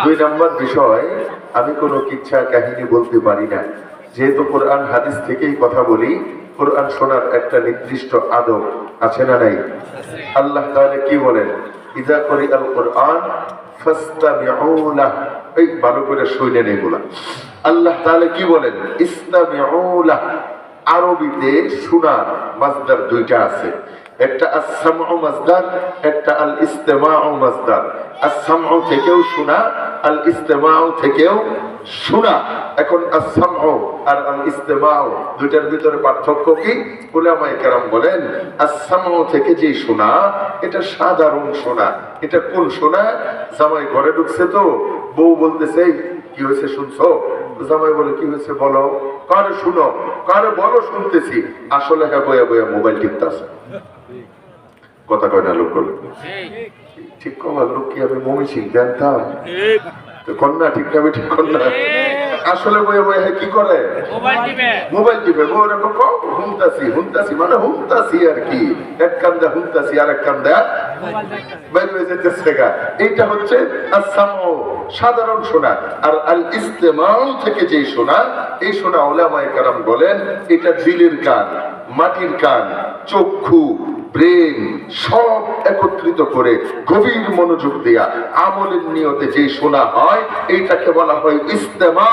দুই নম্বর বিষয়, আমি কোনো কিচ্ছা কাহিনী বলতে পারি না। যেহেতু কোরআন হাদিস থেকেই কথা বলি, কোরআন শোনার একটা নির্দিষ্ট আদব আছে না নাই? আল্লাহ তাআলা কি বলেন? ইযা কুরিআল কুরআন ফাসতামিউ লাহু। এই ভালো করে শুনেন এগুলা। আল্লাহ তাআলা কি বলেন? ইসতামিউ লাহু। আরবিতে শোনার মাসদার দুইটা আছে, একটা আস-সামউ মাসদার, একটা আল ইস্তিমাউ মাসদার। আস-সামউ থেকেও শোনা, আল ইস্তিমাউ থেকেও শোনা। এখন আস-সামউ আর আল ইস্তিমাউ দুইটার ভিতরে পার্থক্য কি? উলামায়ে কেরাম বলেন, আস-সামউ থেকে যে শোনা, এটা সাধারণ শোনা। এটা কোন শোনা? জামাই ঘরে ঢুকছে তো বউ বলতেছে, কি হয়েছে শুনছো? জামাই বলে, কি হয়েছে বলো। কারে শুনো, কারে বলো শুনতেছি। আসলে হ্যাঁ বয়া বয়া মোবাইল টিপতেছে। কথা কয় না লোক করলে ঠিক কমার লোক কি আমি মমি জানতাম কন্যা ঠিক না? ঠিক কন্যা আসলে বয়ে বয়ে কি করে? মোবাইল টিপে। হুমতাছি হুমতাছি মানে হুমতাছি আর কি, এক কান্দা হুমতাছি আর এক কান্দা বাইরে হয়ে যেতেছে গা। এইটা হচ্ছে আস-সামউ, সাধারণ শোনা। আর আল ইস্তিমাউ থেকে যে শোনা, এই শোনা উলামায়ে কেরাম বলেন এটা দিলের কান, মাটির কান, চক্ষু, ব্রেন সব একত্রিত করে গভীর মনোযোগ দেয়া আমলের নিয়তে যে শোনা হয়, এইটাকে বলা হয় ইস্তেমা।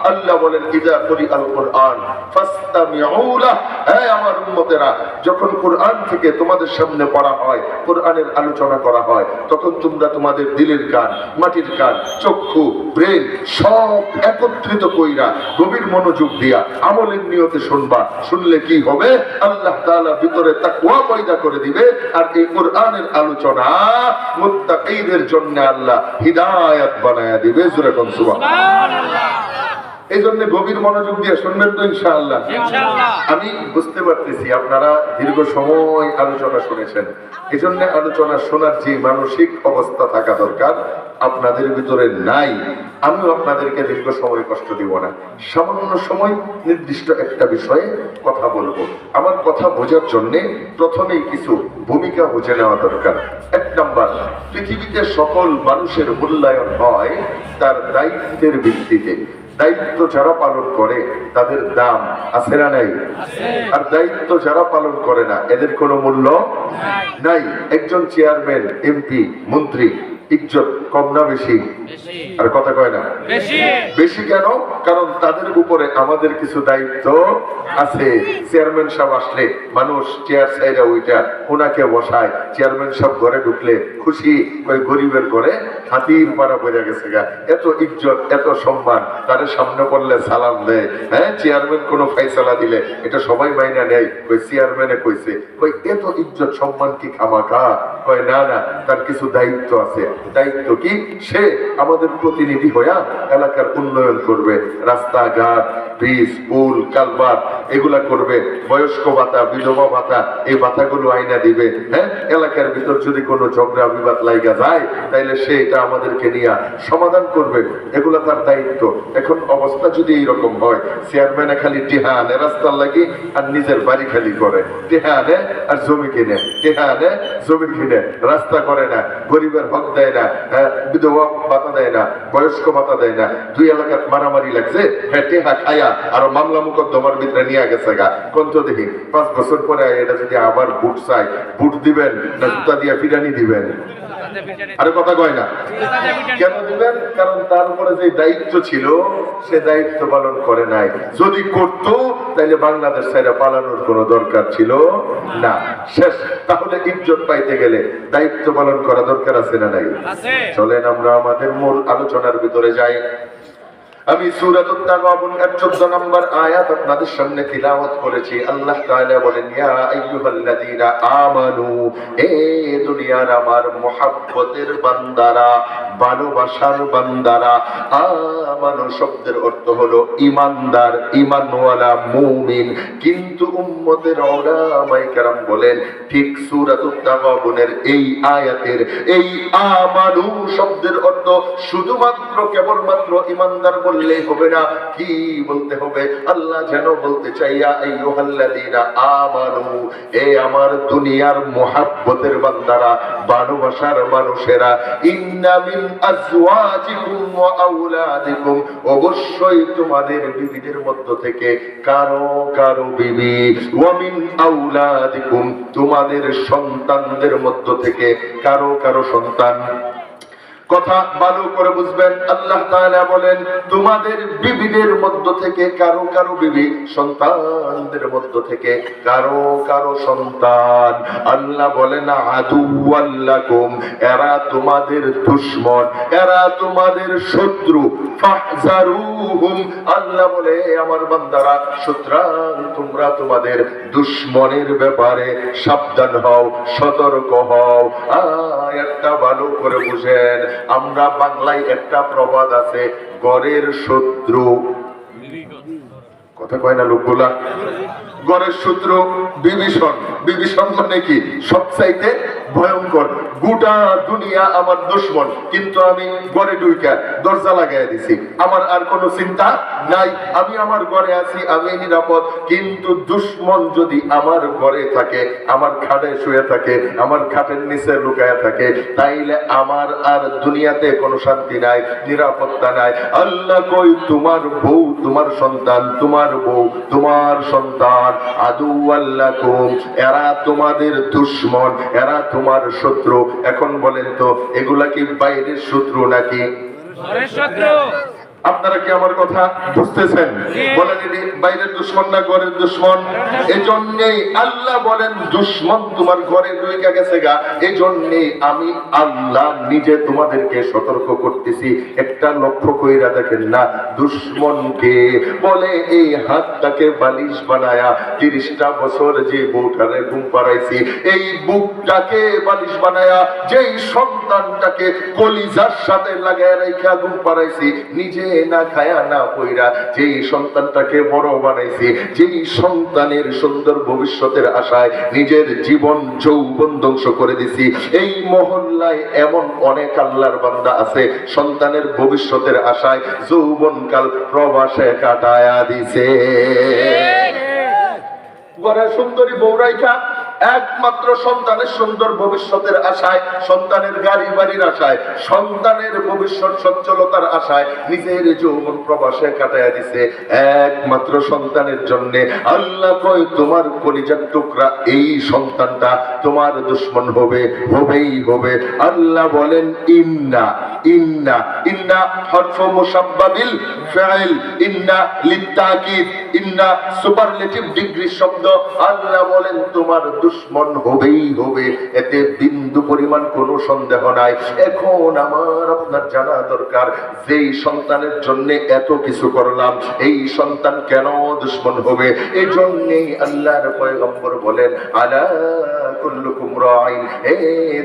আল্লাহ বলেন, ইযা কুরিআল কুরআন ফাসতামিউ লাহু। হে আমার উম্মতেরা, যখন কোরআন থেকে তোমাদের সামনে পড়া হয়, কোরআনের আলোচনা করা হয়, তখন তোমরা তোমাদের দিলের কান, মাটির কান, চক্ষু, ব্রেন সব একত্রিত কইরা গভীর মনোযোগ দিয়া আমলের নিয়তে শুনবা। শুনলে কি হবে? আল্লাহ তাআলা ভিতরে তাকওয়া পয়দা করে দিবে। আর এই কোরআনের আলোচনা মুত্তাকীদের জন্য আল্লাহ হিদায়াত বানায়া দিবে। জোরে কোন সুবহানাল্লাহ। এই জন্য গভীর মনোযোগ দিয়ে শুনবেন তো ইনশাআল্লাহ। আমি বুঝতে পারতেছি আপনারা দীর্ঘ সময় আলোচনা শুনেছেন, এই জন্য আলোচনা শোনার যে মানসিক অবস্থা থাকা দরকার আপনাদের ভিতরে নাই। আমিও আপনাদেরকে দীর্ঘ সময় কষ্ট দিব না, সামান্য সময় নির্দিষ্ট একটা বিষয়ে কথা বলবো। আমার কথা বোঝার জন্য প্রথমেই কিছু ভূমিকা বুঝে নেওয়া দরকার। এক নাম্বার, পৃথিবীতে সকল মানুষের মূল্যায়ন হয় তার দায়িত্বের ভিত্তিতে। দায়িত্ব যারা পালন করে তাদের দাম আছে না নাই? আর দায়িত্ব যারা পালন করে না এদের কোনো মূল্য নাই। একজন চেয়ারম্যান, এমপি, মন্ত্রী ইজ্জত কম না বেশি? আর কথা কয় না বেশি কেন? কারণ তাদের উপরে আমাদের কিছু দায়িত্ব আছে। চেয়ারম্যান সাহেব আসলে মানুষ চেয়ার সাইডা ওইটা ওনাকে বসায়। চেয়ারম্যান সাহেব ঘরে ঢুকলে খুশি, ওই গরিবের ঘরে হাতির পাড়া বোঝা গেছে গা। এত ইজ্জত, এত সম্মান, তাদের সামনে পড়লে সালাম দেয়। হ্যাঁ, চেয়ারম্যান কোনো ফয়সালা দিলে এটা সবাই মাইনা নেয়। ওই চেয়ারম্যানে কইছে, ওই এত ইজ্জত সম্মান কি খামাখা? কয় না না, তার কিছু দায়িত্ব আছে। দায়িত্ব কি? সে আমাদের প্রতিনিধি হইয়া এলাকার উন্নয়ন করবে, রাস্তাঘাট, ব্রিজ, পুল, কালভার্ট এগুলা করবে, বয়স্ক ভাতা, বিধবা ভাতা এই ভাতাগুলো আইনা দিবে। হ্যাঁ, এলাকার ভিতর যদি কোনো ঝগড়া বিবাদ লাইগা যায় তাইলে সে এটা আমাদেরকে নিয়ে সমাধান করবে। এগুলা তার দায়িত্ব। এখন অবস্থা যদি এইরকম হয়, চেয়ারম্যানে খালি টিহা আনে রাস্তার লাগি আর নিজের বাড়ি খালি করে, টিহা আনে আর জমি কিনে, টিহা আনে জমি কিনে, রাস্তা করে না, গরিবের হক দেয় না, বিধবা ভাতা দেয় না, বয়স্ক ভাতা দেয় না, দুই এলাকার মারামারি লাগছে, হ্যাঁ টিহা খায়া আরো মামলা মুকদ্দমার ভিতরে নিয়ে গেছে গা। কোন তো দেখি 5 বছর পরে এটা যদি আবার ভোট চাই, ভোট দিবেন না জুতা দিয়া ফিরানি দিবেন? আরে কথা কয় না কেন দিবেন? কারণ তার উপরে যে দায়িত্ব ছিল সে দায়িত্ব পালন করে নাই। যদি করত তাহলে বাংলাদেশ ছেড়ে পালানোর কোনো দরকার ছিল না। শেষ। তাহলে ইজ্জত পাইতে গেলে দায়িত্ব পালন করা দরকার আছে না নাই? চলেন আমরা আমাদের মূল আলোচনার ভিতরে যাই। আমি সূরাতুত তাগাবুন এর 14 নম্বর আয়াত আপনাদের সামনে তিলাওয়াত করেছি। আল্লাহ তাআলা বলেন, ইয়া আইয়ুহাল্লাযীনা আমানু, হে দুনিয়ার আমার মুহাব্বতের বান্দারা, ভালোবাসার বান্দারা। আমানু শব্দের অর্থ হলো ঈমানদার, ঈমানওয়ালা মুমিন। কিন্তু উম্মতের উলামায়ে কেরাম বলেন ঠিক সূরাতুত তাগাবুনের এই আয়াতের এই আমানু শব্দের অর্থ শুধুমাত্র কেবলমাত্র ঈমানদার বললেই হবে না, কি বলতে হবে? আল্লাহ যেন বলতে চাই, ইয়া আইয়ুহাল্লাযীনা আমানু, এ আমার দুনিয়ার মুহাব্বতের বান্দারা, ভালোবাসার মানুষেরা, ইন্না মিন আজওয়াজিকুম ওয়া আওলাদিকুম, অবশ্যই তোমাদের বিবিদের মধ্য থেকে কারো কারো বিবি, ওয়া মিন আওলাদিকুম, তোমাদের সন্তানদের মধ্য থেকে কারো কারো সন্তান। কথা ভালো করে বুঝবেন, আল্লাহ তাআলা বলেন তোমাদের বিবিদের মধ্য থেকে কারো কারো বিবি, সন্তানদের মধ্য থেকে কারো কারো সন্তান। আল্লাহ বলেন আদুওয়াল্লাকুম, এরা তোমাদের দুশমন, এরা তোমাদের শত্রু, ফাহজারুহুম, আল্লাহ বলে আমার বান্দারা, সুতরাং তোমরা তোমাদের দুশমনের ব্যাপারে সাবধান হও, সতর্ক হও। একটা ভালো করে বুঝেন, আমরা বাংলায় একটা প্রবাদ আছে, ঘরের শত্রু, কথা কয় না লোকগুলা, ঘরের শত্রু বিভীষণ। বিভীষণ মানে কি? সবচাইতে ভয়ঙ্কর। গোটা দুনিয়া আমার দুশমন, কিন্তু আমি ঘরে ঢুইকা দরজা লাগাই দিছি, আমার আর কোনো চিন্তা নাই, আমি আমার ঘরে আছি, আমি নিরাপদ। কিন্তু দুশমন যদি আমার ঘরে থাকে, আমার খাটে শুয়ে থাকে, আমার খাটের নিচে লুকায়া থাকে, তাইলে আমার আর দুনিয়াতে কোনো শান্তি নাই, নিরাপত্তা নাই। আল্লাহ কই তোমার বউ, তোমার সন্তান, তোমার বউ, তোমার সন্তান, আদুওয়াল্লাকুম, এরা তোমাদের দুশমন, এরা তোমার শত্রু। এখন বলেন তো, এগুলা কি বাইরের শত্রু নাকি ঘরের শত্রু? আপনারা কি আমার কথা বুঝতেছেন? বলেন এটি বাইরের দুশমন না ঘরের দুশমন? এজন্যই আল্লাহ বলেন দুশমন তোমার ঘরে ঢুকে গেছে গা, এজন্যই আমি আল্লাহ নিজে তোমাদেরকে সতর্ক করতেছি। একটা লক্ষ্য কইরা দেখেন না, দুশমনকে বলে এই হাতটাকে বালিশ বানায়া 30টা বছর যে বউটারে ঘুম পাড়াইছি, এই বুকটাকে বালিশ বানায়া যেই সন্তানটাকে কলিজার সাথে লাগায় রাইখা ঘুম পাড়াইছি, নিজে না খায়া না পইরা যেই সন্তানটাকে বড় বানাইছি, যেই সন্তানের সুন্দর ভবিষ্যতের আশায় নিজের জীবন যৌবন ধ্বংস করে দিছি, এই মহল্লায় এমন অনেক আল্লাহর বান্দা আছে সন্তানের ভবিষ্যতের আশায় যৌবনকাল প্রবাসে কাটায়া দিছে। ঘরে সুন্দরী বউরাইকা একমাত্র সন্তানের সুন্দর ভবিষ্যতের আশায়, সন্তানের গাড়ি বাড়ির আশায়, সন্তানের ভবিষ্যৎ সচ্ছলতার আশায় নিজের যৌবন প্রবাসে কাটাইয়া দিছে একমাত্র সন্তানের জন্য। আল্লাহ কয় তোমার কলিজার টুকরা এই সন্তানটা তোমার দুশমন হবে, হবেই হবে। আল্লাহ বলেন ইন্না ইন্না ইন্না হরফ মুসাব্বাবিল ফাইল, ইন্না লিতাকিদ, ইন্না সুপারলেটিভ ডিগ্রি শব্দ। আল্লাহ বলেন তোমার দুশমন হবেই হবে, এতে বিন্দু পরিমাণ কোনো সন্দেহ নাই। এখন আমার আপনার জানা দরকার, যেই সন্তানের জন্য এত কিছু করলাম, এই সন্তান কেন দুশমন হবে? এই জন্যই আল্লাহর পয়গম্বর বলেন আলা কুল্লুকুম রাইন, হে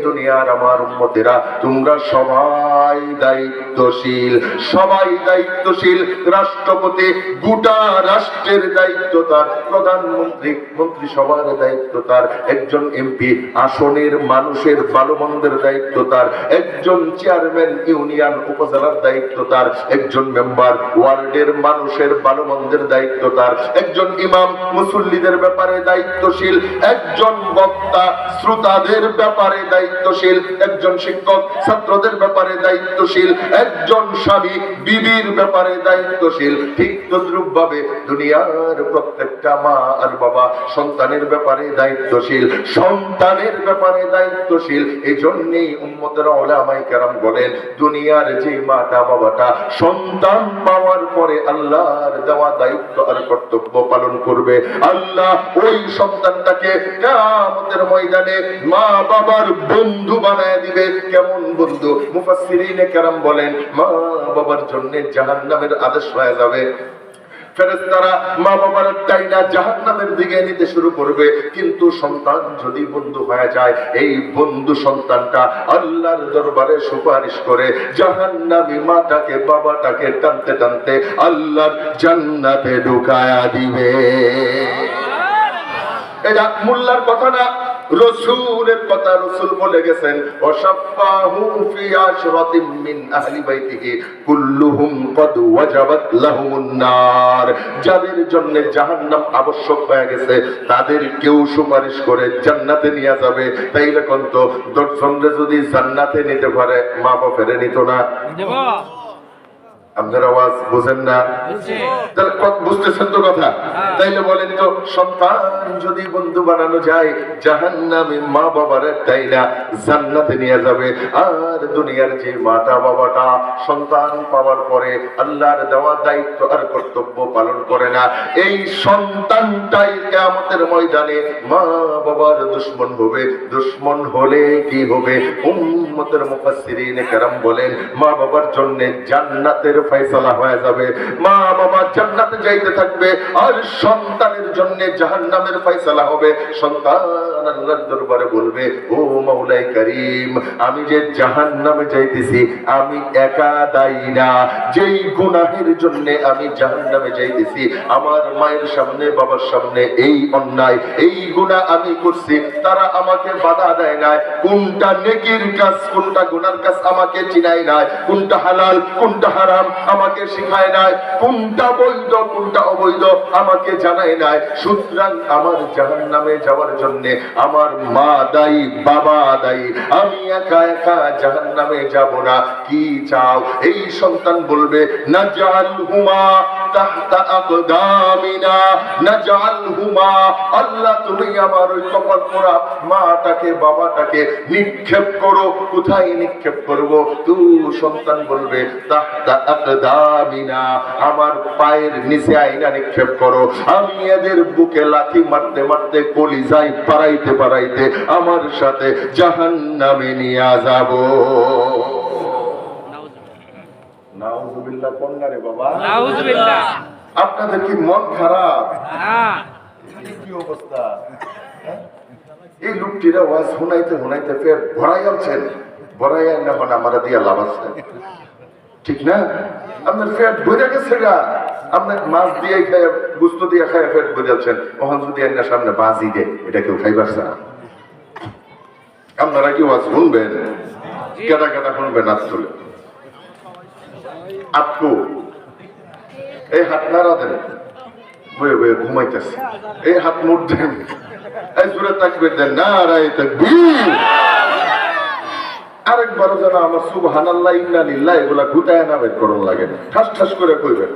দুনিয়ার আমার উম্মতেরা, তোমরা সবাই দায়িত্বশীল, সবাই দায়িত্বশীল। রাষ্ট্রপতি গোটা রাষ্ট্রের দায়িত্ব তার, প্রধানমন্ত্রী মন্ত্রিসভার দায়িত্ব তার, একজন এমপি আসনের মানুষের ভালো মন্দের দায়িত্ব তার, একজন চেয়ারম্যান ইউনিয়ন উপজেলার দায়িত্ব তার, একজন মেম্বার ওয়ার্ডের মানুষের ভালো মন্দের দায়িত্ব তার, একজন ইমাম মুসল্লিদের ব্যাপারে দায়িত্বশীল, একজন বক্তা শ্রোতাদের ব্যাপারে দায়িত্বশীল, একজন শিক্ষক ছাত্রদের ব্যাপারে দায়িত্বশীল, একজন স্বামী বিবির ব্যাপারে দায়িত্বশীল। ঠিক তদ্রূপ ভাবে দুনিয়ার প্রত্যেকটা মা আর বাবা সন্তানের ব্যাপারে দায়িত্বশীল, সন্তানের ব্যাপারে দায়িত্বশীল। এই জন্যই উম্মতের উলামায়ে কেরাম বলেন, দুনিয়ার যে মাটা বাবাটা সন্তান পাওয়ার পরে আল্লাহর দেওয়া দায়িত্ব আর কর্তব্য পালন করবে, আল্লাহ ওই সন্তানটাকে কিয়ামতের ময়দানে মা বাবার বন্ধু বানায় দিবে। কেমন বন্ধু? মুফাসসিরিনে কেরাম বলেন, মা বাবার জন্য জাহান্নামের আদেশ হয়ে যাবে। ফেরেশতারা মা বাবার টাইনা জাহান্নামের দিকে নিতে শুরু করবে, কিন্তু সন্তান যদি বন্ধু হয়ে যায়, এই বন্ধু সন্তানটা আল্লাহর দরবারে সুপারিশ করে জাহান্নামী মাটাকে বাবাটাকে টানতে টানতে আল্লাহর জান্নাতে ঢুকায়া দিবে। এটা মোল্লার কথা না, রাসূলের কথা রাসূল বলে গেছেন, ওয়াশাফাহু ফি আশরাতিন মিন আহলি বাইতিহি কুল্লুহুম কদ ওয়াজাবাত লাহুমুন নার। যাদের জন্য জাহান্নাম আবশ্যক হয়ে গেছে তাদের কেউ সুপারিশ করে জান্নাতে নিয়ে যাবে। তাইলে কোন তো 10 জনরে যদি জান্নাতে নিতে পারে, মা বাপেরে নিত না? আপনার আওয়াজ বুঝেন না? বুঝতেছেন তো কথা? তাইলে বলেন তো, সন্তান যদি বন্ধু বানানো যায় জাহান্নামে, মা বাবার তাই না জান্নাতে নিয়ে যাবে। আর দুনিয়ার যে মাতা বাবাটা সন্তান পাওয়ার পরে আল্লাহর দেওয়া দায়িত্ব আর কর্তব্য পালন করে না, এই সন্তানটাই কিয়ামতের ময়দানে মা বাবার দুশমন হবে। দুশমন হলে কি হবে? উম্মতের মুফাসসিরিন কেরাম বলেন, মা বাবার জন্য জান্নাতের ফয়সালা হয়ে যাবে। মা বাবা জান্নাতে যাইতে থাকবে আর সন্তানের জন্য জাহান্নামের ফয়সালা হবে। সন্তান আল্লাহর দরবারে বলবে, ও মাওলাই করিম, আমি যে জাহান্নামে যাইতেছি আমি একা দায়ী না। যেই গুনাহের জন্য আমি জাহান্নামে যাইতেছি, আমার মায়ের সামনে বাবার সামনে এই অন্যায় এই গুনাহ আমি করছি, তারা আমাকে বাধা দেয় না। কোনটা নেকির কাজ কোনটা গুনার কাজ আমাকে চিনায় না, কোনটা হালাল কোনটা হারাম আমাকে শিখায় নাই, কোনটা বৈধ কোনটা অবৈধ আমাকে জানায় নাই। সুতরাং আমার জাহান্নামে যাওয়ার জন্য আমার মা দায়ী, বাবা দায়ী, আমি একা একা জাহান্নামে যাব না। কি চাও? এই সন্তান বলবে, নাজআলহুমা তাহতা আকদামিনা, নাজআলহুমা, আল্লাহ তুমি আমার ওই কপাল পোড়া মাটাকে বাবাটাকে নিক্ষেপ করো। কোথায় নিক্ষেপ করব? তুই সন্তান বলবে, তাহতা আকদামিনা, আমার পায়ের নিচে আইনা নিক্ষেপ করো। আমি এদের বুকে লাথি মারতে মারতে কলিজায় পারাইতে পারাইতে আমার সাথে জাহান্নামে নিয়ে যাব। নাউযুবিল্লাহ। কোন রে বাবা? নাউযুবিল্লাহ। আপনাদের কি মন খারাপ? কি অবস্থা? এই লোকটিরা ওয়াজ শুনাইতে শুনাইতে ফের ভরাই আছেন, ভরাই না হন আমার দিয়া লাভ আছে, ঠিক না? আপনার পেট ভরে গেছে গা, আপনার মাছ দিয়ে খায় গুস্ত দিয়ে খায় পেট ভরে যাচ্ছেন। ওখান যদি আপনার সামনে বাজি দেয়, এটা কেউ খাইবার না। আপনারা কি ওয়াজ শুনবেন? কেটা কেটা শুনবেন? আজ চলে আপকো এই হাত নাড়া দেন, বয়ে বয়ে ঘুমাইতেছে, এই হাত মুঠ দেন, এই জোরে তাকবীর দেন, নারায়ে তাকবীর। আরেকবারও যেন আমার সুবহানাল্লাহ ইন্না লিল্লাহ এগুলা গুটায় না বের করুন লাগে, ঠাস ঠাস করে কইবেন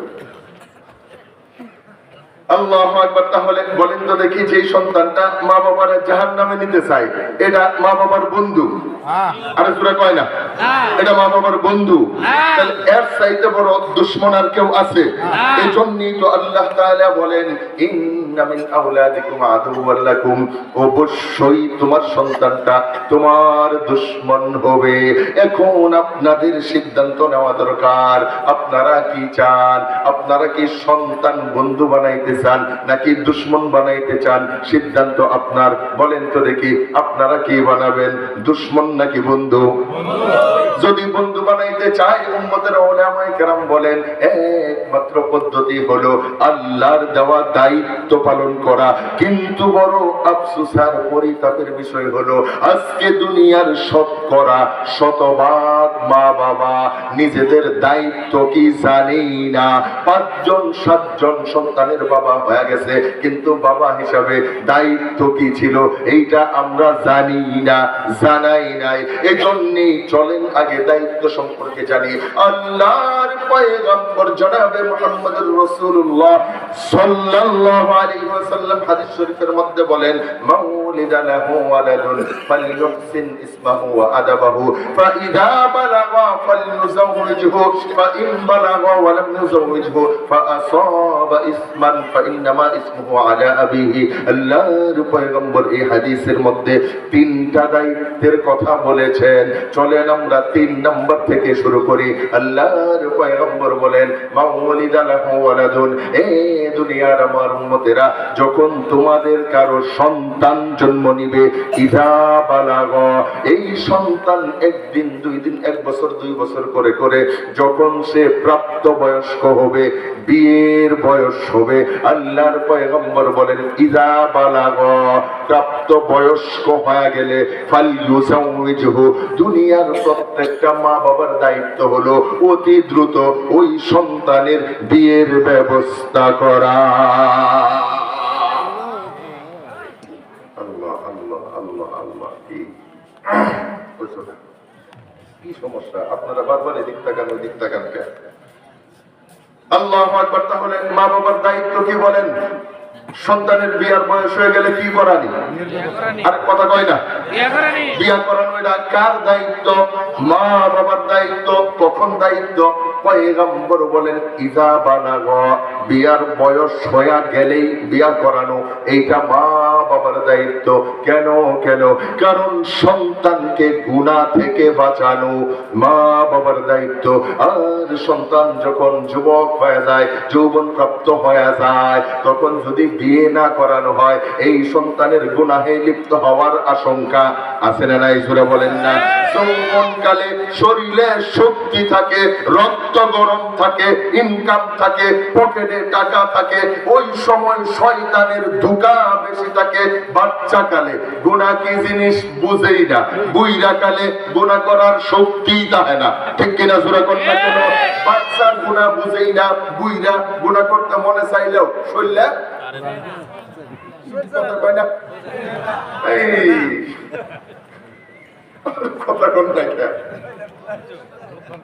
আল্লাহু আকবার। তাহলে বলেন তো দেখি, যে সন্তানটা মা বাবার জাহান্নামে নিতে চায়, এটা মা বাবার বন্ধু? আরে সূরা কয় না এটা মা বাবার বন্ধু? তাহলে এর চাইতে বড় দুশমন আর কেউ আছে? এজন্যই তো আল্লাহ তাআলা বলেন, ইন্না মিন আওলাদিকুম আদুওয়াল লাকুম, অবশ্যই তোমার সন্তানটা তোমার দুশমন হবে। এখন আপনাদের সিদ্ধান্ত নেওয়া দরকার, আপনারা কি চান? আপনারা কি সন্তান বন্ধু বানাইতে চান নাকি দুশমন বানাইতে চান? সিদ্ধান্ত আপনার। বলেন তো দেখি, আপনারা কি বানাবেন, দুশমন নাকি বন্ধু? যদি বন্ধু বানাইতে চায়, উম্মতের উলামায়ে কেরাম বলেন একমাত্র পদ্ধতি হলো আল্লাহর দেওয়া দায়িত্ব পালন করা। কিন্তু বড় আফসোস আর পরিতাপের বিষয় হলো, আজকে দুনিয়ার শতকরা শতভাগ মা বাবা নিজেদের দায়িত্ব কি জানি না। 5 জন 7 জন সন্তানের বাবা হয়ে গেছে, কিন্তু বাবা হিসাবে দায়িত্ব কি ছিল এইটা আমরা জানি না, জানাই নাই। এজন্যই চলেন আগে দায়িত্ব সম্পর্কে জানি। আল্লাহর পয়গম্বর জনাবে মুহাম্মদুর রাসূলুল্লাহ সাল্লাল্লাহু আলাইহি ওয়াসাল্লাম হাদিস শরীফের মধ্যে বলেন, মাউলিদা লাহু ওয়ালাদুন ফালইউহসিন ইসমাহু ওয়া আদাবাহু ফাইযা বালাগা ফালনুযাওwijহু ফাইন বালাগা ওয়া লাম নুযাওwijহু ফাআসাবা ইসমান ফাইন্নামা ইসমুহু আলা আবিহি। আল্লাহর পয়গম্বর এই হাদিসের মধ্যে 3টা দায়িত্বের কথা বলেছেন। চলেন আমরা 3 নম্বর থেকে শুরু করি। আল্লাহর পয়গম্বর বলেন, মাউলিদা লাহু ওয়ালাদুন, এ দুনিয়ার আমার উম্মতেরা, যখন তোমাদের কারো সন্তান জন্ম নিবে, ইদা বালাগ, এই সন্তান একদিন, 2 দিন, 1 বছর, 2 বছর করে করে যখন সে প্রাপ্ত বয়স্ক হবে, বিয়ের বয়স হবে, আল্লাহর পয়গম্বর বলেন ইদা বালাগ, প্রাপ্ত বয়স্ক হয়ে গেলে ফালইউজাউইজহু, দুনিয়ার প্রত্যেকটা মা বাবার দায়িত্ব হলো অতি দ্রুত ওই সন্তানের বিয়ের ব্যবস্থা করা। আল্লাহ আল্লাহ আল্লাহ আল্লাহ, কি সমস্যা? আপনারা বারবার এদিক তাকান ওদিক তাকান কেন? আল্লাহু আকবার। তাহলে মা বাবার দায়িত্ব কি বলেন? সন্তানের বিয়ার বয়স হয়ে গেলে কি করানি? আর কথা কয় না, বিয়া করানো। এটা কার দায়িত্ব? মা বাবার দায়িত্ব। কখন দায়িত্ব? পয়গম্বর বলেন ইজা বালাগ, বিয়ার বয়স হয়ে গেলেই বিয়া করানো, এইটা মা বাবার দায়িত্ব। কেন? কেন? কারণ সন্তানকে গুনাহ থেকে বাঁচানো মা বাবার দায়িত্ব। আর সন্তান যখন যুবক হয়ে যায়, যৌবন প্রাপ্ত হয়ে যায়, তখন যদি বিয়ে না করানো হয়, এই সন্তানের গুনাহে লিপ্ত হওয়ার আশঙ্কা আছে না নাই? জোরে বলেন না। যৌবনকালে শরীরে শক্তি থাকে, রক্ত গরম থাকে, ইনকাম থাকে, পকেটে টাকা থাকে, ওই সময় শয়তানের ধোঁকা বেশি থাকে। বাচ্চাকালে গুনাহ কি জিনিস বুঝেই না, বুইরা কালে গুনাহ করার শক্তি থাকে না, ঠিক কিনা? জোরে কোন না কেন? বাচ্চা গুনাহ বুঝেই না, বুইরা গুনাহ করতে মনে চাইলেও শরীরে কথা কয় না। এই কথা কোন না কেন?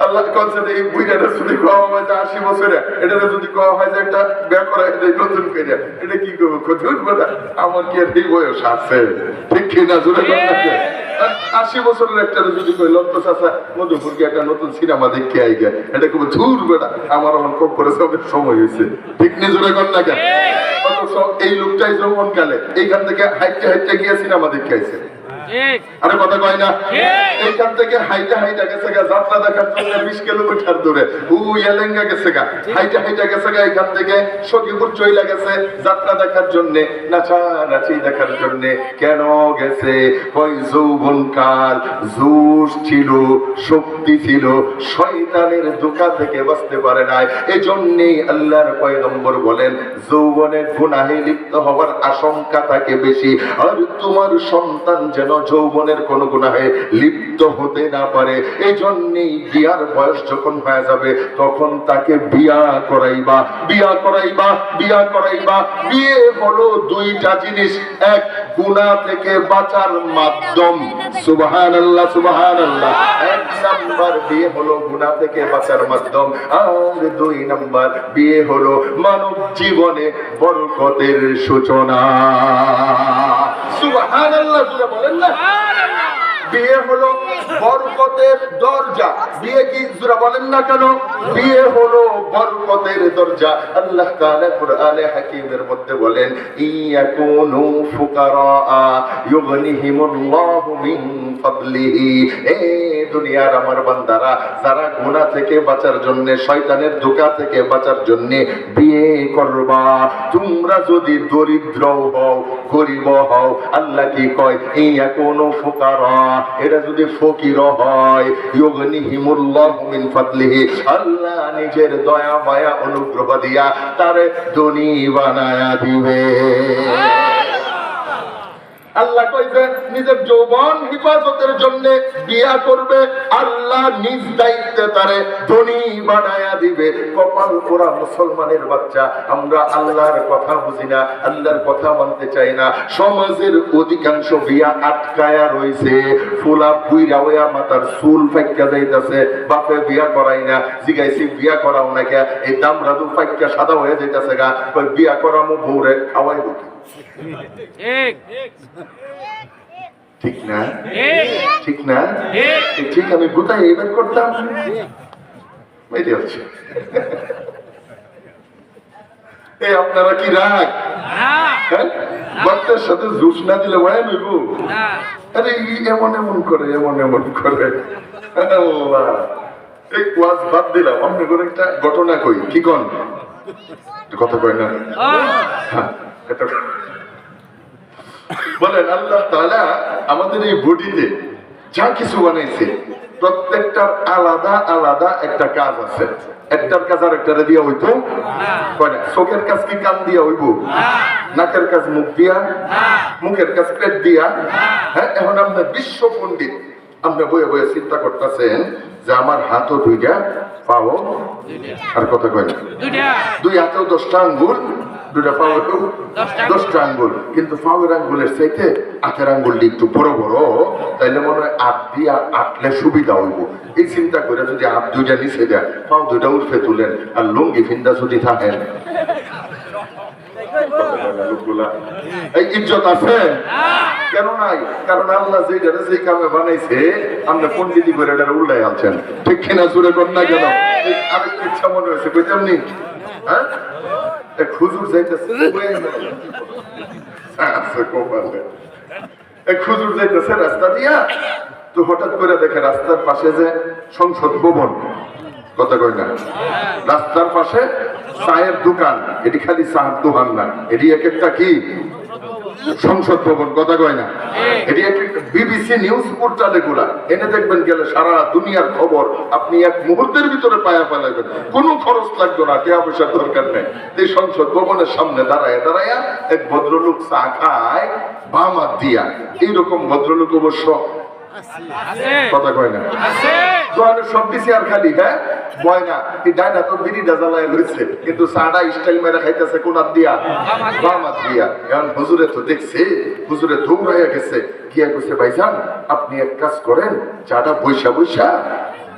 আল্লাহ কইছে এই বুইড়াটা যদি কোয়া হয় যে 80 বছরে, এটা যদি কোয়া হয় যে একটা বিয়ে করা এটা নতুন করে, এটা কি করব? কতদিন বড় আমার কি আর এই বয়স আছে? ঠিক কি না? জোরে কোন না কেন? 80 বছরের একটা যদি কই লন্ত চাচা মধুপুর কি একটা নতুন সিনেমা দেখে আই গে, এটা খুব ধুর বেটা আমার এখন কম করে সবের সময় হয়েছে, ঠিক নি? জোরে কোন না কেন? এই লোকটাই যৌবন কালে এইখান থেকে হাইটে হাইটে গিয়ে সিনেমা দেখে আইছে। আরে কথা কয় না? এইখান থেকে হাইটা হাইটা গেছে গা যাত্রা দেখার জন্য 20 কিলোমিটার দূরে, এলেঙ্গা গেছে গা, হাইটা হাইটা গেছে গা এইখান থেকে সখীপুর চইলা গেছে যাত্রা দেখার জন্য, নাচা নাচি দেখার জন্য। কেন গেছে? কই যৌবন কাল, জোশ ছিল, শক্তি ছিল, শয়তানের ধোঁকা থেকে বাঁচতে পারে নাই। এজন্যই আল্লাহর পয়গম্বর বলেন যৌবনে গুনাহে লিপ্ত হওয়ার আশঙ্কা থাকে বেশি। আর তোমার সন্তান যেন যৌবনের কোন গুনাহে লিপ্ত হতে না পারে, এই জন্যই বিয়ার বয়স যখন হয়ে যাবে তখন তাকে বিয়া করাইবা, বিয়া করাইবা, বিয়া করাইবা। বিয়ে হলো 2টা জিনিস, এক গুনাহ থেকে বাঁচার মাধ্যম। সুবহানাল্লাহ, সুবহানাল্লাহ। 1 নাম্বার বিয়ে হলো গুনাহ থেকে বাঁচার মাধ্যম, আর 2 নাম্বার বিয়ে হলো মানব জীবনে বরকতের সূচনা। সুবহানাল্লাহ, বলেন না? বিয়ে হলো বরকতের দরজা। বিয়ে কি জোরা বলেন না কেন? বিয়ে হলো বরকতের দরজা। আল্লাহ তাআলা কুরআনে হাকীমের মধ্যে বলেন ইয়াকুনু ফুকারা ইউগনিহিমুল্লাহু মিন ফাদলিহি। এ দুনিয়ার আমার বান্দারা, যারা গুনাহ থেকে বাঁচার জন্য, শয়তানের ধোঁকা থেকে বাঁচার জন্য বিয়ে করবা, তোমরা যদি দরিদ্র হও, গরিব হও, আল্লাহ কি কয় ইয়াকুনু ফুকারা, এটা যদি ফকির হয়, ইউগনিহিমুল্লাহু মিন ফাদলিহি, আল্লাহ নিজের দয়া মায়া অনুগ্রহ দিয়া তারে ধনী বানায়া দিবে। আল্লাহ কইছে নিজের যৌবন হিফাজতের জন্য বিয়া করবে, আল্লাহ নিজ দায়িত্বে তারে ধনী বানায়া দিবে। কপাল পোড়া মুসলমানের বাচ্চা, আমরা আল্লাহর কথা বুঝি না, আল্লাহর কথা মানতে চাই না। সমাজের অধিকাংশ বিয়া আটকায়া রইছে, ফুলা বুইরা ওয়া মাথার চুল ফাইক্কা যাইতাছে, বাপে বিয়া করাই না। জিগাইছি বিয়া করাও না কে? এই দামরাদু ফাইক্কা সাদা হয়ে যাইতাছে গা, কই বিয়া করামু বউরে খাওয়াইব কি? ঠিক না? ঠিক না? ঠিক আমি গোটাই এবার করতাম, মেরে হচ্ছে। এই আপনারা কি রাগ? বাচ্চার সাথে জুস না দিলে ভয় নেব? আরে এমন এমন করে, এমন এমন করে। আল্লাহ, এই ওয়াজ বাদ দিলাম, আপনি করে একটা ঘটনা কই। কি কন? কথা কয় না? হ্যাঁ, বলেন আল্লাহ তাআলা আমাদের এই বডিতে যা কিছু বানাইছে প্রত্যেকটার আলাদা আলাদা একটা কাজ আছে। একটার কাজ আর একটারে দিয়া হইতো না। চোখের কাজ কি কান দিয়া হইব? নাকের কাজ মুখ দিয়া, মুখের কাজ পেট দিয়া। হ্যাঁ, এখন আমরা বিশ্ব পণ্ডিত, আমরা বয়ে বয়ে চিন্তা করতেছেন যে আমার হাতও দুইটা, পাও আর কথা কয় না, দুই হাতেও 10টা আঙ্গুল, দুটা পাও 10টা আঙ্গুল, কিন্তু পাওয়ের আঙ্গুলের চাইতে হাতের আঙ্গুলটি একটু বড় বড়, তাইলে মনে হয় হাত দিয়া আটলে সুবিধা হইব। এই চিন্তা করে যদি হাত দুইটা নিচে দেয়, পাও দুইটা উঠে তুলেন, আর লুঙ্গি ফিন্দা যদি থাকেন, এই ইজ্জত আছে? কেন নাই? কারণ আল্লাহ যেটা সেই কামে বানাইছে, আমরা পন্ডিতি করে এটা উল্টাই আনছেন। ঠিক কিনা? জোরে কর না কেন? আরেকটা ইচ্ছা মনে হয়েছে, কইতাম নি? হ্যাঁ, এক হুজুর যাইতেছে, এক হুজুর যাইতেছে রাস্তা দিয়া, তো হঠাৎ করে দেখে রাস্তার পাশে যে সংসদ ভবন, কথা কই না, রাস্তার পাশে চায়ের দোকান, এটি খালি চায়ের দোকান না, এটি এক একটা কি সংসদ ভবন, কথা কয় না, এটি এক একটা বিবিসি নিউজ পোর্টাল। এগুলা এনে দেখবেন, গেলে সারা দুনিয়ার খবর আপনি এক মুহূর্তের ভিতরে পায়া ফেলাবেন, কোনো খরচ লাগবে না, টাকা পয়সার দরকার নেই। এই সংসদ ভবনের সামনে দাঁড়ায় দাঁড়ায়া এক ভদ্রলোক চা খায় বাম হাত দিয়া। এইরকম ভদ্রলোক অবশ্য কথা কয় না, সব দিছি আর খালি হ্যাঁ বয় না, এই ডাইনা তো বিড়িটা জ্বালায় লইছে, কিন্তু চাটা স্টাইল মেরে খাইতেছে কোন হাত দিয়া? বাম হাত দিয়া। এখন হুজুরে তো দেখছে, হুজুরে দৌড়াইয়া গেছে, গিয়া কইছে ভাইজান আপনি এক কাজ করেন, চাটা বৈশা বৈশা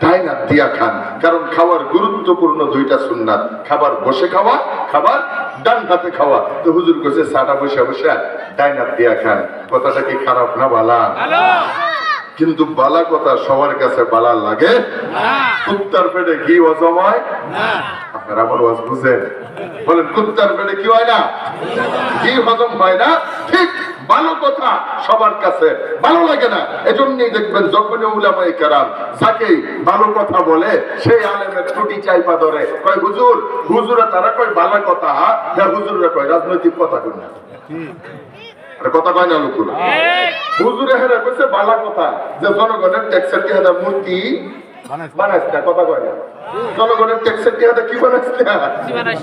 ডাইনা দিয়া খান, কারণ খাওয়ার গুরুত্বপূর্ণ দুইটা সুন্নাত, খাবার বসে খাওয়া, খাবার ডান হাতে খাওয়া। তো হুজুর কইছে চাটা বৈশা বৈশা ডাইনা দিয়া খান। কথাটা কি খারাপ না বালা? কিন্তু বালা কথা সবার কাছে বালা লাগে? কুত্তার পেটে ঘি হজম হয়? আপনারা আমার ওয়াজ বুঝেন? বলেন কুত্তার পেটে কি হয় না? ঘি হজম হয় না। ঠিক ভালো কথা সবার কাছে ভালো লাগে না। এজন্যই দেখবেন যখনই উলামায়ে কেরাম যাকে ভালো কথা বলে, সেই আলেমের ত্রুটি চাইপা ধরে, কয় হুজুর, হুজুরা তারা কয় ভালো কথা, হুজুররা কয় রাজনৈতিক কথা কয় না। কথা কয় না লোকগুলো। হুজুরে হেরা কইছে বালা কথা, যে জনগণের ট্যাক্সের টাকা মূর্তি বানাইছে না, কথা কয় না। জনগণের ট্যাক্সের টাকা কি বানাইছে না?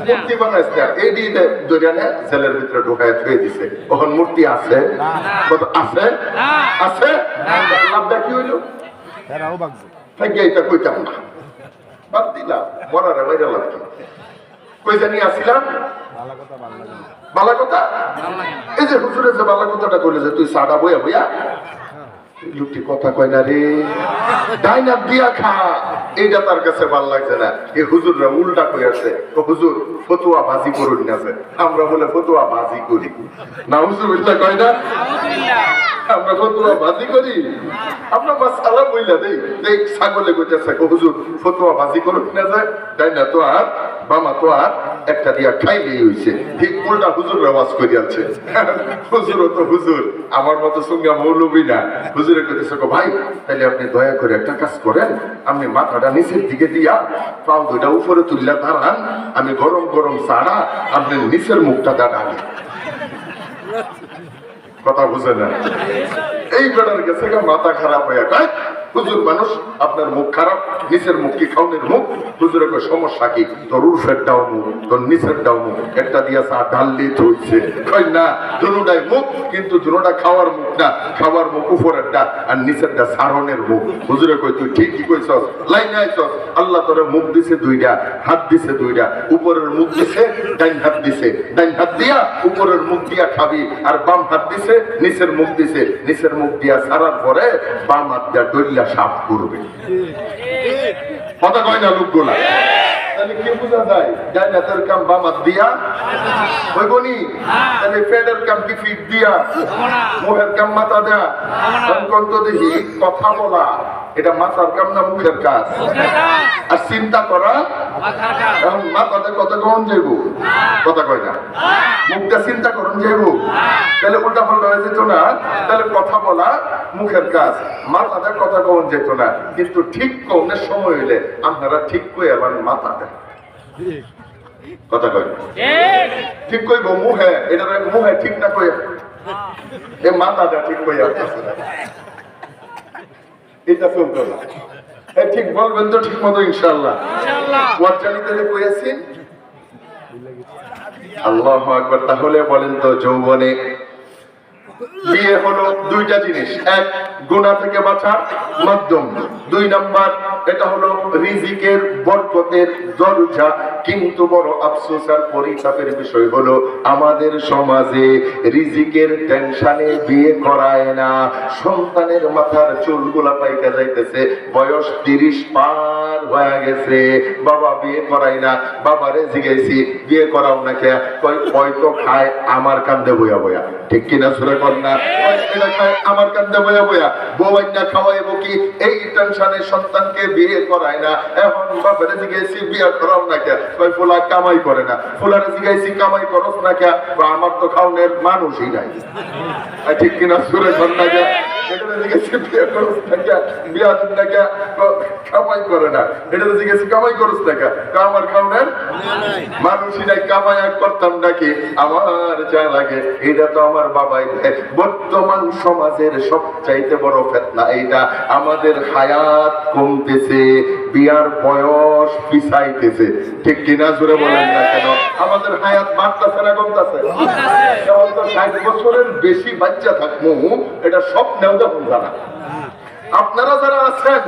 মূর্তি বানাইছে না। এই দিয়ে দরিয়ানে জেলের ভিতরে ঢুকায় থুয়ে দিছে। ওখান মূর্তি আছে? আছে? আছে? লাভটা কি হইল? এটা কইতাম না, বাদ দিলাম, মরারে বাইরে লাভ কি? কই জানি আসিলাম বালা কথা। এই যে হুজুরে যে বালা কথাটা কইলে যে তুই সাড়া বইয়া বইয়া, লোকটি কথা কয় না রে, ডাইনা দিয়া খা, এইটা তার কাছে ভাল লাগছে না। এই হুজুররা উল্টা কই আছে, হুজুর ফতুয়া বাজি করুন না, আমরা বলে ফতুয়া বাজি করি না, হুজুরবিল্লাহ কয় না, আমরা ফতুয়া বাজি করি। আমরা মাসালা বইলা দেই, এই ছাগলে কইতেছে হুজুর ফতুয়া বাজি করুন না, যায় ডাইনা তো আর বামা তো আর একটা দিয়া খাইলেই হইছে। ঠিক উল্টা হুজুররা ওয়াজ করি আছে। হুজুরও তো হুজুর, আমার মতো সঙ্গে মৌলবী না। হুজুরে কইতেছে ভাই তাহলে আপনি দয়া করে একটা কাজ করেন, আপনি মাথাটা নিচের দিকে দিয়া পাও দুইটা উপরে তুললে দাঁড়ান, আমি গরম গরম চাড়া আপনি নিচের মুখটা দাঁড়ান। কথা বুঝে না? এই বেটার গেছে মাথা খারাপ হয়ে যায়। হুজুর মানুষ, আপনার মুখ খারাপ, নিচের মুখ কি খাওনের মুখ? হুজুরের সমস্যা কি? তোর উর্ফের ডাও মুখ, তোর নিচের ডাও মুখ, একটা দিয়া চা ঢাললি ধরছে, কই না দুটাই মুখ, কিন্তু দুটা খাওয়ার মুখ না, খাওয়ার মুখ উপরের ডা আর নিচের ডা সারনের মুখ। হুজুরে কই তুই ঠিকই কইছস, লাইনে আইছস। আল্লাহ তোরে মুখ দিছে দুইটা, হাত দিছে দুইটা, উপরের মুখ দিছে, ডাইন হাত দিছে, ডাইন হাত দিয়া উপরের মুখ দিয়া খাবি, আর বাম হাত দিছে, নিচের মুখ দিছে, নিচের মুখ দিয়া সারার পরে বাম হাত দিয়া ডইলা সাফ করবে। কথা কয় না লোকগুলা? তাহলে কি বোঝা যায়? ডাইনাতের কাম বাম হাত দিয়া হইব নি? তাহলে পেটের কাম কি ফিট দিয়া? মুখের কাম মাথা দেয়া? কোন তো দেখি কথা বলা এটা মাথার কাম না মুখের কাজ? আর চিন্তা করা এখন মাথাতে কথা কখন যাইব? কথা কয় না? মুখটা চিন্তা করুন যাইব, তাহলে উল্টা পাল্টা হয়ে যেত না। তাহলে কথা বলা মুখের কাজ, মাথাতে কথা কখন যেত না। কিন্তু ঠিক কনের সময় হইলে আপনারা ঠিক কই আবার মাথাতে কথা কয় ঠিক কইব মুহে, এটা মুহে ঠিক না কই এ মাথাটা ঠিক হয়ে আসতেছে না, এটা চলতো না। ঠিক বলবেন তো ঠিক মতো ইনশাআল্লাহ? ওয়াজ্জালিতে কইয়াছি আল্লাহু আকবার। তাহলে বলেন তো যৌবনে বিয়ে হলো দুইটা জিনিস, এক গুনাহ থেকে বাঁচার মাধ্যম, দুই নাম্বার এটা হলো রিজিকের বরকতের দরজা। কিন্তু বড় আফসোস আর পরিতাপের বিষয় হলো আমাদের সমাজে রিজিকের টেনশনে বিয়ে করায় না। সন্তানের মাথার চুলগুলা পাইকা যাইতেছে, বয়স 30 পার হয়ে গেছে, বাবা বিয়ে করাই না। বাবারে জিজ্ঞাসি বিয়ে করাও না কে? কই হয়তো খায় আমার কান্দে বইয়া বইয়া, ঠিক কিনা সুরে কর না? খায় আমার কান্দে বইয়া বইয়া, বউ না খাওয়াইবো কি, এই টেনশনে সন্তানকে বিয়ে করায় না। এখন বাবারে জিজ্ঞাসি বিয়ে করাও না কে? কই ফুলা কামাই করে না। ফুলারে জিজ্ঞাসি কামাই করস না কে? আমার তো খাওনের মানুষই নাই, ঠিক কিনা সুরে কর না? এটা জিজ্ঞাসি বিয়ে করস না কে? বিয়া দিন না কে? কামাই করে না। এটা জিজ্ঞাসি কামাই করস না কে? আমার খাওনের মানুষই নাই, কামাই করতাম নাকি? আমার যা লাগে এটা তো আমার বাবাই দেয়। বর্তমান সমাজের সবচাইতে বড় ফিতনা এইটা, আমাদের হায়াত কমতেছে, বিয়ার বয়স পিছাইতেছে, ঠিক কিনা জোরে বলেন না কেন? আমাদের হায়াত বাড়তেছে না কমতেছে? এখন তো 60 বছরের বেশি বাচ্চা থাকবো, এটা স্বপ্নেও দেখুন জানা। আপনারা যারা আছেন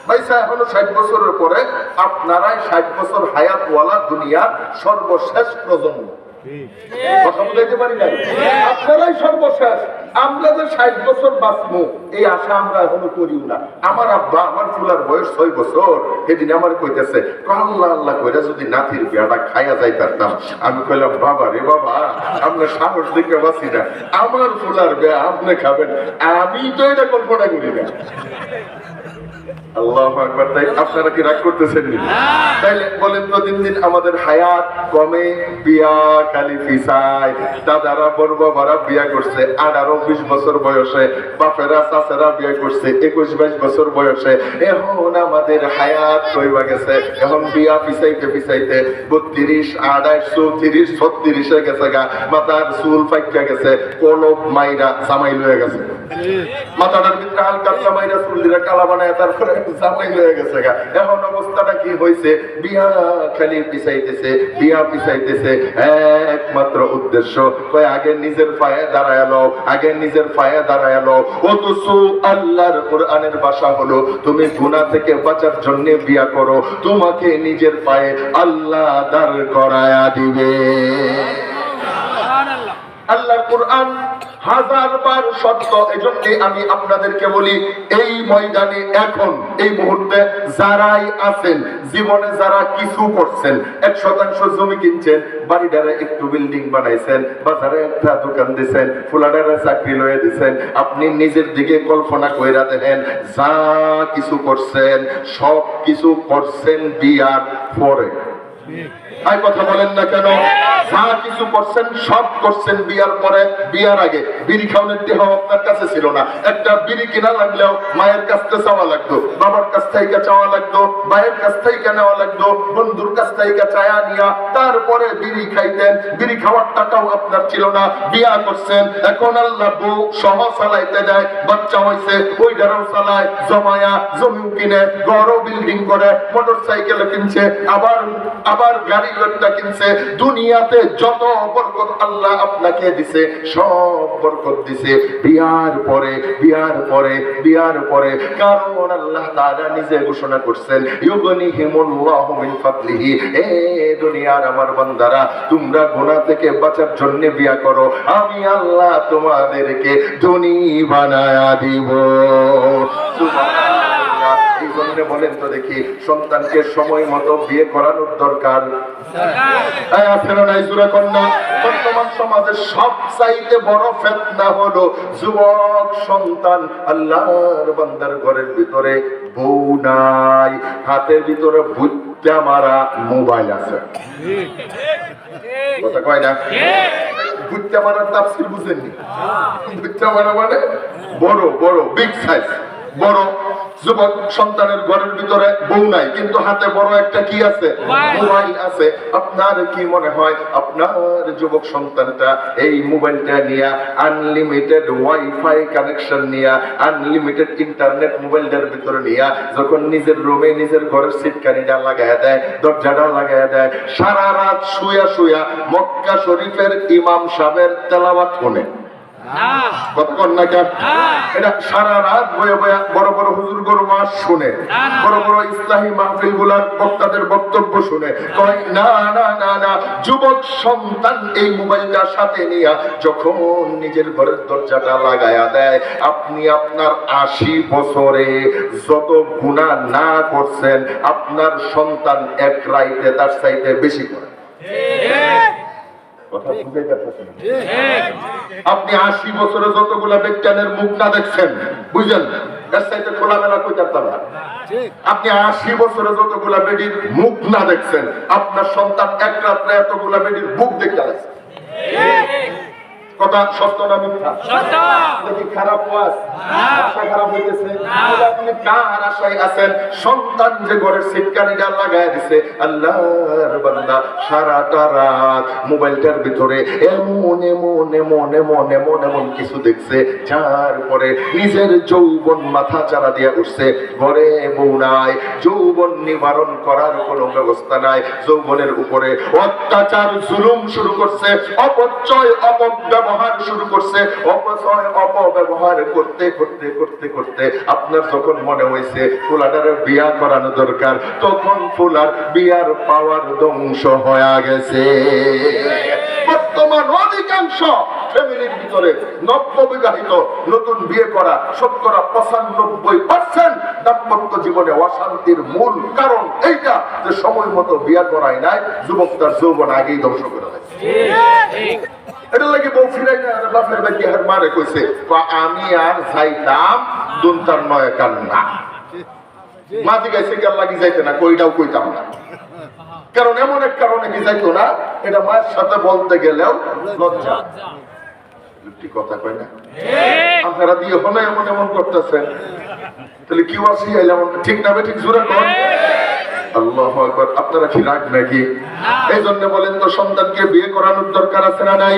ভাইসা এখনো 60 বছরের পরে, আপনারাই 60 বছর হায়াতওয়ালা দুনিয়ার সর্বশেষ প্রজন্ম। কথা বুঝাইতে পারি নাই? আপনারাই সর্বশেষ। আমরা যে 60 বছর বাঁচবো এই আশা আমরা এখনো করিও না। আমার আব্বা, আমার ফুলার বয়স 6 বছর, সেদিন আমার কইতেছে আল্লাহ আল্লাহ কইরা যদি নাতির বিয়াটা খাইয়া যাই পারতাম। আমি কইলাম বাবা রে বাবা, আমরা সাহস দেখে বাঁচি না, আমার ফুলার বিয়া আপনি খাবেন, আমি তো এটা কল্পনা করি না। আল্লাহু আকবার। তাই আপনারা কি রাগ করতেছেন? তাইলে বলেন তো দিন দিন আমাদের হায়াত কমে, বিয়া খালি ফিসায়। দাদারা বড় বাবারা বিয়া করছে 18-20 বছর বয়সে, বাপেরা চাচারা বিয়া করছে 21-22 বছর বয়সে। এখন আমাদের হায়াত কইবা গেছে, এখন বিয়া পিছাইতে পিছাইতে 32, 28, 34, 36 এ গেছে গা। মাথার চুল পাইকা গেছে, কলব মাইরা জামাই লয়ে গেছে, মাথাটার ভিতরে হালকা জামাইরা চুল দিলে কালা বানায় তারপরে জামাই লয়ে গেছে গা। এখন অবস্থাটা কি হয়েছে? বিয়া খালি পিছাইতেছে, বিয়া পিছাইতেছে। একমাত্র উদ্দেশ্য কয় আগে নিজের পায়ে দাঁড়ায় লো, আগে নিজের পায়ে দাঁড়ায় লো। অথচ আল্লাহর কোরআনের ভাষা হলো তুমি গুনাহ থেকে বাঁচার জন্য বিয়া করো, তোমাকে নিজের পায়ে আল্লাহ দাঁড় করায়া দিবে। আল্লাহর কোরআন হাজারবার সত্য। এজন্য আমি আপনাদেরকে বলি, এই ময়দানে এখন এই মুহূর্তে যারাই আছেন, জীবনে যারা কিছু করছেন, 1% জমি কিনছেন, বাড়িটারে একটু বিল্ডিং বানাইছেন, বাজারে একটা দোকান দিছেন, ফুলাডারে চাকরি লয়ে দিছেন, আপনি নিজের দিকে কল্পনা কইরা দেখেন, যা কিছু করছেন সব কিছু করছেন বিয়ার পরে। তাই কথা বলেন না কেন? যা কিছু করছেন সব করছেন বিয়ার পরে। বিয়ার আগে বিড়ি খাওয়ানোর দেহ আপনার কাছে ছিল না। একটা বিড়ি কিনা লাগলেও মায়ের কাছ থেকে চাওয়া লাগতো, বাবার কাছ থেকে চাওয়া লাগতো, ভাইয়ের কাছ থেকে নেওয়া লাগতো, বন্ধুর কাছ থেকে চায়া নিয়া তারপরে বিড়ি খাইতেন। বিড়ি খাওয়ার টাকাও আপনার ছিল না। বিয়া করছেন, এখন আল্লাহ বউ সহ চালাইতে দেয়, বাচ্চা হয়েছে ওই দ্বারাও চালায়, জমায়া জমিও কিনে, ঘরও বিল্ডিং করে, মোটর সাইকেল কিনছে, আবার গাড়ি লোকটা কিনছে। দুনিয়াতে যত বরকত আল্লাহ আপনাকে দিছে সব বরকত দিছে বিয়ার পরে, বিয়ার পরে, বিয়ার পরে। কারণ আল্লাহ তাআলা নিজে ঘোষণা করছেন ইউগনিহিমুল্লাহু মিন ফাদলিহি, এ দুনিয়ার আমার বান্দারা তোমরা গুনাহ থেকে বাঁচার জন্য বিয়া করো, আমি আল্লাহ তোমাদেরকে ধনী বানায়া দিব। সুবহানাল্লাহ। এই জন্য বলেন তো দেখি, সন্তানকে সময় মতো বিয়ে করানোর দরকার আছে না নাই? জোরে কন্যা। বর্তমান সমাজে সবচাইতে বড় ফিতনা হলো যুবক সন্তান। আল্লাহর বান্দার ঘরের ভিতরে বউ নাই, হাতের ভিতরে ভুট্টা মারা মোবাইল আছে। কথা কয় না? ভুট্টা মারার তাফসীর বুঝেননি? ভুট্টা মারা মানে বড় বড় বিগ সাইজ, বড় যুবক সন্তানের ঘরের ভিতরে বউ নাই, কিন্তু হাতে বড় একটা কি আছে, মোবাইল আছে। আপনার কি মনে হয় আপনার যুবক সন্তানটা এই মোবাইলটা নিয়ে আনলিমিটেড ওয়াইফাই কানেকশন নিয়ে আনলিমিটেড ইন্টারনেট মোবাইলটার ভিতরে নিয়ে যখন নিজের রুমে নিজের ঘরের সিটকানিটা লাগায় দেয়, দরজাটা লাগায় দেয়, সারা রাত শুয়া শুয়া মক্কা শরীফের ইমাম সাহেবের তেলাওয়াত শুনে? কতক্ষণ না কেন এটা সারা রাত বয়ে বয়ে বড় বড় হুজুর গরু মাস শুনে, বড় বড় ইসলামী মাহফিল গুলার বক্তাদের বক্তব্য শুনে, কয় না না না না, যুবক সন্তান এই মোবাইলটার সাথে নিয়ে যখন নিজের ঘরের দরজাটা লাগায়া দেয়, আপনি আপনার 80 বছরে যত গুনাহ না করছেন আপনার সন্তান এক রাইতে তার চাইতে বেশি করে। আপনি 80 বছরে যতগুলা বিজ্ঞানের মুখ না দেখছেন, বুঝলেন, এর চাইতে খোলামেলা কইতে পারতাম না। আপনি 80 বছরে যতগুলা বেডির মুখ না দেখছেন, আপনার সন্তান এক রাত্রে এতগুলা বেডির মুখ দেখতে লাগছে। কথা সত্য না মিথ্যা? দেখি খারাপ ওয়াজ, আশা খারাপ হইতেছে। আপনি কার আশায় আছেন? সন্তান যে ঘরের সিটকানিটা লাগায় দিছে, আল্লাহর বান্দা সারাটা রাত মোবাইলটার ভিতরে এমন এমন এমন এমন এমন এমন কিছু দেখছে, যার পরে নিজের যৌবন মাথা চারা দিয়ে উঠছে। ঘরে বউ নাই, যৌবন নিবারণ করার কোনো ব্যবস্থা নাই, যৌবনের উপরে অত্যাচার জুলুম শুরু করছে, অপচয় অপব্যবহার শুরু করছে, অপচয় অপব্যবহার করতে করতে করতে করতে আপনার যখন মনে হয়েছে ফুলাটারে বিয়া করানো দরকার, তখন ফুলার বিয়ার পাওয়ার ধ্বংস হয়ে গেছে। বর্তমান অধিকাংশ ফ্যামিলির ভিতরে নববিবাহিত নতুন বিয়ে করা 95% দাম্পত্য জীবনে অশান্তির মূল কারণ এইটা যে সময় মতো বিয়ে করায় নাই, যুবক তার যৌবন আগেই ধ্বংস করে দেয়। এটা লাগে বউ ফিরাই না, বাপের বাড়ি হার মারে কইছে, আমি আর যাইতাম দুনতার নয় কান্না মাঝে গেছে গেল লাগি যাইতে না, কইটাও কইতাম না। কারণ এমন এক কারণে কি যাইতো না, এটা মায়ের সাথে বলতে গেলেও লজ্জা। কথা কয় না আপনারা দিয়ে হলো এমন এমন করতেছেন, তাহলে কি আসি ঠিক না? ঠিক জোরে কর আল্লাহু আকবার। আপনারা কি রাগ নাকি? এই জন্য বলেন তো সন্তানকে বিয়ে করানোর দরকার আছে না নাই?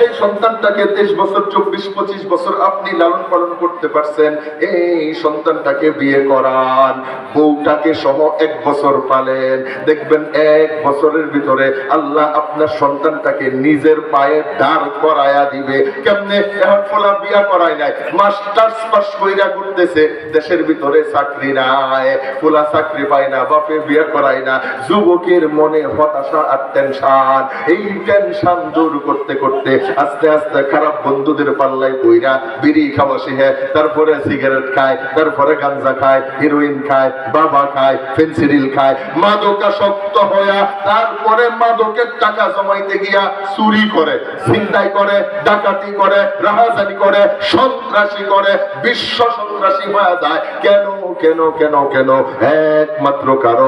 এই সন্তানটাকে 23 বছর 24-25 বছর আপনি লালন পালন করতে পারছেন, এই সন্তানটাকে বিয়ে করান, বউটাকে সহ 1 বছর পালেন, দেখবেন 1 বছরের ভিতরে আল্লাহ আপনার সন্তানটাকে নিজের পায়ে দাঁড় করায়া দিবে। কেমনে? এখন ফোলা বিয়া করায় নাই, মাস্টার্স পাস কইরা ঘুরতেছে, দেশের ভিতরে চাকরি নাই, ফোলা চাকরি পায় না, বাপে বিয়ে করায় না, যুবকের মনে হতাশা আর টেনশন, এই টেনশন দূর করতে করতে আস্তে আস্তে খারাপ বন্ধুদের পাল্লায় বইরা বিড়ি খাওয়া শিখে, তারপরে সিগারেট খায়, তারপরে গাঞ্জা খায়, হিরোইন খায়, বাবা খায়, ফেন্সিডিল খায়, মাদকাসক্ত হইয়া তারপরে মাদকের টাকা জমাইতে গিয়া চুরি করে, ছিনতাই করে, ডাকাতি করে, রাহাজানি করে, সন্ত্রাসী করে, বিশ্ব সন্ত্রাসী হয়ে যায়। কেন কেন কেন কেন? একমাত্র কারণ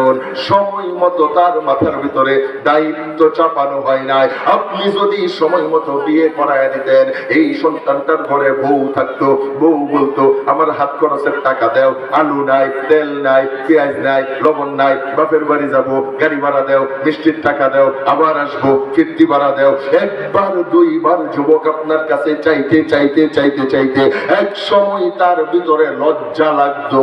সময় মতো তার মাথার ভিতরে দায়িত্ব চাপানো হয় নাই। আপনি যদি সময় মতো বিয়ে করায় দিতেন, এই সন্তানটার ঘরে বউ থাকতো, বউ বলতো আমার হাত খরচের টাকা দাও, আলু নাই, তেল নাই, পেঁয়াজ নাই, লবণ নাই, বাপের বাড়ি যাবো, গাড়ি ভাড়া দাও, মিষ্টির টাকা দাও, আবার আসবো, কীর্তি ভাড়া দাও। একবার দুইবার যুবক আপনার কাছে চাইতে চাইতে চাইতে চাইতে এক সময় তার ভিতরে লজ্জা লাগতো,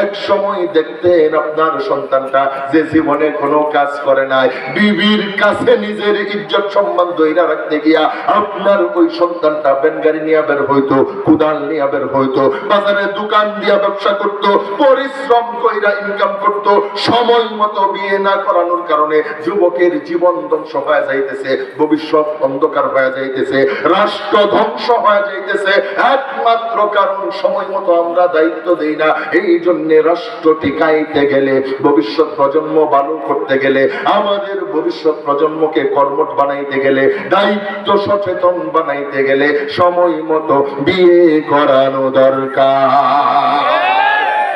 এক সময় দেখতেন আপনার সন্তানটা যে জীবনে কোনো কাজ করে নাই, বিবির কাছে নিজের ইজ্জত সম্মান ধইরা রাখতে গিয়া আপনার ওই সন্তানটা বেনগাড়ি নিয়ে বের হইতো, কুদাল নিয়ে বের হইতো, বাজারে দোকান দিয়া ব্যবসা করত, পরিশ্রম কইরা ইনকাম করত। সময় মতো বিয়ে না করানোর কারণে যুবকের জীবন ধ্বংস হয়ে যাইতেছে, ভবিষ্যৎ অন্ধকার হয়ে যাইতেছে, রাষ্ট্র ধ্বংস হয়ে যাইতেছে। একমাত্র কারণ সময় মতো আমরা দায়িত্ব দেই না। এই জন্য রাষ্ট্র টিকাইতে গেলে, ভবিষ্যৎ প্রজন্ম ভালো করতে গেলে, আমাদের ভবিষ্যৎ প্রজন্মকে কর্মঠ বানাইতে গেলে, দায়িত্ব সচেতন বানাইতে গেলে সময় মতো বিয়ে করানো দরকার।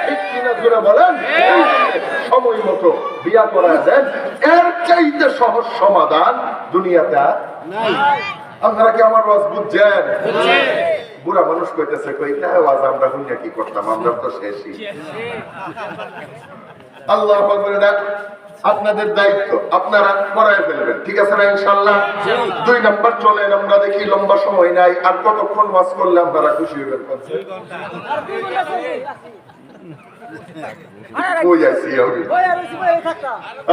ঠিক কিনা জোরে বলেন? সময় মতো বিয়া করা যায়, এর চাইতে সহজ সমাধান দুনিয়াতে নাই। আপনারা কি আমার ওয়াজ বুঝছেন? বুড়া মানুষ কইতেছে কই না আওয়াজ আমরা হুইনা কি করতাম, আমরা তো শেষই। আল্লাহ আকবার। আপনাদের দায়িত্ব, আপনারা করায় ফেলবেন, ঠিক আছে না ইনশাআল্লাহ? 2 নাম্বার চলেন, আমরা দেখি লম্বা সময় নাই, আর কতক্ষণ ওয়াজ করলে আপনারা খুশি হবেন?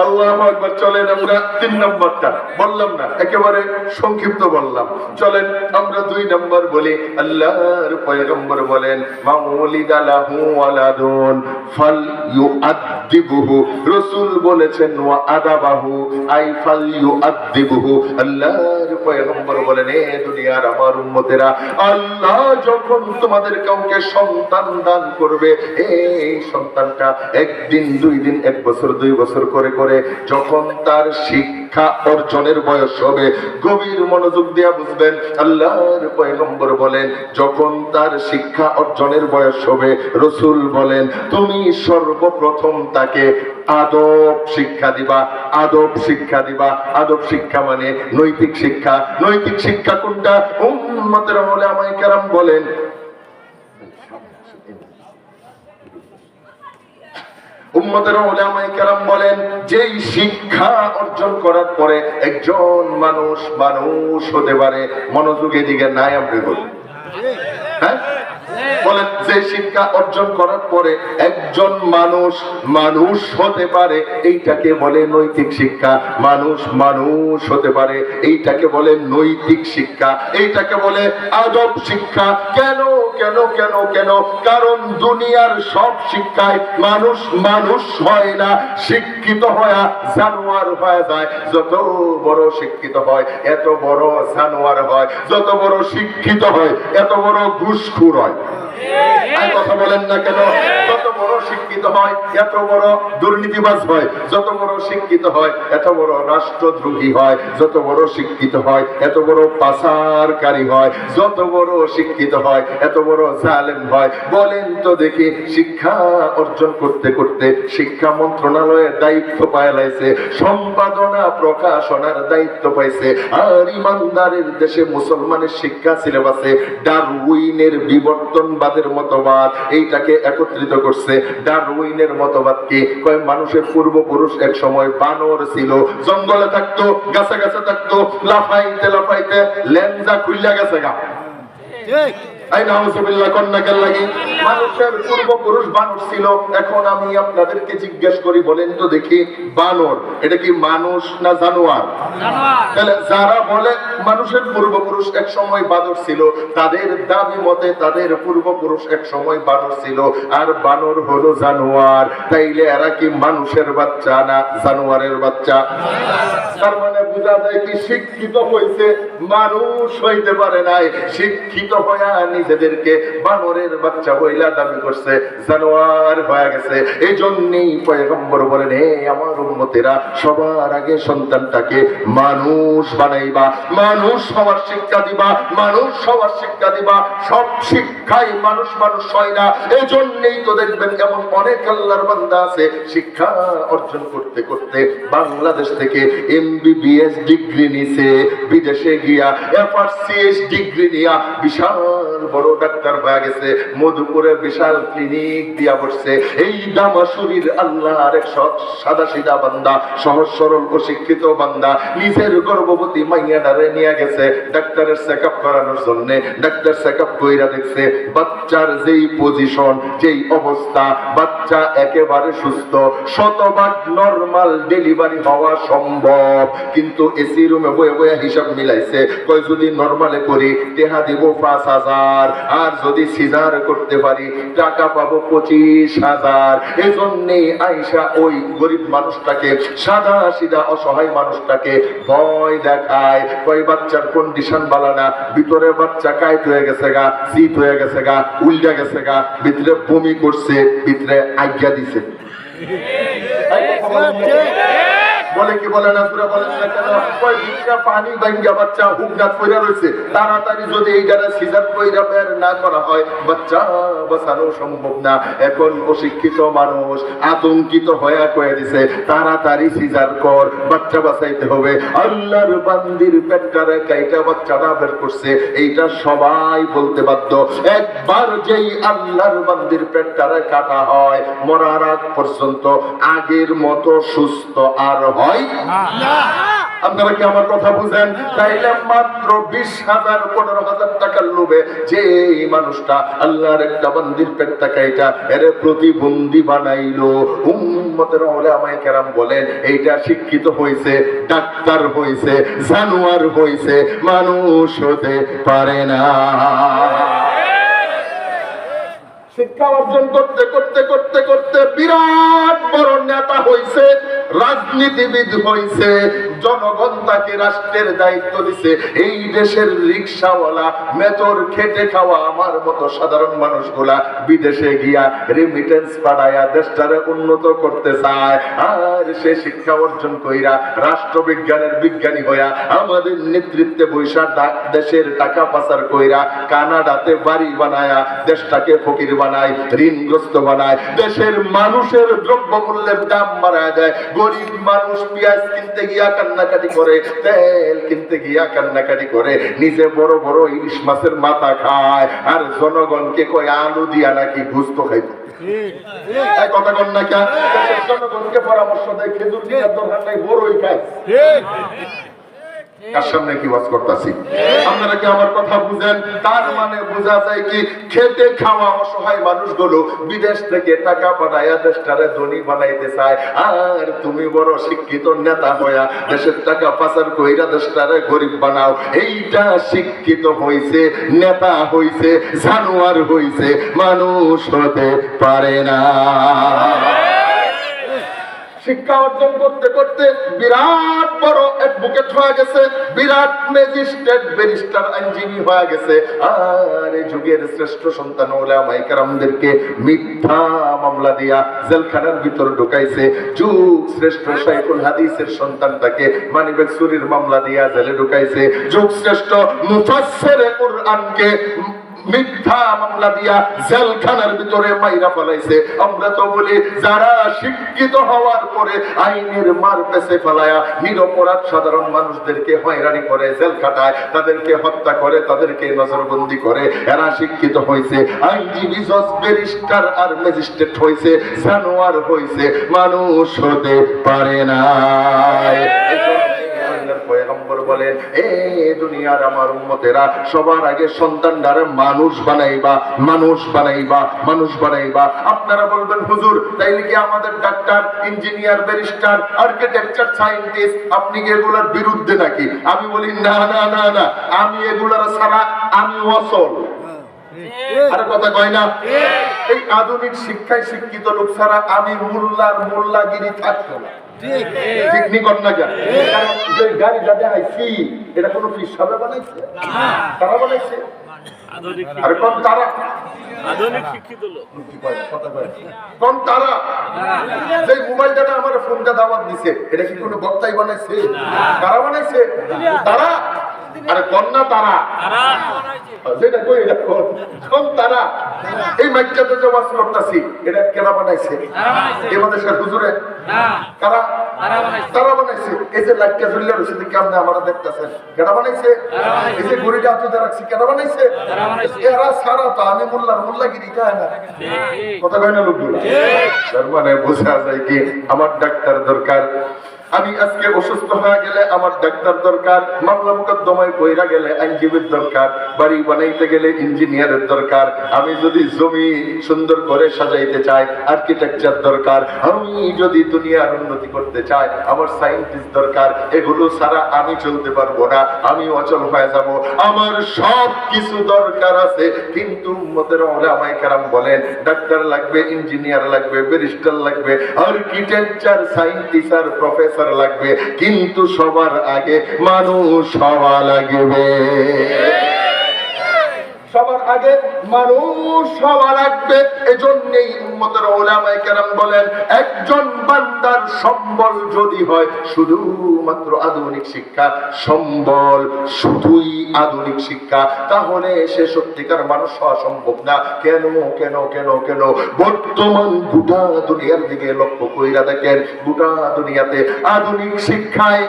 আল্লাহু আকবার। চলেন আমরা 3 নাম্বারটা বললাম না, একেবারে সংক্ষিপ্ত বললাম। চলেন আমরা 2 নাম্বার বলি। আল্লাহর পয়গম্বর বলেন মাউলিদা লাহু ওয়ালাদুন ফালইউআদ্দিবুহু, রাসূল বলেছেন ওয়া আদাবাহু আই ফালইউআদ্দিবুহু। আল্লাহর পয়গম্বর বলেন এ দুনিয়ার আমার উম্মতেরা, আল্লাহ যখন তোমাদের কাউকে সন্তান দান করবে, এই সন্তানটা 1 দিন 2 দিন 1 বছর 2 বছর করে করে যখন তার শিক্ষা অর্জনের বয়স হবে, গভীর মনোযোগ দিয়ে বুঝবেন, আল্লাহর পয়গম্বর বলেন যখন তার শিক্ষা অর্জনের বয়স হবে, রাসূল বলেন তুমি সর্বপ্রথম তাকে আদব শিক্ষা দিবা। আদব শিক্ষা দিবা। আদব শিক্ষা মানে নৈতিক শিক্ষা। নৈতিক শিক্ষা কোনটা? উম্মতের উলামায়ে কেরাম বলেন, উম্মতের উলামায়ে কেরাম বলেন যেই শিক্ষা অর্জন করার পরে একজন মানুষ হতে পারে। মনোযোগের দিকে নাই আপনি বলেন, হ্যাঁ বলেন, যে শিক্ষা অর্জন করার পরে একজন মানুষ হতে পারে, এইটাকে বলে নৈতিক শিক্ষা। মানুষ হতে পারে, এইটাকে বলে নৈতিক শিক্ষা, এইটাকে বলে আদব শিক্ষা। কেন কেন কেন কেন? কারণ দুনিয়ার সব শিক্ষায় মানুষ হয় না, শিক্ষিত হয় জানোয়ার হয়ে যায়। যত বড় শিক্ষিত হয় এত বড় জানোয়ার হয়, যত বড় শিক্ষিত হয় এত বড় ঘুষখোর হয়। কথা বলেন না কেন? যত বড় শিক্ষিত হয় এত বড় দুর্নীতিবাজ হয়, যত বড় শিক্ষিত হয় এত বড় রাষ্ট্রদ্রোহী হয়, যত বড় শিক্ষিত হয় এত বড় পাচারকারী হয়, যত বড় শিক্ষিত হয় এত বড় জালেম হয়। বলেন তো দেখি, শিক্ষা অর্জন করতে করতে শিক্ষা মন্ত্রণালয়ের দায়িত্ব পাইছে, সম্পাদনা প্রকাশনার দায়িত্ব পাইছে, আর ইমানদারের দেশে মুসলমানের শিক্ষা সিলেবাসে ডারউইনের বিবর্তনবাদের মতবাদ এইটাকে একত্রিত করছে। ডারউইনের মতবাদ কি কয়? মানুষের পূর্বপুরুষ এক সময় বানর ছিল, জঙ্গলে থাকতো, গাছে গাছে থাকতো, লাফাইতে লাফাইতে লেঞ্জা খুইলা গেছে গা। ঠিক মানুষের পূর্বপুরুষ বানর ছিল। এখন আমি আপনাদেরকে জিজ্ঞেস করি, বলেন তো দেখি, বানর এটা কি মানুষ না জানোয়ার? তাহলে যারা বলে মানুষের পূর্বপুরুষ এক সময় বানর ছিল, তাদের দাবি মতে তাদের পূর্বপুরুষ এক সময় বানর ছিল, আর বানর হলো জানোয়ার। তাইলে এরা কি মানুষের বাচ্চা না জানোয়ারের বাচ্চা? তার মানে বোঝা যায় কি শিক্ষিত হইছে, মানুষ হইতে পারে নাই। শিক্ষিত হইয়া নিজেদেরকে বানরের বাচ্চা বইলা দাবি করছে, জানোয়ার হয়ে গেছে। এই জন্যই পয়গম্বর বলেন, হে আমার উম্মতেরা, সবার আগে সন্তানটাকে মানুষ বানাইবা, মানুষ হওয়ার শিক্ষা দিবা, মানুষ হওয়ার শিক্ষা দিবা। সব শিক্ষাই মানুষ হয় না। এই জন্যই তো দেখবেন এমন অনেক আল্লাহর বান্দা আছে, শিক্ষা অর্জন করতে করতে বাংলাদেশ থেকে MBBS ডিগ্রি নিছে, বিদেশে গিয়া FRCS ডিগ্রি নিয়া বিশাল বড় ডাক্তার হয়ে গেছে, মধুপুরে বিশাল ক্লিনিক দিয়া বসছে। এই দামাশুরির আল্লাহর এক সাদা সিধা বান্দা, সহজ সরল ও শিক্ষিত বান্দা, নিজের গর্ভবতী মাইয়াডারে নিয়ে গেছে ডাক্তারের চেকআপ করানোর জন্য। ডাক্তার চেকআপ কইরা দেখছে বাচ্চার যেই পজিশন, যেই অবস্থা, বাচ্চা একেবারে সুস্থ, শতভাগ নরমাল ডেলিভারি হওয়া সম্ভব। কিন্তু এসি রুমে বয়ে বয়ে হিসাব মিলাইছে, কই যদি নরমালে করি টেহা দিব 5,000, আর যদি সিজার করতে পারি টাকা পাবো 25,000। এই জন্যে আইসা ওই গরিব মানুষটাকে, সাদা সিধা অসহায় মানুষটাকে ভয় দেখায়, কই বাচ্চার কন্ডিশন ভালো না, ভিতরে বাচ্চা কাইট হয়ে গেছে গা, শীত হয়ে গেছে গা, উল্টা গেছে গা, ভিতরে বমি করছে, ভিতরে আজ্ঞা দিছে। বলে কি বলে না পুরো বলেন না কেন? ওই ভিক্ষা পানি ভাঙ্গা বাচ্চা হুকনাথ কইরা রইছে, তাড়াতাড়ি যদি এইটারে সিজার কইরা বের না করা হয় বাচ্চা বাঁচানো সম্ভব না। এখন অশিক্ষিত মানুষ আতঙ্কিত হয়ে কয়ে দিছে তাড়াতাড়ি সিজার কর, বাচ্চা বাঁচাইতে হবে। আল্লাহর বান্দির পেটটারে কাইটা বাচ্চাটা বের করছে, এইটা সবাই বলতে বাধ্য। একবার যেই আল্লাহর বান্দির পেটটারে কাটা হয় মরার আগ পর্যন্ত আগের মতো সুস্থ আর হয় না। আপনারা কি আমার কথা বুঝেন? তাইলে মাত্র 20,000 15,000 টাকার লোভে যে মানুষটা আল্লাহর একটা বান্দির পেটটা কাইটা এর প্রতিবন্ধী বানাইলো, উম্মতের উলামায়ে কেরাম বলেন এইটা শিক্ষিত হইছে, ডাক্তার হইছে, জানোয়ার হইছে, মানুষ হতে পারে না। শিক্ষা অর্জন করতে করতে করতে করতে বিরাট বড় নেতা হইছে, রাজনীতিবিদ হইছে, জনগণ তাকে রাষ্ট্রের দায়িত্ব দিছে। এই দেশের রিকশাওয়ালা মেতর খেটে খাওয়া আমার মতো সাধারণ মানুষগুলা বিদেশে গিয়া রেমিটেন্স পাঠায়া দেশটারে উন্নত করতে চায়। আর সে শিক্ষা অর্জন কইরা রাষ্ট্রবিজ্ঞানের বিজ্ঞানী হইয়া আমাদের নেতৃত্বে বৈশা দেশের টাকা পাচার কইরা কানাডাতে বাড়ি বানায়া দেশটাকে ফকির বানায়, ঋণগ্রস্ত বানায়, দেশের মানুষের দ্রব্যমূল্যের দাম বাড়ায় দেয়। গরিব মানুষ পেঁয়াজ কিনতে গিয়া কান্নাকাটি করে, তেল কিনতে গিয়া কান্নাকাটি করে, নিজে বড় বড় ইলিশ মাছের মাথা খায়, আর জনগণকে কয় আলু দিয়া নাকি গুস্ত খাইতে। কথা কন না কেন? জনগণকে পরামর্শ দেয় খেজুর কেনার দরকার নাই, বড়ই খায়। কার সামনে কি ওয়াজ করতেছি? আপনারা কি আমার কথা বুঝেন? তার মানে বোঝা যায় কি খেটে খাওয়া অসহায় মানুষগুলো বিদেশ থেকে টাকা পাঠায়া দেশটারে ধনী বানাইতে চায়, আর তুমি বড় শিক্ষিত নেতা হইয়া দেশের টাকা পাচার কইরা দেশটারে গরিব বানাও। এইটা শিক্ষিত হইছে, নেতা হইছে, জানোয়ার হইছে, মানুষ হতে পারে না। শিক্ষা অর্জন করতে করতে বিরাট বড় অ্যাডভোকেট হয়ে গেছে, বিরাট ম্যাজিস্ট্রেট, ব্যারিস্টার, আইনজীবী হয়ে গেছে। আর এই যুগের শ্রেষ্ঠ সন্তান উলামায়ে কেরামদেরকে মিথ্যা মামলা দিয়া জেলখানার ভিতর ঢুকাইছে। যুগ শ্রেষ্ঠ শাইখুল হাদিসের সন্তানটাকে মানিব্যাগ চুরির মামলা দিয়া জেলে ঢুকাইছে। যুগ শ্রেষ্ঠ মুফাসসিরে কুরআনকে মিথ্যা মামলা দিয়া জেলখানার ভিতরে মাইরা ফেলাইছে। আমরা তো বলি যারা শিক্ষিত হওয়ার পরে আইনের মার পেছে ফেলায়া নিরপরাধ সাধারণ মানুষদেরকে হয়রানি করে, জেল খাটায়, তাদেরকে হত্যা করে, তাদেরকে নজরবন্দি করে, এরা শিক্ষিত হয়েছে। আইনজীবী, জজ, ব্যারিস্টার আর ম্যাজিস্ট্রেট হয়েছে, জানোয়ার হয়েছে, মানুষ হতে পারে না। পয়গম্বর বলেন এ দুনিয়ার আমার উম্মতেরা সবার আগে সন্তানদারে মানুষ বানাইবা, মানুষ বানাইবা, মানুষ বানাইবা। আপনারা বলবেন হুজুর তাইলে কি আমাদের doctor, engineer, barrister, architecture, scientist আপনি কি এগুলোর বিরুদ্ধে নাকি? আমি বলি না না না না, আমি এগুলোর ছাড়া আমি অচল। আর কথা কয় না? এই আধুনিক শিক্ষায় শিক্ষিত লোক ছাড়া আমি মোল্লার মোল্লাগিরি থাকতো না। ঠিক নি কর না কেন? কারণ যে গাড়িটা দেখাইছি এটা কোনো ফিস সাহেব বানাইছে? তারা বানাইছে? আরে কোন তারা? আধুনিক শিক্ষিত লোক। কোন তারা? যে মোবাইলটা আমার ফোনটা দাওয়াত দিছে এটা কি কোনো বক্তাই বানাইছে? তারা বানাইছে? তারা? আরে কোন না তারা? যেটা কই এটা কোন তারা? এই মাইকটাতে যে ওয়াজ করতেছি এটা কেনা বানাইছে? আমাদের সাথে হুজুরে তারা তারা বানাইছে। এই যে লাইটটা জ্বললে রয়েছে কেমনে আমরা দেখতেছেন, কেনা বানাইছে? এই যে ঘড়িটা হাতে রাখছি কেনা বানাইছে? এরা সারা তো আমি মোল্লার মোল্লাগিরি খায় না। কথা কয় না লোকগুলো? তার মানে বোঝা যায় কি আমার ডাক্তার দরকার। আমি আজকে অসুস্থ হয়ে গেলে আমার ডাক্তার দরকার, মামলা মোকদ্দমায় পইরা গেলে আইনজীবীর দরকার, বাড়ি বানাইতে গেলে ইঞ্জিনিয়ারের দরকার, আমি যদি জমি সুন্দর করে সাজাইতে চাই আর্কিটেকচার দরকার, আমি যদি দুনিয়ার উন্নতি করতে চাই আমার সায়েন্টিস্ট দরকার। এগুলো ছাড়া আমি চলতে পারবো না, আমি অচল হয়ে যাব। আমার সব কিছু দরকার আছে, কিন্তু উম্মতের উলামায়ে কেরাম বলেন ডাক্তার লাগবে, ইঞ্জিনিয়ার লাগবে, ব্যারিস্টার লাগবে, আর্কিটেকচার, সায়েন্টিস্ট আর প্রফেসর লাগবে, কিন্তু সবার আগে মানুষ হওয়া লাগবে। সবার আগে মানুষ হওয়া লাগবে। এজন্যই উম্মতের উলামায়ে কেরাম বলেন, একজন বান্দার সম্বল যদি হয় শুধুমাত্র আধুনিক শিক্ষা, সম্বল শুধুই আধুনিক শিক্ষা, তাহলে সে সত্যিকার মানুষ হওয়া সম্ভব না। কেন কেন কেন কেন? বর্তমান গোটা দুনিয়ার দিকে লক্ষ্য কইরা দেখেন, গোটা দুনিয়াতে আধুনিক শিক্ষায়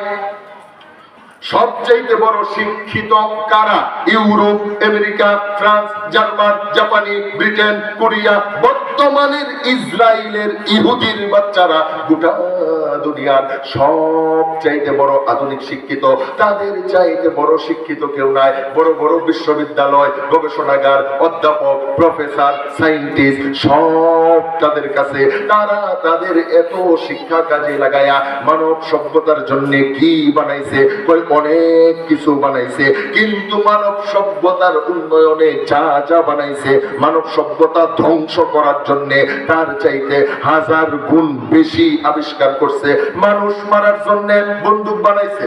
সবচেয়ে বড় শিক্ষিত কারা? ইউরোপ, আমেরিকা, ফ্রান্স, জার্মান, জাপানি, ব্রিটেন, কোরিয়া, বর্তমানের ইসরায়েলের ইহুদির বাচ্চারা গোটা দুনিয়ার সবচাইতে বড় আধুনিক শিক্ষিত। তাদের চাইতে বড় শিক্ষিত কেউ নাই। বড় বড় বিশ্ববিদ্যালয়, গবেষণাগার, অধ্যাপক, প্রফেসর, সায়েন্টিস্ট সব তাদের কাছে। তারা তাদের এত শিক্ষা কাজে লাগায়া মানব সভ্যতার জন্য কি বানাইছে? অনেক কিছু বানাইছে, কিন্তু মানব সভ্যতার উন্নয়নে যা যা বানাইছে, মানব সভ্যতা ধ্বংস করার জন্য তার চাইতে হাজার গুণ বেশি আবিষ্কার করছে। মানুষ মারার জন্য বন্দুক বানাইছে,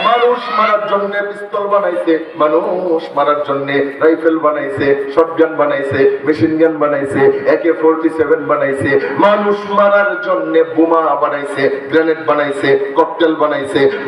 মানুষ মারার জন্য পিস্তল বানাইছে, মানুষ মারার জন্য রাইফেল বানাইছে, শটগান বানাইছে, মেশিন গান বানাইছে, AK-47 বানাইছে, মানুষ মারার জন্য বোমা বানাইছে, গ্রেনেড বানাইছে, ককটেল বানাইছে,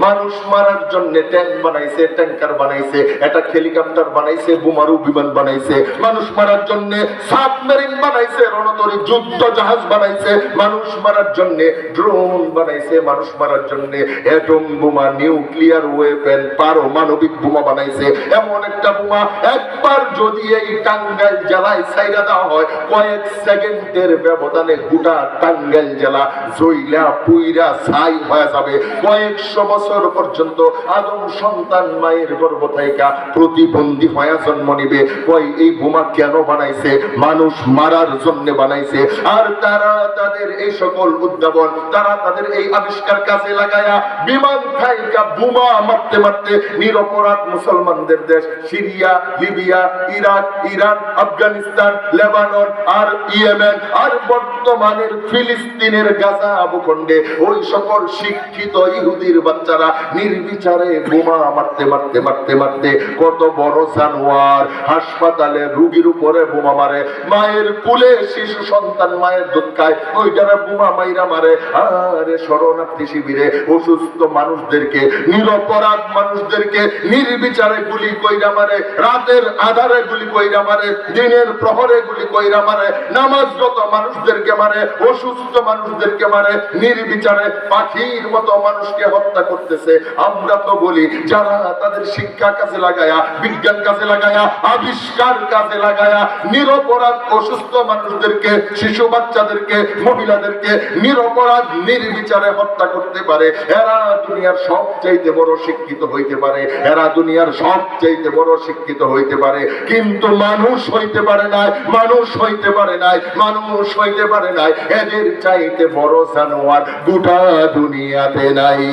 মানুষ মারার জন্য ট্যাঙ্ক বানাইছে, ট্যাঙ্কার বানাইছে, একটা হেলিকপ্টার বানাইছে, বোমারু বিমান বানাইছে, মানুষ মারার জন্য সাবমেরিন বানাইছে, রণতরী যুদ্ধ জাহাজ বানাইছে, মানুষ মারার জন্য ড্রোন বানাইছে, মানুষ মারার জন্য অ্যাটম বোমা, নিউক্লিয়ার ওয়েপেন, পারমাণবিক বোমা বানাইছে। এমন একটা বোমা একবার যদি এই টাঙ্গাইল জেলায় ছাইরা দেওয়া হয়, কয়েক সেকেন্ডের ব্যবধানে গোটা টাঙ্গাইল জেলা জইলা পুইরা ছাই হয়ে যাবে। কয়েকশো বছর পর্যন্ত আদম সন্তান মায়ের গর্ভ থেকে প্রতিবন্ধী হয়ে জন্ম নিবে। কই এই বোমা কেন বানাইছে? মানুষ মারার জন্য বানাইছে। আর তারা তাদের এই সকল উদ্ভাবন, তারা তাদের এই আবিষ্কার কাজে লাগায়া বিমান খাইকা বোমা মারতে মারতে নিরপরাধ মুসলমানদের দেশ Syria, Libya, Iraq, Iran, Afghanistan, Lebanon আর ইয়েমেন আর বর্তমানের ফিলিস্তিনের গাজা ভূখণ্ডে ওই সকল শিক্ষিত ইহুদির বাচ্চারা নির্বিচারে বোমা মারতে মারতে মারতে মারতে কত বড় জানোয়ার। হাসপাতালে রোগীর উপরে বোমা মারে, মায়ের কোলে শিশু সন্তান মায়ের দুধ খায়, ওইটারে বোমা মাইরা মারে। আরে শরণার্থী শিবিরে অসুস্থ মানুষদেরকে, নিরপরাধ মানুষদেরকে নির্বিচারে গুলি কইরা মারে, রাতের আধারে গুলি কইরা মারে, দিনের প্রহরে গুলি কইরা মারে, নামাজরত মানুষদেরকে মারে, অসুস্থ মানুষদেরকে মারে, নির্বিচারে পাখির মতো মানুষকে হত্যা করতেছে। আমরা তো বলি যারা তাদের শিক্ষা কাজে লাগায়া, বিজ্ঞান কাজে লাগায়া, আবিষ্কার কাজে লাগায়া নিরপরাধ অসুস্থ মানুষদেরকে, শিশু বাচ্চাদেরকে, মহিলাদেরকে নিরপরাধ নির্বিচারে হত্যা করতে পারে, এরা দুনিয়ার সবচাইতে বড় শিক্ষিত হইতে পারে, এরা দুনিয়ার সবচাইতে বড় শিক্ষিত হইতে পারে। কিন্তু মানুষ হইতে পারে নাই, মানুষ হইতে পারে নাই, মানুষ হইতে পারে নাই। এদের চাইতে বড় জানোয়ার গোটা দুনিয়াতে নাই।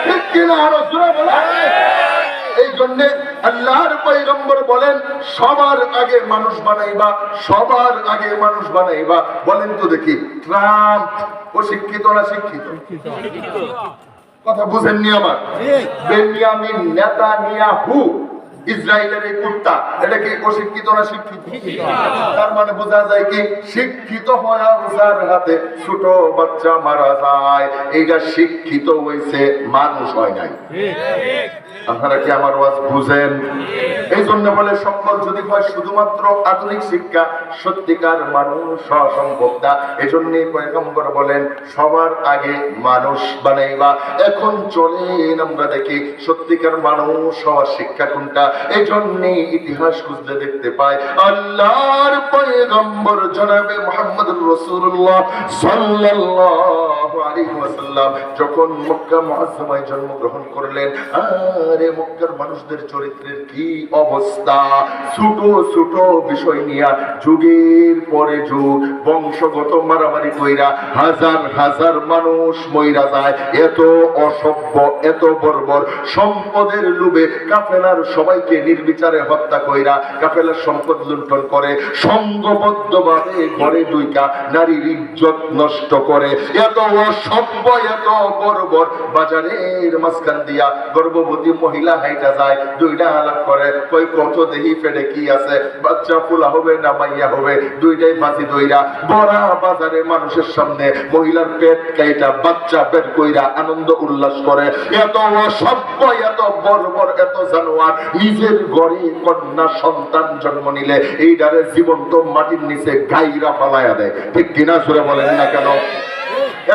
ঠিক কিনা? আরো জোরে বলো। এই জন্য আল্লাহর পয়গম্বর বলেন, সবার আগে মানুষ বানাইবা, সবার আগে মানুষ বানাইবা। বলেন তো দেখি, ট্রাম্প ও শিক্ষিত না শিক্ষিত? কথা বুঝেননি আমার? বেনিয়ামিন নেতানিয়াহু ইসরায়েলের এই কুত্তা, এটা কি অশিক্ষিত না শিক্ষিত? তার মানে বোঝা যায় কি, শিক্ষিত হওয়া যার হাতে ছোট বাচ্চা মারা যায়, এইটা শিক্ষিত হয়েছে, মানুষ হয় নাই। আপনারা কি আমার ওয়াজ বুঝেন? এই জন্য বলে সম্বল যদি হয় শুধুমাত্র আধুনিক শিক্ষা, সত্যিকার মানুষ হওয়া সম্ভব না। এই জন্যই পয়গম্বর বলেন সবার আগে মানুষ বানাইবা। এখন চলেন আমরা দেখি সত্যিকার মানুষ হওয়ার শিক্ষা কোনটা। এই জন্যই ইতিহাস খুঁজলে দেখতে পাই আল্লাহর পয়গম্বর জনাবে মুহাম্মদুর রাসূলুল্লাহ সাল্লাল্লাহু আলাইহি ওয়াসাল্লাম যখন মক্কা মুআজ্জামায় জন্মগ্রহণ করলেন, আরে মক্কার মানুষদের চরিত্রের কি অবস্থা! ছোট ছোট বিষয় নিয়ে যুগের পরে যুগ বংশগত মারামারি কইরা হাজার হাজার মানুষ মইরা যায়। এত অসভ্য, এত বর্বর, সম্পদের লোভে কাফেলার সবাইকে নির্বিচারে হত্যা কইরা কাফেলার সম্পদ লুণ্ঠন করে, সংঘবদ্ধভাবে ঘরে ঢুইকা নারীর ইজ্জত নষ্ট করে। এত অসভ্য এত বর্বর, বাজারের মাঝখান দিয়া গর্ভবতী মহিলা হাইটা যায়, দুইটা আলাপ করে, কই কত দেহি ফেডে কি আছে, বাচ্চা ফুলা হবে না মাইয়া হবে, দুইটাই বাজি দইরা বড়া বাজারে মানুষের সামনে মহিলার পেট কাইটা বাচ্চা বের কইরা আনন্দ উল্লাস করে। এত অসভ্য, এত বর্বর, এত জানোয়ার, নিজের ঘরে কন্যা সন্তান জন্ম নিলে এইটারে জীবন্ত মাটির নিচে গাইরা ফালাইয়া দেয়। ঠিক কিনা সুরে বলেন না কেন?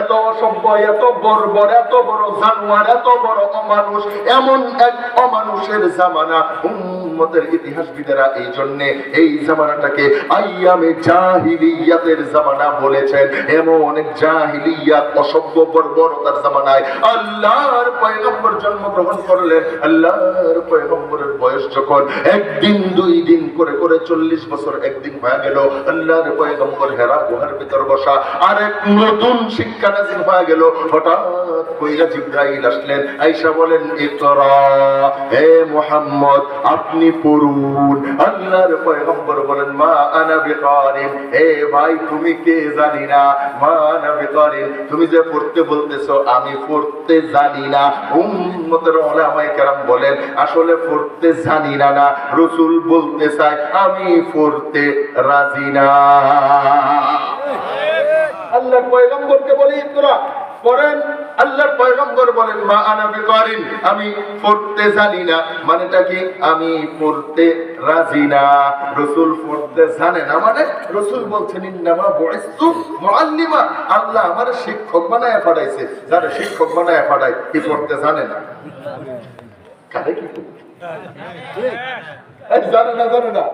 এত অসভ্য, এত বর্বর, এত বড় জানোয়ার, এত বড় অমানুষ, এমন এক অমানুষের জামানা। উম্মতের ইতিহাসবিদেরা এই জন্য এই জামানাটাকে আইয়ামে জাহিলিয়াতের জামানা বলেছেন। এমন অনেক জাহিলিয়াত, অসভ্য বর্বরতার জামানায় আল্লাহর পয়গম্বর জন্মগ্রহণ করলেন। আল্লাহর পয়গম্বরের বয়স যখন একদিন দুই দিন করে করে 40 বছর একদিন হয়ে গেল, আল্লাহর পয়গম্বর হেরা গুহার ভিতর বসা, আরেক নতুন শিক্ষা নাযিল হয়ে গেল। হঠাৎ কইরা জিবরাইল আসলেন, আয়েশা বলেন, ইকরা, হে মুহাম্মদ আপনি পড়ুন। আল্লাহর পয়গম্বর বলেন, মা আনা বিকারিন, হে ভাই তুমি কে জানি না, মা আনা বিকারিন, তুমি যে পড়তে বলতেছো আমি পড়তে জানি না। উম্মতের উলামায়ে কেরাম বলেন, আসলে পড়তে জানি না না, রাসূল বলতে চায় আমি পড়তে রাজি না। আল্লাহর পয়গম্বরকে বলি ইকরা পড়েন, আল্লাহর পয়গম্বর বলেন, মা আনা বিকারিন, আমি পড়তে জানি না। মানেটা কি? আমি পড়তে রাজি না। রাসূল পড়তে জানে না, মানে রাসূল বলছেন ইন্নামা বুইস্তু মুআল্লিমা, আল্লাহ আমারে শিক্ষক বানায়া পাঠাইছে। যারা শিক্ষক বানায়া পাঠায় কি পড়তে জানে না? কারে কি জানে না? জানে না,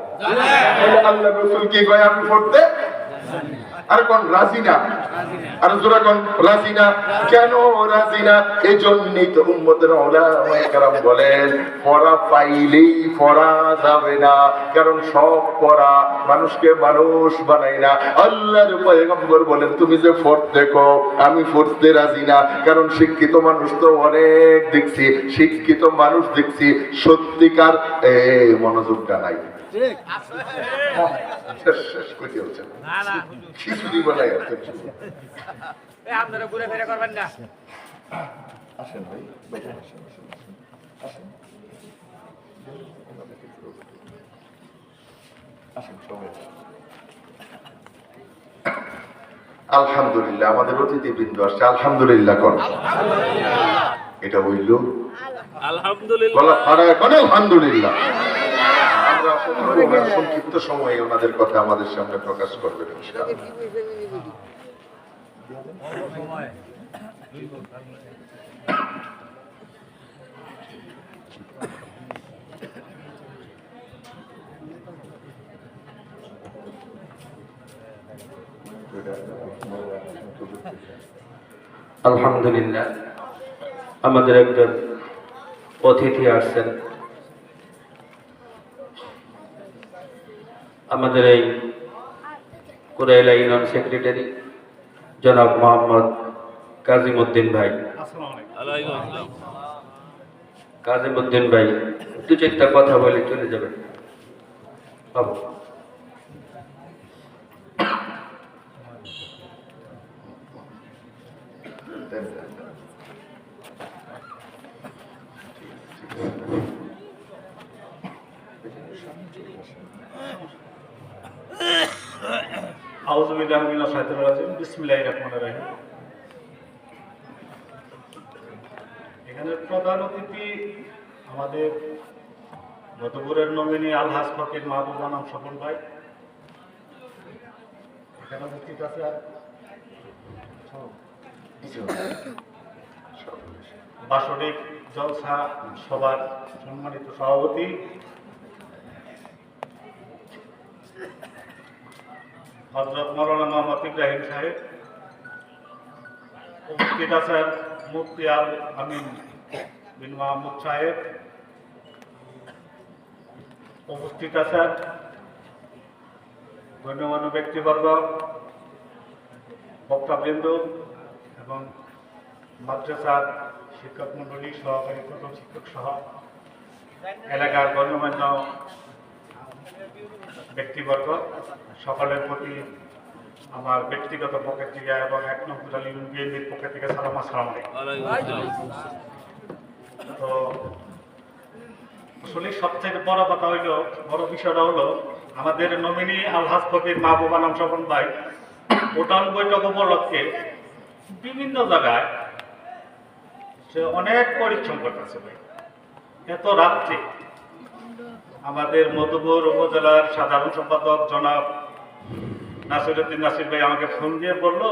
আল্লাহ রাসূল কি কয়? আমি পড়তে আর কোন রাজি না, আর জোরা কোন রাজি না। কেন রাজি না? এই জন্যই তো উম্মতের উলামায়ে কেরাম বলেন, পড়া পাইলেই পড়া যাবে না, কারণ সব পড়া মানুষকে মানুষ বানায় না। আল্লাহর পয়গম্বর বলেন, তুমি যে পড়তে কও আমি পড়তে রাজি না, কারণ শিক্ষিত মানুষ তো অনেক দেখছি, শিক্ষিত মানুষ দেখছি, সত্যিকার মনোযোগটা নাই। শেষ করে হচ্ছে খিচুড়ি বানাই আপনারা ঘুরে ফিরে করবেন না। আসেন ভাই, আলহামদুলিল্লাহ আমাদের অতিথিবৃন্দ আসছে, আলহামদুলিল্লাহ কর। এটা হইল আলহামদুলিল্লাহ, আলহামদুলিল্লাহ। সংক্ষিপ্ত সময়ে ওনাদের কথা আমাদের সামনে প্রকাশ করবেন আলহামদুলিল্লাহ। আমাদের একজন অতিথি আসছেন, আমাদের এই কুরাইলা ইউনিয়ন সেক্রেটারি জনাব মোহাম্মদ কাজিমউদ্দিন ভাই। কাজিমউদ্দিন ভাই দু চারটা কথা বলে চলে যাবেন। এখানে প্রধান অতিথি আমাদের মধুপুরের নমিনি আলহাজ ফকির মাহবুবা নাম স্বপন ভাই। এখানে উপস্থিত আছে বাসরিক জলসা সভার সম্মানিত সভাপতি হযরত মাওলানা মোহাম্মদ ইব্রাহিম সাহেব। উপস্থিত আছেন মুফতি আল আমিন বিন মাহমুদ সাহেব। উপস্থিত আছেন গণ্যমান্য ব্যক্তিবর্গ, বক্তাবৃন্দ এবং মাদ্রাসার শিক্ষক মন্ডলী, সহকারী প্রথম শিক্ষক সহ এলাকার গণ্যমান্য ব্যক্তিবর্গ, সকলের প্রতি আমার ব্যক্তিগত পক্ষ থেকে এবং 1 নং কোটালী ইউনিয়ন বিএনপির পক্ষ থেকে সালাম আসসালামু আলাইকুম। তো আসলে সবথেকে বড় কথা হইল, বড় বিষয়টা হলো আমাদের নমিনি আলহাজ ফকির মাহবুব আনাম স্বপন ভাই উঠান বৈঠক উপলক্ষে বিভিন্ন জায়গায় সে অনেক পরিশ্রম করতেছে ভাই। এত রাত্রে আমাদের মধুপুর উপজেলার সাধারণ সম্পাদক জনাব নাসিরউদ্দিন নাসির ভাই আমাকে ফোন দিয়ে বললো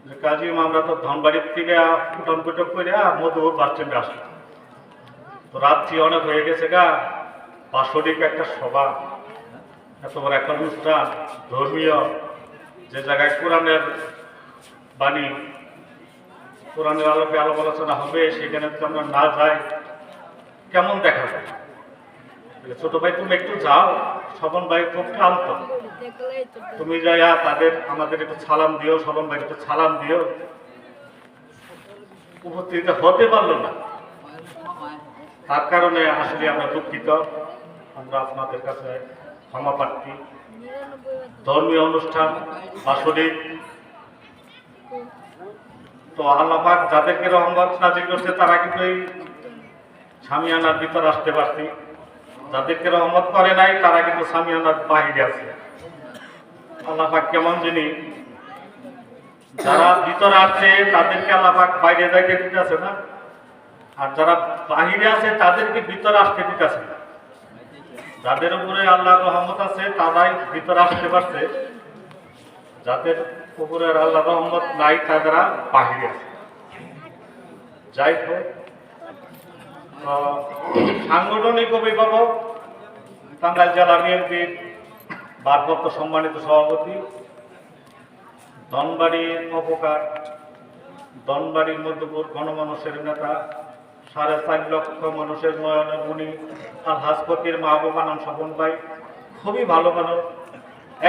যে কাজিম আমরা তো ধনবাড়ির থেকে উঠান বৈঠক করে মধুপুর বাস স্ট্যান্ডে আসলাম, তো রাত্রি অনেক হয়ে গেছে গা, বাৎসরিক একটা সভা, এত বড় একটা অনুষ্ঠান ধর্মীয়, যে জায়গায় কোরআনের বাণী, কোরআনের আলোকে আলাপ আলোচনা হবে, সেখানে যদি আমরা না যাই কেমন দেখা যায়। ছোট ভাই তুমি একটু যাও, স্বপন ভাই খুব ক্লান্ত, তুমি যাইয়া তাদের আমাদের একটু সালাম দিও, স্বপন ভাই একটু সালাম দিও। উপস্থিত হতে পারলো না, তার কারণে আসলে আমরা দুঃখিত, আমরা আপনাদের কাছে ক্ষমা প্রার্থী। ধর্মীয় অনুষ্ঠান বাৎসরিক, তো আল্লাহ পাক যাদেরকে রহমত নাজিল করছে তারা কিন্তু এই সামিয়ানার ভিতর আসতে পারছি, যাদেরকে রহমত করে নাই তারা কিন্তু সামিয়ানার বাহিরে আছে। আল্লাহ পাক কেমন যিনি, যারা ভিতরে আছে তাদেরকে আল্লাহ পাক বাইরে যাইতে দিতেছে না, আর যারা বাহিরে আছে তাদেরকে ভিতরে আসতে দিতেছে না। যাদের উপরে আল্লাহর রহমত আছে তারাই ভিতরে আসতে পারছে, যাদের উপরে আল্লাহর রহমত নাই তারা বাহিরে আছে। যাই হোক, সাংগঠনিক অভিভাবক টাঙ্গাইল জেলা বিএনপির ভারপ্রাপ্ত সম্মানিত সভাপতি, ধনবাড়ি অপকার, ধনবাড়ি মধ্যপুর গণমানুষের নেতা, 4.5 লক্ষ মানুষের নয়নের মণি আলহাজ ফকির মাহবুব আনাম স্বপন ভাই খুবই ভালো মানুষ,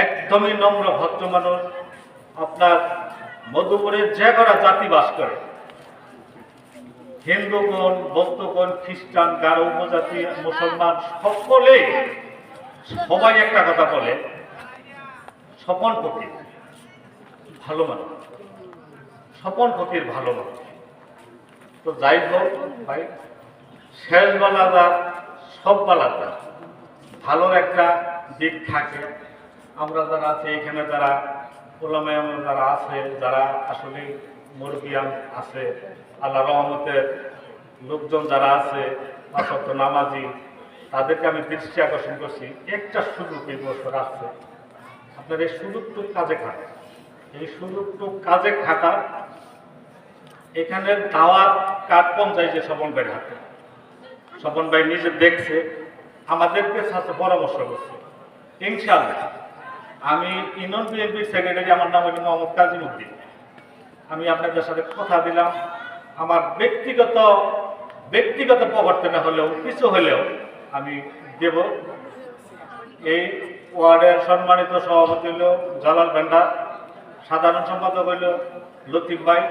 একদমই নম্র ভদ্র মানুষ। আপনার মধ্যপুরের যে কটা জাতি বাস করে, হিন্দু কোন, বৌদ্ধ কোন, খ্রিস্টান, গারো উপজাতি, মুসলমান, সকলেই সবাই একটা কথা বলে, স্বপন ফকির ভালো মানুষ, স্বপন ফকির ভালো মানুষ। তো যাই হোক ভাই, শেষ বেলাটা সব বেলাটা ভালোর একটা দিক থাকে। আমরা যারা আছে এখানে, যারা ওলামায়ে যারা আছে, যারা আসলে মুরব্বিয়ান আছে, আল্লাহ রহমতের লোকজন যারা আছে, পাঁচ ওয়াক্ত নামাজি, তাদেরকে আমি দৃষ্টি আকর্ষণ করছি, একটা সুযোগ এই বছর আসছে, আপনার এই সুযোগটুক কাজে খাটা, এই সুযোগটুক কাজে খাটা। এখানের দাওয়াত কার্ড পঞ্চায়েতে স্বপন ভাইয়ের হাতে, স্বপন ভাই নিজে দেখছে, আমাদেরকে সাথে পরামর্শ করছে। ইনশাআল্লাহ আমি ইউনিয়ন বিএনপির সেক্রেটারি, আমার নাম হল মোহাম্মদ কাজিম উদ্দিন, আমি আপনাদের সাথে কথা দিলাম, আমার ব্যক্তিগত প্রবর্তনে হলেও কিছু হলেও আমি দেব। এই ওয়ার্ডের সম্মানিত সভাপতি হল জালাল ভান্ডার, সাধারণ সম্পাদক হইল লতিফ ভাই,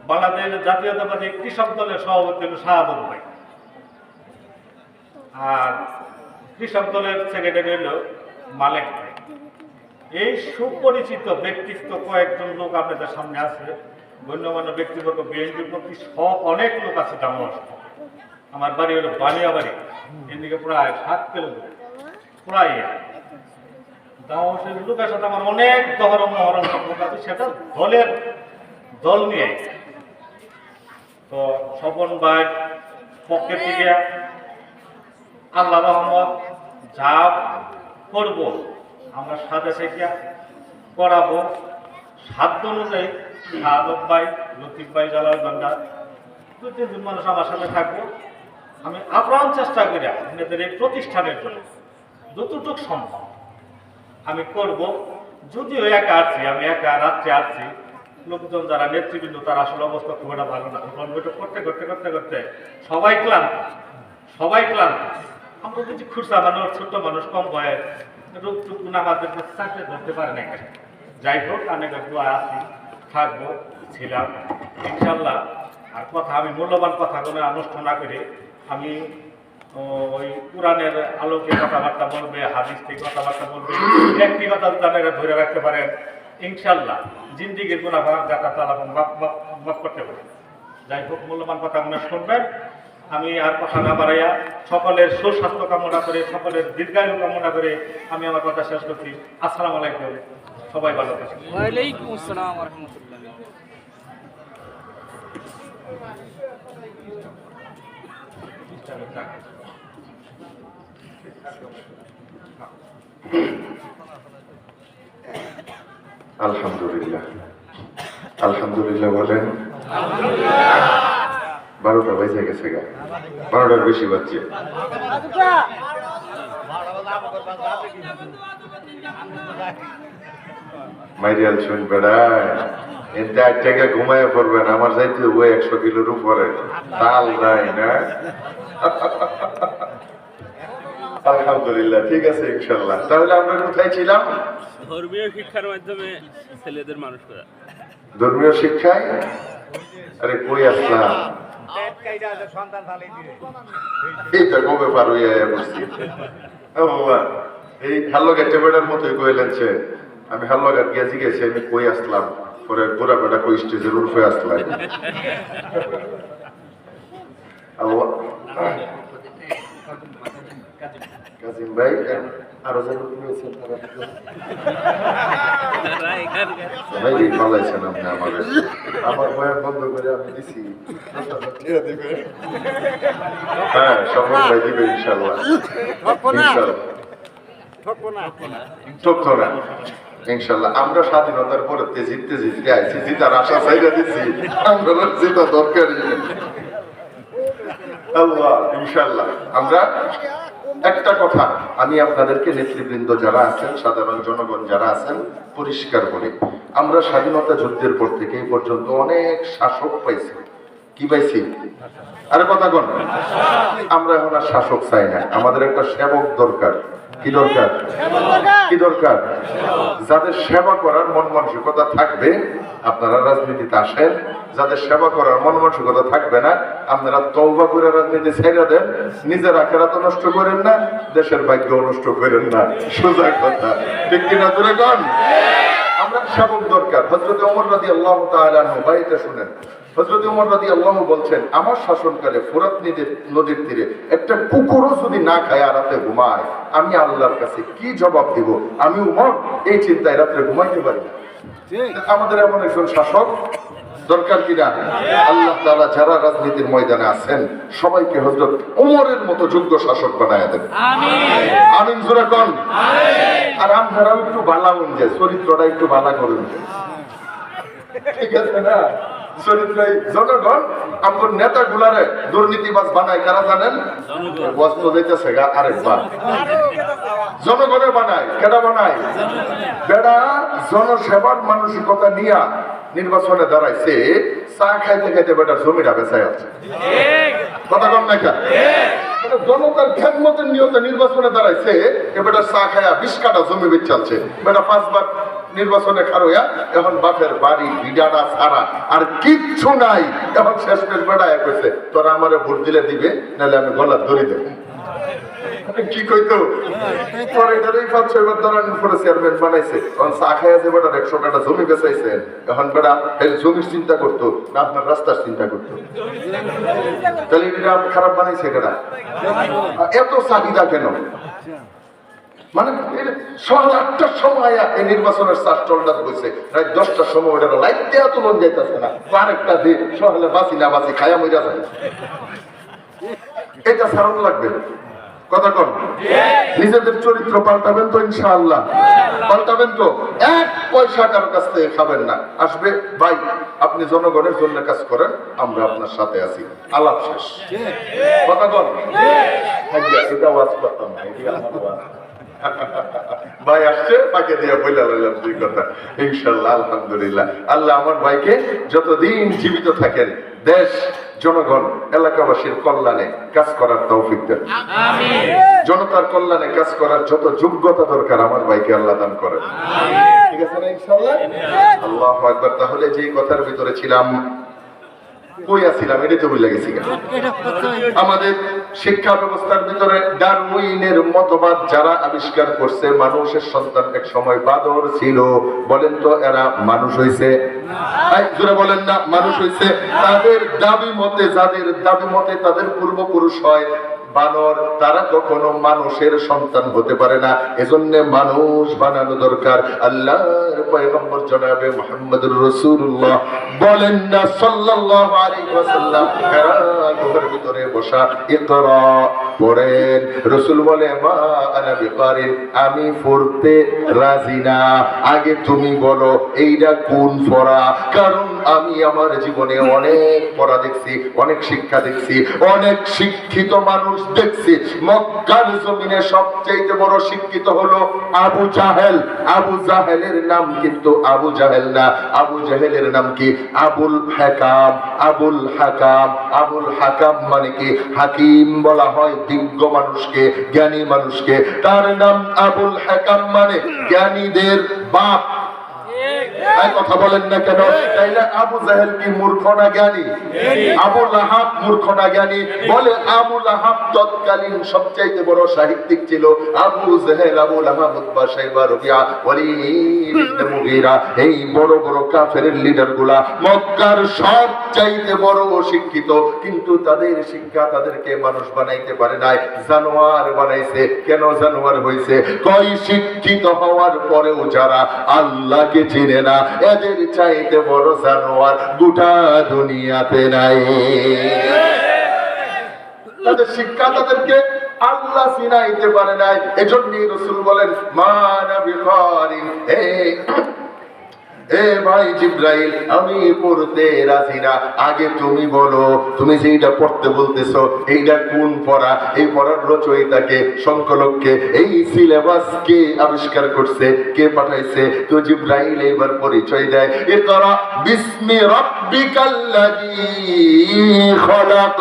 বাংলাদেশ জাতীয়তাবাদী কৃষক দলের সভাপতি হল শাহাদুল ভাই, আর কৃষক দলের সেক্রেটারি হল মালেক ভাই। এই সুপরিচিত ব্যক্তিত্ব কয়েকজন লোক আপনাদের সামনে আছে, গণ্যমান্য ব্যক্তিগত বিএনপির প্রতি সব অনেক লোক আছে। দামোয়াস, আমার বাড়ি হলো বানিয়াবাড়ি, এদিকে প্রায় 7 কিলোমিটার, প্রায় দামোয়াসের লোকের সাথে আমার অনেক দহরম মহরম সম্পর্ক আছে, সেটা দল নিয়ে। তো স্বপন ভাইয়ের পক্ষে থেকে আল্লাহ রহমত যা করব আমরা সাথে থেকে করাবো, সাধ্য অনুযায়ী। শাহাদত ভাই, লতিফ ভাই, জালাল ভান্ডার, 2-3 মানুষ আমার সাথে থাকবো। আমি আপ্রাণ চেষ্টা করি আপনাদের এই প্রতিষ্ঠানের জন্য যতটুকু সম্ভব আমি করব। যদিও একা আসছি, আমি একা রাত্রে আসছি, লোকজন যারা নেতৃবৃন্দ তার আসলে অবস্থা খুব একটা ভালো না, করতে করতে করতে করতে সবাই ক্লান্ত। আমরা যদি খুরসা মানুষ, ছোট্ট মানুষ, কম বয়স, রোগটুকু আমাদের চাকরি ধরতে পারে না এখানে। যাই হোক, অনেক দোয়া আছি, থাকবো, ছিলাম ইনশাল্লাহ। আর কথা আমি মূল্যবান কথাগুলো নষ্ট না করে আমি ওই কোরআনের আলোকে কথাবার্তা বলবে, হাদিস থেকে কথাবার্তা বলবে, ব্যক্তিগত তারা ধরে রাখতে পারেন, ইনশাল্লাহ জিন্দিগির গুণা ভাগ যাতা তালা মাফ করতে পারে। যাই হোক, মূল্যবান কথা মনে শুনবেন। আমি আর কথা না বাড়াইয়া সকলের সুস্বাস্থ্য কামনা করে, সকলের দীর্ঘায়ু কামনা করে আমি আমার কথা শেষ করছি। আসসালামু আলাইকুম, সবাই ভালো থাকবেন। ওয়ালাইকুম আসসালাম ওয়া রাহমাতুল্লাহ। আলহামদুলিল্লাহ, আলহামদুলিল্লাহ বলেন। 12টা বেজে গেছে গা, 12টার বেশি বাজছে। মাইরিয়াল শুন বেড়ায় এতে 8 টাকা ঘুমায় পড়বেন, আমার যাইতে ওই 100 কিলোর উপরে তাল দেয় না। আলহামদুলিল্লাহ, ঠিক আছে ইনশাল্লাহ। তাহলে আমরা কোথায় ছিলাম? ধর্মীয় শিক্ষার মাধ্যমে ছেলেদের মানুষ করা। ধর্মীয় শিক্ষায়? আরে কই আসলাম, এইটা কবে পার হইয়া বসছি। বাবা এই হাল্লগা টেবেটার মতোই কইলেনছে, আমি হাল্লগা গেছি গেছি, আমি কই আসলাম, পরে গোড়া বেটা কই স্টেজের উর্ফে আসলাম। আল্লাহ কাজিম ভাই আরো যেন রয়েছেন তারা ভাই পালাইছেন আপনি আমাদের, আমার বয়ান বন্ধ করে আমি দিছি। হ্যাঁ সফল ভাই দিবে ইনশাল্লাহ, ঠকতো না ইনশাল্লাহ। আমরা স্বাধীনতার পরে জিততে জিততে আইছি, জিতার আশা চাইরা দিচ্ছি, আমরা জেতা দরকারই আল্লাহ ইনশাল্লাহ। আমরা একটা কথা আমি আপনাদেরকে নেতৃবৃন্দ যারা আছেন, সাধারণ জনগণ যারা আছেন, পরিষ্কার বলি, আমরা স্বাধীনতা যুদ্ধের পর থেকে এই পর্যন্ত অনেক শাসক পাইছি। কি পাইছি? আরে কথা কোন, আমরা এখন আর শাসক চাই না, আমাদের একটা সেবক দরকার। কি দরকার? কি দরকার? যাদের সেবা করার মন মানসিকতা থাকবে আপনারা রাজনীতিতে আসেন, যাদের সেবা করার মন মানসিকতা থাকবে না আপনারা তওবা করে রাজনীতি ছেড়ে দেন। নিজের আখেরাত নষ্ট করেন না, দেশের ভাগ্য নষ্ট করেন না, সোজা কথা। ঠিক কিনা ধরে কন? আমরা সেবক দরকার। হযরত ওমর রাদিয়াল্লাহু তাআলা আনহু, ভাইটা শুনেন, হযরত ওমর রাদিয়াল্লাহু বলছেন, আমার শাসনকালে ফোরাত নদীর তীরে একটা পুকুরও যদি না খায় আর রাতে ঘুমায়, আমি আল্লাহর কাছে কি জবাব দিব? আমি ওমর এই চিন্তায় রাত্রে ঘুমাইতে পারি না। আমাদের এমন একজন শাসক দরকার কিনা? আল্লাহ তাআলা যারা রাজনীতির ময়দানে আছেন সবাইকে হযরত ওমরের মতো যোগ্য শাসক বানায় দেন। আমিন, আমিন জোরে কোন। আর আপনারাও একটু ভালো হন, যে চরিত্রটা একটু ভালো করুন, ঠিক আছে না? চরিত্রই জনগণ আমার নেতা গুলারে দুর্নীতিবাজ বানায় কারা জানেন? বস্ত যাইতেছে গা আরেকবার জনগণের বানায়। কেডা বানায়? বেড়া জনসেবার মানসিকতা নিয়া নির্বাচনে দাঁড়াইছে, চা খাইতে খাইতে বেটার জমিটা বেচায় আছে। কথা কম না? জনতার খেদমতের নিয়তে নির্বাচনে দাঁড়াইছে, বেটা চা খায়া 20 কাঠা জমি বেচালছে। বেটা 5 বার নির্বাচনে খারোয়া, এখন বাপের বাড়ি বিডানা ছাড়া আর কিচ্ছু নাই। এখন শেষ পেশ বেটা এক হয়েছে, তোরা আমারে ভোট দিলে দিবে, নাহলে আমি গলা ধরে দেব। কি কইতো? পরে এটারই 5-6 বার দাঁড়ানোর পরে চেয়ারম্যান বানাইছে। এখন চা খাইয়া যে বেটা 100 কাঠা জমি বেচাইছেন, এখন বেটা জমির চিন্তা করতো না আপনার রাস্তার চিন্তা করতো? তাহলে এটা খারাপ বানাইছে কেনা? এত চাহিদা কেন? মানে সকাল 8টার সময় এই নির্বাচনের চাষটলটা বসে রাত 10টার সময় ওটা লাইট দেওয়া তুলন যাইতেছে না, আরেকটা দিয়ে সকালে বাঁচি না বাঁচি খায়া মজা যায়। এটা সারণ লাগবে। কথা কন, নিজেদের চরিত্র পাল্টাবেন তো ইনশাআল্লাহ? পাল্টাবেন তো? 1 পয়সা কারো কাছ থেকে খাবেন না। আসবে ভাই আপনি জনগণের জন্য কাজ করেন, আমরা আপনার সাথে আছি, আলাপ শেষ। কথা কন, এটা ওয়াজ করতাম না, এটা আমার ওয়াজ। ভাই আসছে পাকে দিয়ে বইলা লইলাম 2 কথা ইনশাআল্লাহ। আলহামদুলিল্লাহ, আল্লাহ আমার ভাইকে যতদিন জীবিত থাকেন দেশ, জনগণ, এলাকাবাসীর কল্যাণে কাজ করার তৌফিক দেন। আমিন। জনতার কল্যাণে কাজ করার যত যোগ্যতা দরকার আমার ভাইকে আল্লাহ দান করেন। আমিন। ঠিক আছে না ইনশাআল্লাহ? আল্লাহু আকবার। তাহলে যে কথার ভিতরে ছিলাম, কই আছিলাম এটা তো ভুলে গেছি। আমাদের শিক্ষা ব্যবস্থার ভিতরে ডারউইনের মতবাদ যারা আবিষ্কার করছে, মানুষের সন্তান এক সময় বাদর ছিল, বলেন তো এরা মানুষ হইছে? জোরে বলেন না মানুষ হইছে? তাদের দাবি মতে, যাদের দাবি মতে তাদের পূর্বপুরুষ হয় বানর, তারা কখনো মানুষের সন্তান হতে পারে না। এজন্য মানুষ বানানো দরকার। আল্লাহর পয়গম্বর জনাবে মুহাম্মদুর রাসূলুল্লাহ বলেন না সাল্লাল্লাহু আলাইহি ওয়াসাল্লাম, হিরা গুহার ভিতরে বসা ইকরা পড়েন। রাসূল বলে মা আনা বিকারিন, আমি পড়তে রাজি না, আগে তুমি বলো এইটা কোন পড়া। কারণ আমি আমার জীবনে অনেক পড়া দেখছি, অনেক শিক্ষা দেখছি, অনেক শিক্ষিত মানুষ দেখছি। মক্কার জমিনে সবচেয়ে বড় শিক্ষিত হলো আবু জাহেল। আবু জাহেলের নাম কিন্তু আবু জাহেল না, আবু জাহেলের নাম কি? আবুল হাকাম। আবুল হাকাম, আবুল হাকাম মানে কি? হাকিম বলা হয় বিজ্ঞ মানুষকে, জ্ঞানী মানুষকে। তার নাম আবুল হাকাম মানে জ্ঞানীদের বাপ। কথা বলেন না কেন? তাইলে আবু জাহেল কি মূর্খ না জ্ঞানী? আবু লাহাব মূর্খ না জ্ঞানী? বলে আবু লাহাব তৎকালীন সবচাইতে বড় সাহিত্যিক ছিল। আবু জাহেল, আবু লাহাব, উতবা, শাইবা, রবিয়া, ওয়ালিদ ইবনে মুগীরা, এই বড় বড় কাফেরের লিডার গুলা মক্কার সবচাইতে বড় শিক্ষিত, কিন্তু তাদের শিক্ষা তাদেরকে মানুষ বানাইতে পারে নাই, জানোয়ার বানাইছে। কেন জানোয়ার হইছে? কই শিক্ষিত হওয়ার পরেও যারা আল্লাহকে চিনে না, এদের চাইতে বড় জানোয়ার গোটা দুনিয়াতে নাই। তাদের শিক্ষা তাদেরকে আল্লাহ চিনাইতে পারে নাই। এজন্যই রাসূল বলেন মা আনা বিকারিন, এ ভাই জিব্রাইল, আমি পড়তে রাজি না, আগে তুমি বলো তুমি যেটা পড়তে বলতেছো এইটা কোন পড়া। এই পড়ার রচয়িতাকে, সংকলককে, এই সিলেবাস কে আবিষ্কার করছে, কে পাঠাইছে? তো জিব্রাইল এবার পরিচয় দেয়, ইকরা বিসমি রাব্বিকাল্লাযী খলাক।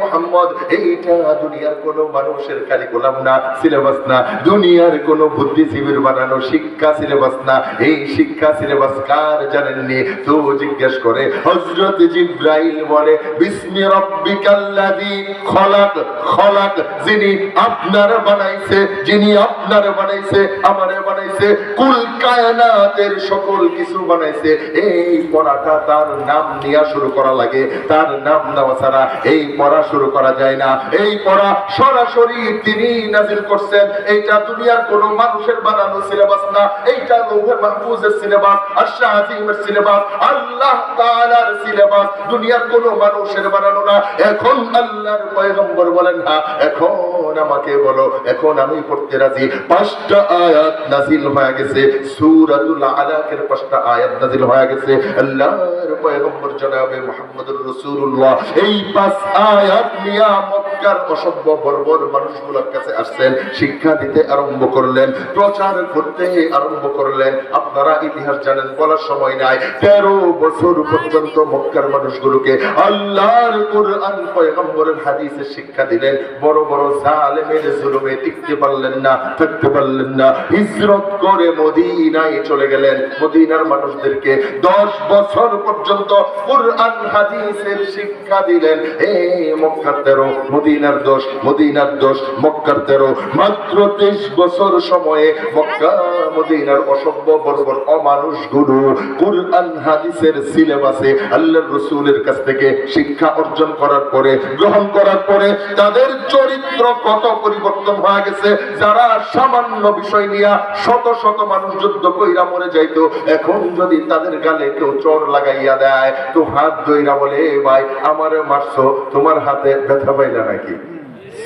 মুহাম্মদ, এইটা দুনিয়ার কোন মানুষের কারিকুলাম না, সিলেবাস না, দুনিয়ার কোন বুদ্ধিজীবীর বানানো শিক্ষা সিলেবাস না। এই শিক্ষা সিলেবাস কার জানেননি? তো জিজ্ঞেস করে হযরত জিবরাইল বলে বিসমি রাব্বিকাল্লাযী খলাক। খলাক যিনি আপনার বানাইছে, যিনি আপনার বানাইছে, আমারে বানাইছে, কুল কায়নাতের সকল কিছু বানাইছে। এই পড়াটা তার নাম নিয়ে শুরু করা লাগে, তার নাম নেওয়া ছাড়া এই পড়া শুরু করা যায় না। এই পড়া সরাসরি তিনি নাজিল করছেন। এইটা দুনিয়ার কোন মানুষের বানানো সিলেবাস না, এইটা লৌহে মাহফুজের সিলেবাস, আরশে আজিমের সিলেবাস, আল্লাহ তাআলার সিলেবাস, দুনিয়ার কোন মানুষের বানানো না। এখন আল্লাহর পয়গম্বর বলেন না, এখন আমাকে বলো, এখন আমি পড়তে রাজি। 5টা আয়াত নাজিল হয়ে গেছে, সূরাতুল আলাকের 5টা আয়াত নাজিল হয়ে গেছে। আল্লাহর পয়গম্বর জনাবে মুহাম্মদুর রাসূলুল্লাহ এই 5 আয়াত নিয়ে মক্কার অসভ্য বর্বর মানুষগুলোর কাছে আসছেন, শিক্ষা দিতে আরম্ভ করলেন, প্রচার করতে আরম্ভ করলেন। আপনারা ইতিহাস জানেন, বলার সময় নাই, 13 বছর পর্যন্ত মক্কার মানুষগুলোকে আল্লাহর কুরআন পয়গম্বরের হাদিসের শিক্ষা দিলেন। বড় বড় জালেমের জুলুমে টিকতে পারলেন না, থাকতে পারলেন না, হিজরত করে মদিনায় চলে গেলেন। মদিনার মানুষদেরকে 10 বছর পর্যন্ত কুরআন হাদিসের শিক্ষা দিলেন। এই মক্কার 13, মদিনার 10, মদিনার 10, মক্কার 13। মাত্র 23 বছর সময়ে মক্কা মদিনার অসভ্য বর্বর অমানুষগুলো কুরআন হাদিসের সিলেবাসে আল্লাহর রাসূলের কাছ থেকে শিক্ষা অর্জন করার পরে, গ্রহণ করার পরে তাদের চরিত্র কত পরিবর্তন হয়ে গেছে। যারা সামান্য বিষয় নিয়ে শত শত মানুষ যুদ্ধ কইরা মরে যাইতো, এখন যদি তাদের গালে কেউ চোর লাগাইয়া দেয় তো হাত ধইরা বলে, এ ভাই আমারে মারছো, তোমার হাতে ব্যথা পাইলা নাকি?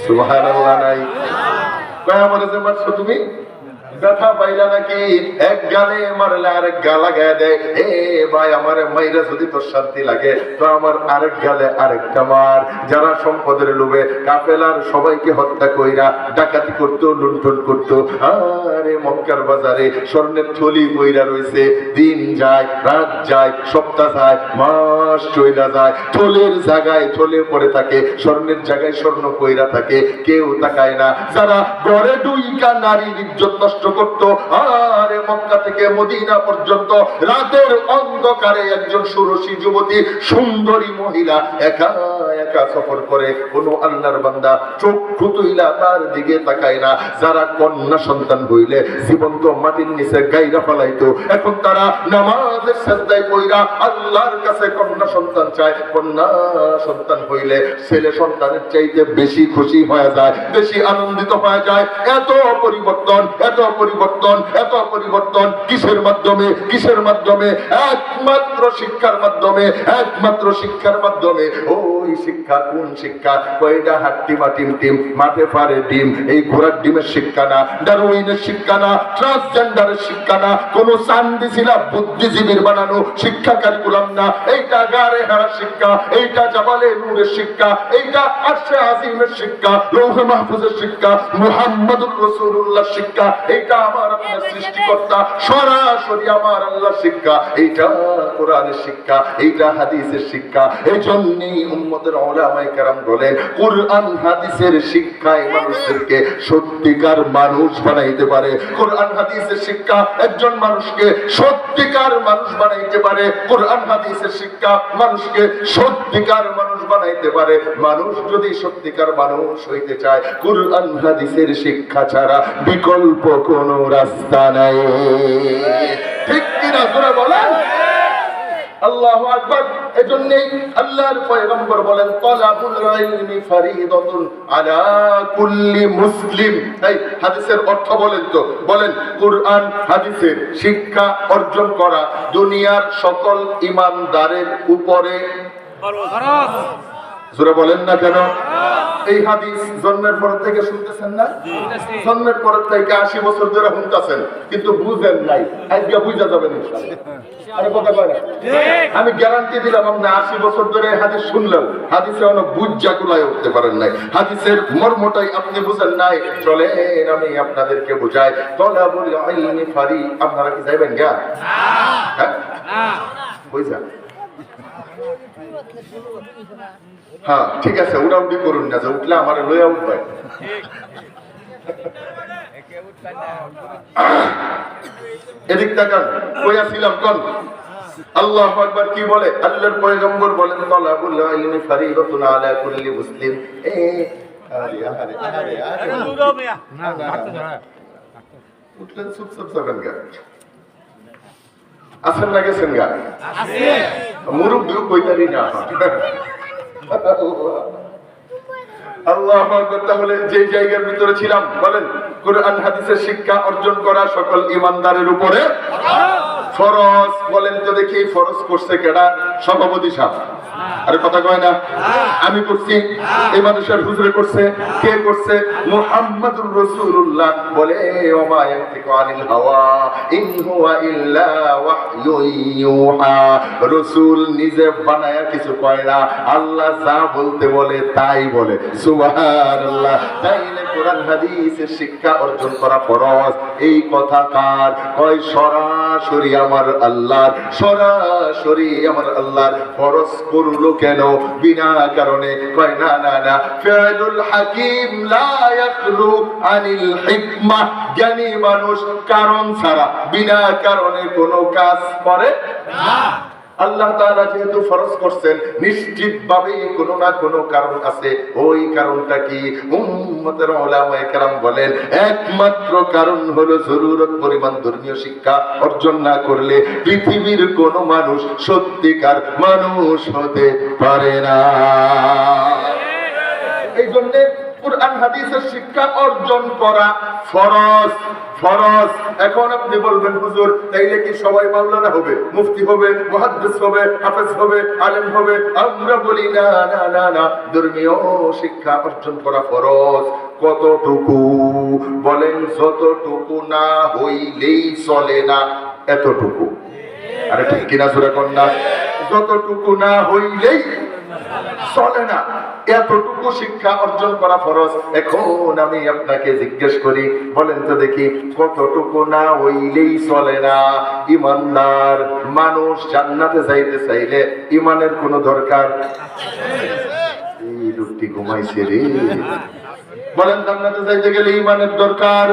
সুবহানাল্লাহ নাই? কয় আমারে যে মারছো তুমি, ব্যথা পাইলা নাকি? এক গালে মারলে আরেক গা লাগায় দেয়। এ ভাই আমার মাইরা যদি তোর শান্তি লাগে তো আমার আরেক গালে আরেকটা মার। যারা সম্পদের লোভে কাফেলার সবাইকে হত্যা কইরা ডাকাতি করতো, লুণ্ঠন করতো। আরে মক্কার বাজারে স্বর্ণের থলি কইরা রইছে, দিন যায়, রাত যায়, সপ্তাহ যায়, মাস চইলা যায়, থলের জায়গায় থলে পড়ে থাকে, স্বর্ণের জায়গায় স্বর্ণ কইরা থাকে, কেউ তাকায় না। যারা ঘরে দুইটা নারীর ইজ্জত নষ্ট করতো, আরে মক্কা থেকে মদিনা পর্যন্ত রাতের অন্ধকারে একজন ষোড়শী যুবতী সুন্দরী মহিলা একা একা সফর করে, কোন আল্লাহর বান্দা চক্ষু তুইলা তার দিকে তাকায় না। যারা কন্যা সন্তান হইলে জীবন্ত মাটির নিচে গাইরা ফেলাইতো, এখন তারা নামাজের সাজদায় পইরা আল্লাহর কাছে কন্যা সন্তান চায়। কন্যা সন্তান হইলে ছেলে সন্তানের চাইতে বেশি খুশি হয়ে যায়, বেশি আনন্দিত হয়ে যায়। এত পরিবর্তন, এত পরিবর্তন, এত পরিবর্তন কিসের মাধ্যমে? কিসের মাধ্যমে? একমাত্র শিক্ষার মাধ্যমে, একমাত্র শিক্ষার মাধ্যমে। ওই শিক্ষা কোন শিক্ষা? কয়টা হাট্টি মাটিম টিম মাঠে পারে ডিম, এই ঘোড়ার ডিমের শিক্ষা না, ডারউইনের শিক্ষা না, ট্রান্সজেন্ডারের শিক্ষা না, কোন চান্দি ছিলা বুদ্ধিজীবীর বানানো শিক্ষা কারিকুলাম না। এইটা গারে হারা শিক্ষা, এইটা জাবালে নূরের শিক্ষা, এইটা আরশে আজিমের শিক্ষা, লৌহে মাহফুজের শিক্ষা, মুহাম্মদুর রাসূলুল্লাহ শিক্ষা, এইটা আমার আপনার সৃষ্টিকর্তা সরাসরি আমার আল্লাহ শিক্ষা, এইটা কোরআনের শিক্ষা, এইটা হাদিসের শিক্ষা। এই জন্যই উম্মতের উলামায়ে কেরাম বলেন কোরআন হাদিসের শিক্ষায় মানুষদেরকে সত্যিকার মানুষ বানাইতে পারে। কোরআন হাদিসের শিক্ষা একজন মানুষকে সত্যিকার মানুষ বানাইতে পারে। কোরআন হাদিসের শিক্ষা মানুষকে সত্যিকার মানুষ বানাইতে পারে। মানুষ যদি সত্যিকার মানুষ হইতে চায়, কোরআন হাদিসের শিক্ষা ছাড়া বিকল্প কোনো রাস্তা নাই। ঠিক কিনা জোরে বলেন? আল্লাহু আকবার। এজন্যই আল্লাহর পয়গম্বর বলেন তালাবুল ইলমি ফরিদাতুন আলা কুল্লি মুসলিম। এই হাদিসের অর্থ বলেন তো, বলেন কুরআন হাদিসের শিক্ষা অর্জন করা দুনিয়ার সকল ঈমানদারের উপরে ফরজ। জোরে বলেন না কেন? এই হাদিস জন্মের পর থেকে শুনতেছেন না? জন্মের পর থেকে 80 বছর ধরে শুনতেছেন, কিন্তু বুঝেন নাই। আজকে বুঝা যাবেন ইনশাআল্লাহ। আরে কথা কয় না? আমি গ্যারান্টি দিলাম আপনি 80 বছর ধরে হাদিস শুনলেও হাদিসে অনেক বুঝা কুলায় উঠতে পারেন নাই, হাদিসের মর্মটাই আপনি বুঝেন নাই। চলেন আমি আপনাদেরকে বুঝাই। তলাবুল ইলমি ফারি, আপনারা কি যাবেন গা? হ্যাঁ না, কই যান? হ্যাঁ ঠিক আছে, উড়াউড়ি করুন না, যে উঠলে আমার লইয়া উঠবে। এদিক তাকান, কইয়াছিলাম কোন? আল্লাহু আকবার। কি বলে আল্লাহর পয়গম্বর? বলেন তালাবুল ইলমি ফরিদাতুন আলা কুল্লি মুসলিম। আরে আরে আরে আরে উঠলেন চুপচাপ যাবেন গা? আসেন না গেছেন গা? আছে মুরব্বিও কইতারি না। আল্লাহু আকবার। তাহলে যে জায়গার ভিতরে ছিলাম, বলেন কুরআন হাদিসের শিক্ষা অর্জন করা সকল ঈমানদারের উপরে ফরজ। বলেন তো দেখি ফরজ করছে কেডা? সভাপতি সাহেব। আরে কথা কয় না? আমি করছি, এই মানুষের হুজুরে করছে। কে করছে? মুহাম্মাদুর রাসূলুল্লাহ। বলে ওমা ইয়ানতিকু আনিল হাওয়া ইন হুয়া ইল্লা ওয়াহয়ুন ইউহা। রাসূল নিজে বানায়া কিছু কয় না, আল্লাহ যা বলতে বলে তাই বলে। সুবহানাল্লাহ। তাইলে কোরআন হাদিসের শিক্ষা অর্জন করা ফরজ। এই কথা কার কয়? সরাসরি আমার আল্লাহর, সরাসরি আমার আল্লাহর। ফরজ করলো কেন? বিনা কারণে। কয় না না না, ফিআলুল হাকিম লা ইয়াখলু আনিল হিকমা। জ্ঞানী মানুষ কারণ ছাড়া, বিনা কারণে কোনো কাজ করে না। আল্লাহ তাআলা যেহেতু ফরজ করছেন, নিশ্চিতভাবেই কোনো না কোনো কারণ আছে। ওই কারণটা কি? উম্মতের উলামায়ে কেরাম বলেন একমাত্র কারণ হলো জরুরত পরিমাণ ধর্মীয় শিক্ষা অর্জন না করলে পৃথিবীর কোনো মানুষ সত্যিকার মানুষ হতে পারে না। এই জন্য কুরআন হাদিসের শিক্ষা অর্জন করা ফরজ। ফরজ। এখন আপনি বলবেন হুজুর তাইলে কি সবাই মাওলানা হবে, মুফতি হবে, মুহাদ্দিস হবে, হাফেজ হবে, আলেম হবে? আমরা বলি না না না না, ধর্মীয় শিক্ষা অর্জন করা ফরজ। কতটুকু? বলেন যতটুকু না হইলেই চলে না, এতটুকু। আরে ঠিক কিনা জোরে কোন না? যতটুকু না হইলেই চলে না, এতটুকু শিক্ষা অর্জন করা ফরজ। এখন আমি আপনাকে জিজ্ঞেস করি, বলেন তো দেখি কতটুকু না হইলেই চলে না? ঈমানদার মানুষ জান্নাতে যাইতে চাইলে ঈমানের কোনো দরকার? এই লোকটি ঘুমাইছে রে। বলেন জান্নাতে যাইতে গেলে ঈমানের দরকার?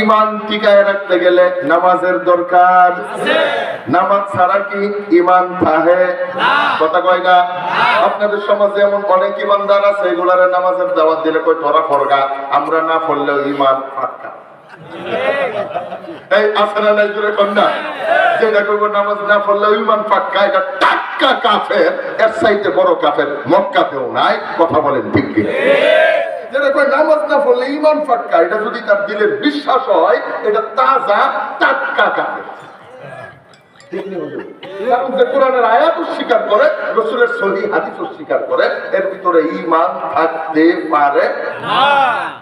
ইমান টিকায় রাখতে গেলে নামাজের দরকার। নামাজ ছাড়া কি ইমান থাকে? কথা কয় না? আপনাদের সমাজে এমন অনেক ইমানদার আছে, এগুলার নামাজের দাওয়াত দিলে কই তোরা ফরগা, আমরা না পড়লেও ইমান পাক্কা। এই আসরা নাই জুড়ে কন্যা, যেটা করবো নামাজ না পড়লেও ইমান পাক্কা, এটা টাক্কা কাফের। এর চাইতে বড় কাফের মক্কাতেও নাই। কথা বলেন ঠিক কি? যেটা কয় নামাজ না পড়লে ইমান পাক্কা, এটা যদি তার দিলের বিশ্বাস হয়, এটা তাজা টাটকা কাফের। কারণ যে কোরআনের আয়াত স্বীকার করে, রাসূলের সহিহ হাদিস স্বীকার করে, এর ভিতরে ঈমান থাকতে পারে না।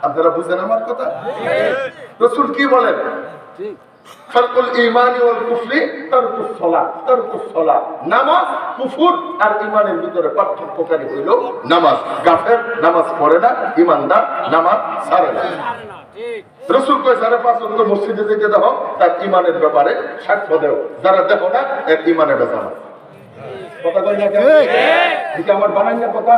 আপনারা বুঝেন আমার কথা? রাসূল কি বলেন? ফারকুল ঈমানি ওয়াল কুফরি তারকুস সালাত, তারকুস সালাত। নামাজ, কুফর আর ঈমানের ভিতরে পার্থক্যকারী হইল নামাজ। কাফের নামাজ পড়ে না, ঈমানদার নামাজ ছাড়ে না। রাসূল কয় যারা পাঁচ ওয়াক্ত মসজিদে যেতে দাও তার ঈমানের ব্যাপারে সাক্ষ্য দাও, যারা দেখো না এর ঈমানে বেজার। কথা কই না কেন? এটা আমার বানাই না কথা।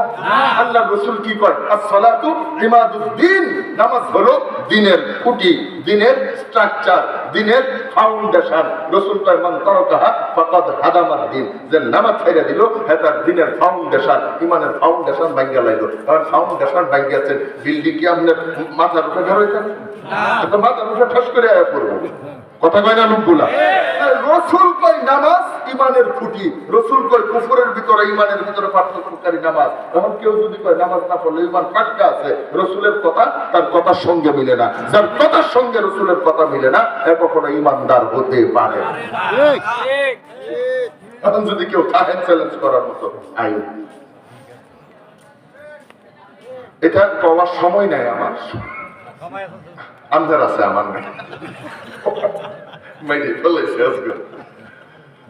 আল্লাহর রাসূল কি কয়? as-salatu imaduddin, নামাজ হলো দ্বীনের খুঁটি, দ্বীনের স্ট্রাকচার, দ্বীনের ফাউন্ডেশন। রাসূল কয় মান তারাকাহা ফাকাদ হাদামাদ দ্বীন, যে নামাজ ছেড়ে দিল এটা দ্বীনের ফাউন্ডেশন, ঈমানের ফাউন্ডেশন ভাঙা লাগলো। কারণ ফাউন্ডেশন ভাঙিয়েছে, বিল্ডিং কি আপনার মাথার উপরে ঘর হইছে না? এটা মাথার উপরে ঠাস করে আয়া পড়বে। কথা কয় না লোকগুলা? রাসূল কয় নামাজ ঈমানের খুঁটি, রাসূল কয় কুফরের ভিতরে ঈমানের ভিতরে পার্থক্যকারী নামাজ। এখন কেউ যদি কয় নামাজ না পড়লে ঈমান পাক্কা আছে, রাসূলের কথা তার কথার সঙ্গে মিলে না। যার কথার সঙ্গে রাসূলের কথা মিলে না, এ কখনো ঈমানদার হতে পারে না। এখন যদি কেউ কাহেন চ্যালেঞ্জ করার মতো আইন, এটা কওয়ার সময় নাই আমার, আন্ধার আছে আমার নাই।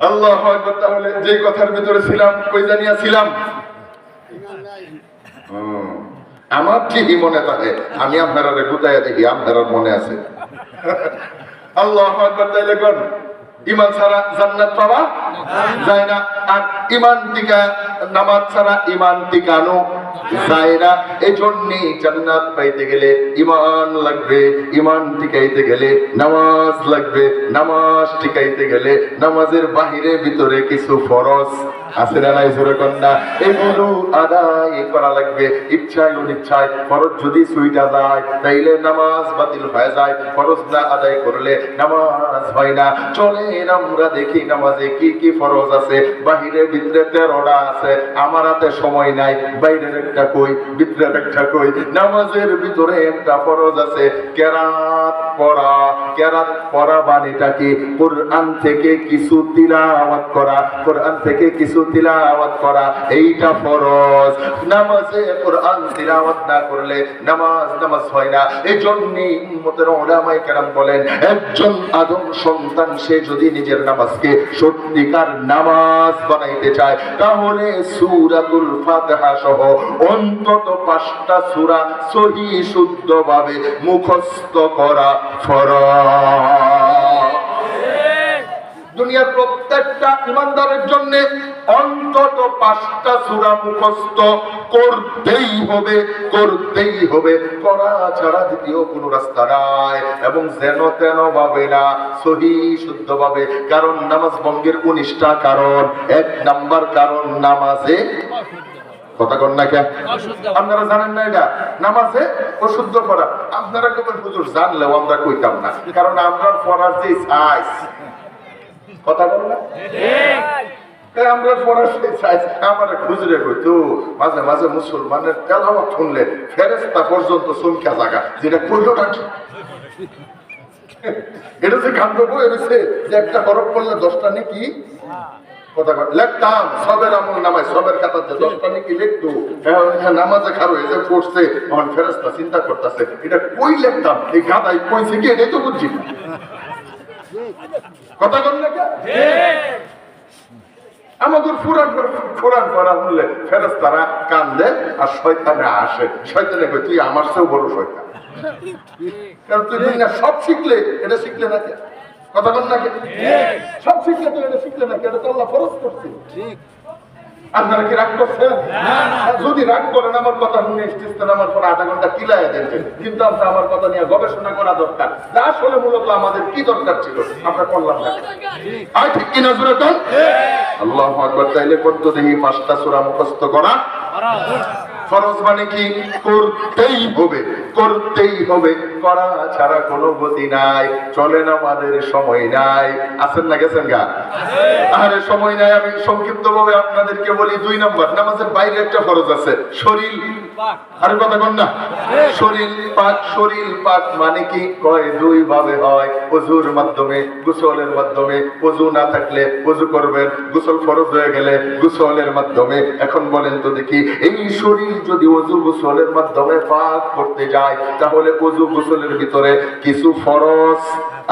আল্লাহু আকবার। তাহলে যে কথার ভিতরে ছিলাম, কই জানিয়া ছিলাম? আমার ঠিকই মনে থাকে, আমি আপনারা গুতাইয়া দেখি আপনারা মনে আছে। আল্লাহু আকবার। তাইলে কোন ঈমান ছাড়া জান্নাত পাওয়া যায় না, আর ঈমান টিকা নামাজ ছাড়া ঈমান টিকানো যায় না। এজন্যই জান্নাত পাইতে গেলে ঈমান লাগবে, ঈমান টিকাইতে গেলে নামাজ লাগবে, নামাজ টিকাইতে গেলে নামাজের বাহিরে ভিতরে কিছু ফরজ আছে না নাই জোরে কন্যা, এগুলো আদায় করা লাগবে। ইচ্ছায় অনিচ্ছায় ফরজ যদি ছুইটা যায় তাইলে নামাজ বাতিল হয়ে যায়, ফরজ না আদায় করলে নামাজ হয় না। চলেন আমরা দেখি নামাজে কি কি ফরজ আছে। বাহিরে ভিতরে 13টা আছে, আমার হাতে সময় নাই, বাইরের একটা কই, ভিতরের একটা কই। নামাজের ভিতরে একটা ফরজ আছে কেরাত পড়া। কেরাত পড়া বাণীটা কি? কোরআন থেকে কিছু তিলাওয়াত করা, কোরআন থেকে কিছু তিলাওয়াত করা, এইটা ফরজ। নামাজে কোরআন তিলাওয়াত না করলে নামাজ হয় না। এজন্যই উম্মতের উলামায়ে কেরাম বলেন, একজন আদম সন্তান সে যদি নিজের নামাজকে সত্যিকার নামাজ বানাইতে চায়, তাহলে সূরাতুল ফাতিহা সহ অন্তত 5টা সূরা সহিহ শুদ্ধভাবে মুখস্থ করা ফরজ। দুনিয়ার প্রত্যেকটা ইমানদারের জন্য অন্তত 5টা সূরা মুখস্থ করতেই হবে, করতেই হবে। করা ছাড়া দ্বিতীয় কোনো রাস্তা নাই, এবং যেন তেন ভাবে না, সহিহ শুদ্ধভাবে। কারণ নামাজ ভঙ্গের 19টা কারণ। 1 নাম্বার কারণ নামাজে কথা কন না কেন? আপনারা জানেন না এটা নামাজে অশুদ্ধ করা? আপনারা কেবল হুজুর জানলেও আমরা কইতাম না, কারণ আমরা পড়ার যে সাইজ, কথা বল না, আমরা পড়ার সেই সাইজ। আমার হুজুরে কইতো মাঝে মাঝে মুসলমানের তেলাওয়াত শুনলে ফেরেশতা পর্যন্ত চমকা জাগা, যেটা কইলো নাকি এটা যে গান গাবো এসে যে একটা হরফ পড়লে 10টা নাকি কথা লিখতাম, সবের আমল নামায় সবের কাতাতে 10টা নাকি লিখতো। নামাজে খারো এই যে পড়ছে, আমার ফেরেশতা চিন্তা করতেছে এটা কই লিখতাম, এই গাদাই কইছে কি এটাই তো বুঝছি না। কথা বল না কেন? আমাদের কোরআন পড়া বললে ফেরেশতারা কান্দে আর শয়তানে আসে। শয়তানে কই তুই আমার চেয়েও বড় শয়তান, কারণ তুই দুনিয়া সব শিখলে এটা শিখলে না কেন? কথা বল না কেন? সব শিখলে তো এটা শিখলে না কেন? এটা তো আল্লাহ ফরজ করছে। আপনারা কি রাগ করছেন? যদি রাগ করেন আমার কথা শুনে স্টেজটা আমার পর আধা ঘন্টা কিলাইয়া দিয়েছেন, কিন্তু আপনার আমার কথা নিয়ে গবেষণা করা দরকার। যা আসলে মূলত আমাদের কি দরকার ছিল আমরা করলাম না। আয় ঠিক কিনা জোরে কোন? আল্লাহু আকবার। তাইলে কত দেখি 5টা সূরা মুখস্থ করা ফরজ, মানে কি করতেই হবে, করতেই হবে, করা ছাড়া কোনো গতি নাই। চলে না, আমাদের সময় নাই। আছেন না গেছেন গা? আরে সময় নাই। আমি সংক্ষিপ্ত ভাবে আপনাদেরকে বলি, 2 নম্বর নামাজের বাইরে একটা ফরজ আছে, শরীর। আরে কথা কন না, শরীর পাক। শরীর পাক মানে কি কয় 2 ভাবে হয়, ওযুর মাধ্যমে, গোসলের মাধ্যমে। ওযু না থাকলে ওযু করবেন, গোসল ফরজ হয়ে গেলে গোসলের মাধ্যমে। এখন বলেন তো দেখি, এই শরীর যদি ওযু গোসলের মাধ্যমে পাক করতে যায়, তাহলে ওযু গোসলের ভিতরে কিছু ফরজ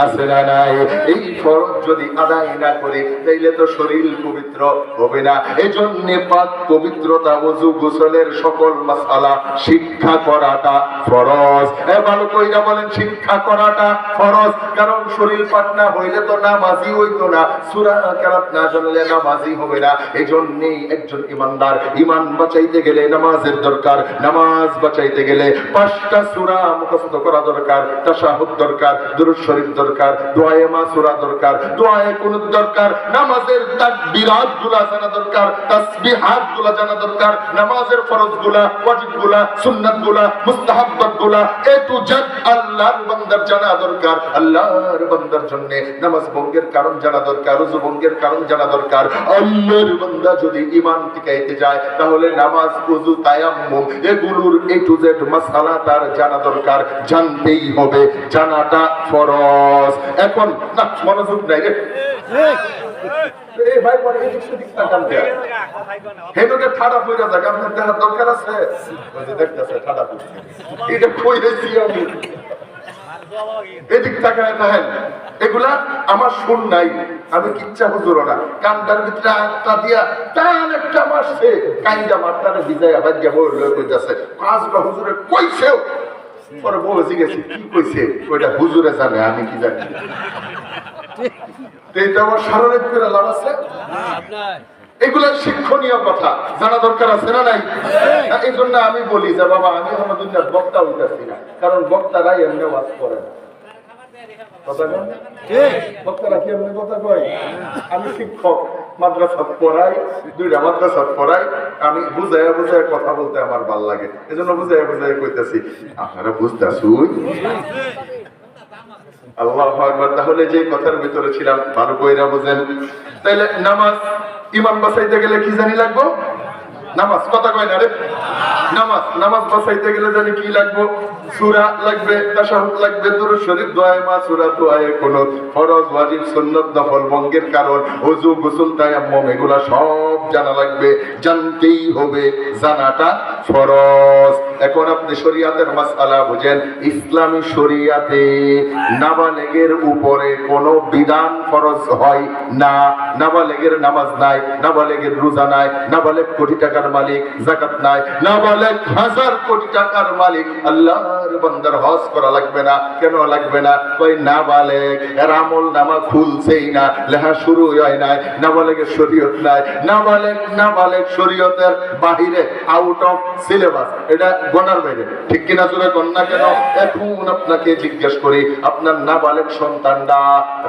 আছে না নাই? এই ফরজ যদি আদায় না করি তাইলে তো শরীর পবিত্র হবে না। এজন্য পাক পবিত্রতা, ওযু গোসলের সকল মাসআলা শিক্ষা করাটা ফরজ। ভালো কইরা বলেন, শিক্ষা করাটা ফরজ। কারণ শরীর পাক না হইলে তো নামাজি হইতো না, সূরা কেরাত না জানলে নামাজি হবে না। এজন্যই একজন ইমানদার ঈমান বাঁচাইতে গেলে নামাজের দরকার। নামাজ বাঁচাইতে গেলে 5টা সূরা মুখস্থ করা দরকার, তাশাহুদ দরকার, দুরূদ শরীফ দরকার, দোয়ায়ে মাসুরা দরকার, দোয়ায়ে কুনুত দরকার, নামাজের তাকবীরাত গুলা জানা দরকার, তাসবিহাত গুলা জানা দরকার, নামাজের ফরজ গুলা, ওয়াজিব গুলা, সুন্নাত গুলা, মুস্তাহাব্বাত গুলা, এ টু জেড আল্লাহর বান্দার জানা দরকার। আল্লাহর বান্দার জন্য নামাজ ভঙ্গের কারণ জানা দরকার, ওযু ভঙ্গের কারণ জানা দরকার। আল্লাহর বান্দা যদি ঈমান টিকাইতে যায় তাহলে নামাজ, ওযু, তায়াম্মুম এগুলোর এ টু জেড মাসআলা তার জানা দরকার, জানতেই হবে, জানাটা ফরজ। এখন না, মনোযোগ নাই রে। এই ভাই পরে এদিক সেদিক তাকান দেয়া হেনুকে ঠাডা পইরা যাক, আপনার দেখার দরকার আছে? ওই যে দেখতেছে ঠাডা পড়ছে, এটা কইরেছি আমি। এদিক তাকায় দেখেন, এগুলা আমার শুন নাই, আমি কিচ্ছা হুজুর না। কানটার ভিতরে আটটা দিয়া টান একটা মারছে, কাইন্ডা মারটারে ভিজাইয়া বাজ্ঞা বই লয়ে কইতাছে 5টা হুজুরে কইছেও। পরে বউ জিজ্ঞেস কি কইছে, ওইটা হুজুরে জানে, আমি কি জানি। এইটা আমার সারারাত করে লাভ আছে? এগুলা শিক্ষণীয় কথা জানা দরকার আছে না নাই? এই জন্য আমি বলি যে বাবা, আমি কোনো দুনিয়ার বক্তা হইতাছি না, কারণ বক্তারাই এমনি ওয়াজ করে না। কথা কয় বক্তারা কি এমনি কথা কয়? আমি শিক্ষক, মাদ্রাসা পড়াই, 2টা মাদ্রাসা পড়াই। আমি বুঝাইয়া বুঝাইয়া কথা বলতে আমার ভাল লাগে, এজন্য বুঝাইয়া বুঝাইয়া কইতাছি। আপনারা বুঝতাছুই? আল্লাহু আকবার। তাহলে যে কথার ভিতরে ছিলাম ভালো কইরা বুঝেন। তাইলে নামাজ ঈমান বাঁচাইতে গেলে কি জানি লাগবো? নামাজ। কথা কয় না রে? নামাজ। নামাজ বাঁচাইতে গেলে জানি কি লাগবো? সূরা লাগবে, তাশাহুদ লাগবে, দুরূদ শরীফ, দোয়ায়ে মাসুরা, দোয়ায়ে কুনুত, ফরজ, ওয়াজিব, সুন্নাত, নফল, ভঙ্গের কারণ, ওযু, গোসল, তায়াম্মুম এগুলা সব জানা লাগবে, জানতেই হবে, জানাটা ফরজ। এখন আপনি শরীয়তের মাসআলা বুঝেন। ইসলামী শরীয়তে নাবালেগের উপরে কোনো বিধান ফরজ হয় না। নাবালেগের নামাজ নাই, নাবালেগের রোজা নাই, নাবালেগ কোটি টাকার মালিক, যাকাত নাই, নাবালেগ 1000 কোটি টাকার মালিক। আল্লাহর বান্দার হজ করা লাগবে না। কেন লাগবে না? কই নাবালেগ, এর আমল নামা খুলছেই না, লেখা শুরু হয় নাই, নাবালেগের শরীয়ত নাই। নাবালেগ শরীয়তের বাহিরে, আউট অফ সিলেবাস, এটা গণার বাইরে। ঠিক কিনা জোরে কোন না কেন? এখন আপনাকে জিজ্ঞেস করি, আপনার নাবালেগ সন্তানটা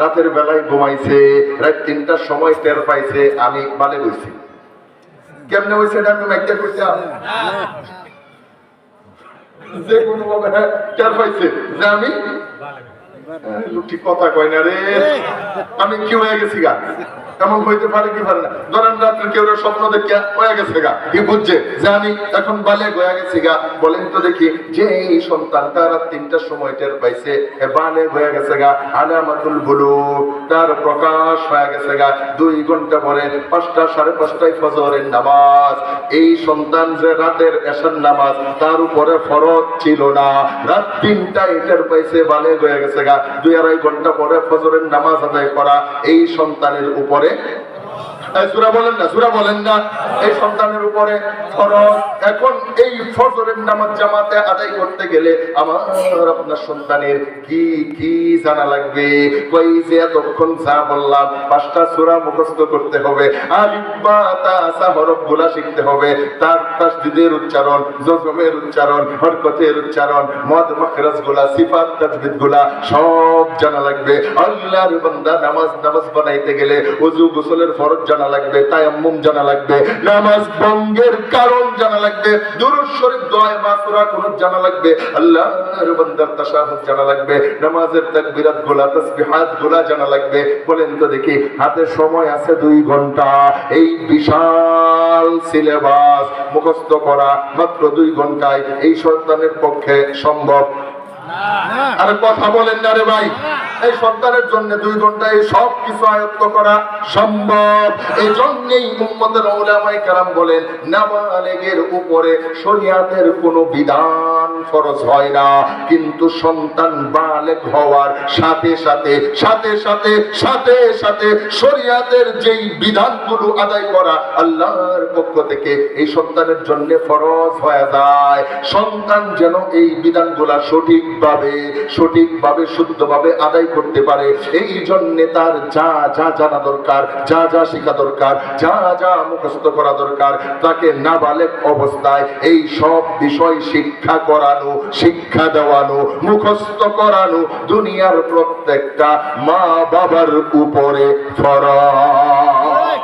রাতের বেলায় ঘুমাইছে, রাত 3টার সময় টের পাইছে আমি বালেগ হইছি। কেমনে হইছে এটা আমি মাইকা কইতাম? যে কোনো ভাবে টের পাইছে যে আমি ঠিক কথা কয় না রে, আমি কি হয়ে গেছি গা। এমন হইতে পারে কি পারে না? ধরেন রাত্রে কেউ স্বপ্ন দেখে হয়ে গেছে গা, কি বুঝছে যে আমি এখন বালেগ হয়ে গেছি গা। বলেন তো দেখি, যে এই সন্তানটা রাত 3টার সময় টের পাইছে বালেগ হয়ে গেছে গা, আলামাতুল বুলুগ তার প্রকাশ হয়ে গেছে গা, 2 ঘন্টা পরে 5টা 5:30টায় ফজরের নামাজ। এই সন্তান যে রাতের এশার নামাজ তার উপরে ফরজ ছিল না, রাত 3টায় টের পাইছে বালেগ হয়ে গেছে গা, 2-2.5 ঘন্টা পরে ফজরের নামাজ আদায় করা এই সন্তানের উপরে সূরা বলেন না, সূরা বলেন না। এই সন্তানের উপরে ফরজ। এখন এই ফজরের নামাজ জামাতে আদায় করতে গেলে আমার আপনার সন্তানের কি কি জানা লাগবে? কই যে এতক্ষণ যা বললাম 5টা সূরা মুখস্থ করতে হবে, আলিফ বা তা সা হরফগুলা শিখতে হবে, তার তাসদীদের উচ্চারণ, জজমের উচ্চারণ, হরকতের উচ্চারণ, মদ মাখরাজগুলা, সিফাত তাজবিদগুলা সব জানা লাগবে। আল্লাহর বান্দা নামাজ বানাইতে গেলে ওযু গোসলের ফরজ জানা লাগবে, তায়াম্মুম জানা লাগবে, নামাজ ভঙ্গের কারণ জানা লাগবে, দুরূদ শরীফ, দোয়া, মাসুরা কুনুত জানা লাগবে, আল্লাহর বান্দার তাশাহুদ জানা লাগবে, নামাজের তাকবীরাতগুলা, তাসবিহাতগুলা জানা লাগবে। বলেন তো দেখি, হাতে সময় আছে 2 ঘন্টা, এই বিশাল সিলেবাস মুখস্থ করা মাত্র 2 ঘন্টায় এই সন্তানের পক্ষে সম্ভব? আর কথা বলেন না রে ভাই, এই সন্তানের জন্য 2 ঘন্টায় সব কিছু আয়ত্ত করা সম্ভব। এই জন্যই উম্মতের উলামায়ে কেরাম বলেন, নাবালেগের উপরে শরীয়তের কোনো বিধান ফরজ হয় না, কিন্তু সন্তান বালেগ হওয়ার সাথে সাথে শরীয়তের যেই বিধানগুলো আদায় করা আল্লাহর পক্ষ থেকে এই সন্তানের জন্য ফরজ হয়ে যায়। সন্তান যেন এই বিধানগুলা সঠিকভাবে শুদ্ধভাবে আদায় করতে পারে, এই জন্য তার যা যা জানা দরকার, যা যা শেখা দরকার, যা যা মুখস্থ করা দরকার, তাকে নাবালেগ অবস্থায় এই সব বিষয় শিক্ষা করানো, শিক্ষা দেওয়ানো, মুখস্থ করানো দুনিয়ার প্রত্যেকটা মা বাবার উপরে ফরজ।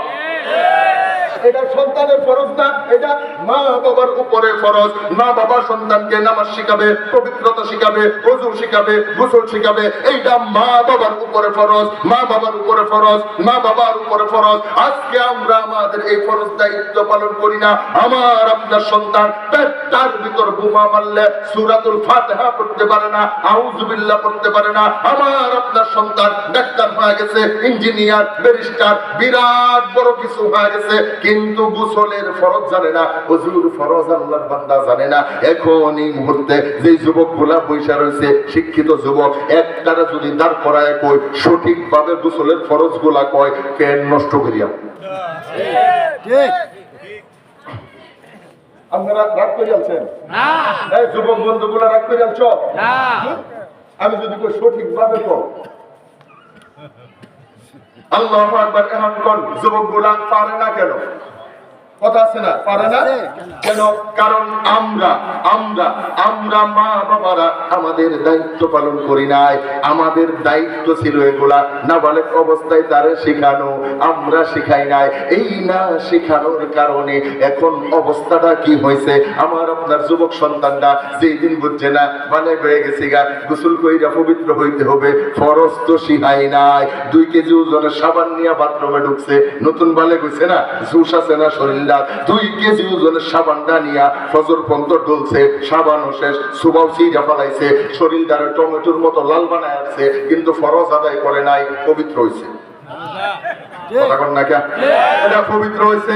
এটা সন্তানের ফরজ না, এটা মা বাবার উপরে ফরজ। মা বাবা সন্তানকে নামাজ শিখাবে, পবিত্রতা শিখাবে, ওযু শিখাবে, গোসল শিখাবে, এইটা মা বাবার উপরে ফরজ, মা বাবার উপরে ফরজ, মা বাবার উপরে ফরজ। আজকে আমরা আমাদের এই ফরজ দায়িত্ব পালন করি না। আমার আপনার সন্তান পেটটার ভিতর বোমা মারলে সূরাতুল ফাতিহা পড়তে পারে না, আউযু বিল্লাহ পড়তে পারে না। আমার আপনার সন্তান ডাক্তার হয়ে গেছে, ইঞ্জিনিয়ার, ব্যারিস্টার, বিরাট বড় কিছু হয়ে গেছে, কিন্তু গোসলের ফরজ জানে না, ওযুর ফরজ আল্লাহর বান্দা জানে না। এখন এই মুহূর্তে যে যুবকগুলা বৈশা রয়েছে, শিক্ষিত যুবক, একটারা যদি দাঁড় করায় কই সঠিকভাবে গোসলের ফরজগুলা কয়, কেন নষ্ট করিয়া? আপনারা রাগ করে আছেন না? এই যুবক বন্ধুগুলা রাগ করে আছো না? আমি যদি কই সঠিকভাবে কও, আল্লাহু আকবার, এখন কোন যুবকগুলা পারে না কেন? কথা আছে না, পারে না কেন? কারণ আমরা মা বাবারা আমাদের দায়িত্ব পালন করি নাই। আমাদের দায়িত্ব ছিল এগুলা নাবালেগ অবস্থায় তারে শেখানো, আমরা শিখাই নাই। এই না শেখানোর কারণে এখন অবস্থাটা কি হয়েছে? আমার আপনার যুবক সন্তানরা যেই দিন বুঝছে না বালেগ হয়ে গেছে গা, গোসল কইরা পবিত্র হইতে হবে, ফরজ তো শিখাই নাই। 2 কেজি ওজনের সাবান নিয়ে বাথরুমে ঢুকছে, নতুন বালেগ হইছে না, জুস আছে না শরীর, 2 কেজি ওজনের সাবানটা নিয়া ফজর পর্যন্ত ডলছে, সাবানও শেষ, সুবাও চিরা ফেলাইছে, শরীর দ্বারা টমেটোর মতো লাল বানায় আসছে, কিন্তু ফরজ আদায় করে নাই, পবিত্র হইছে। এটা পবিত্র হয়েছে?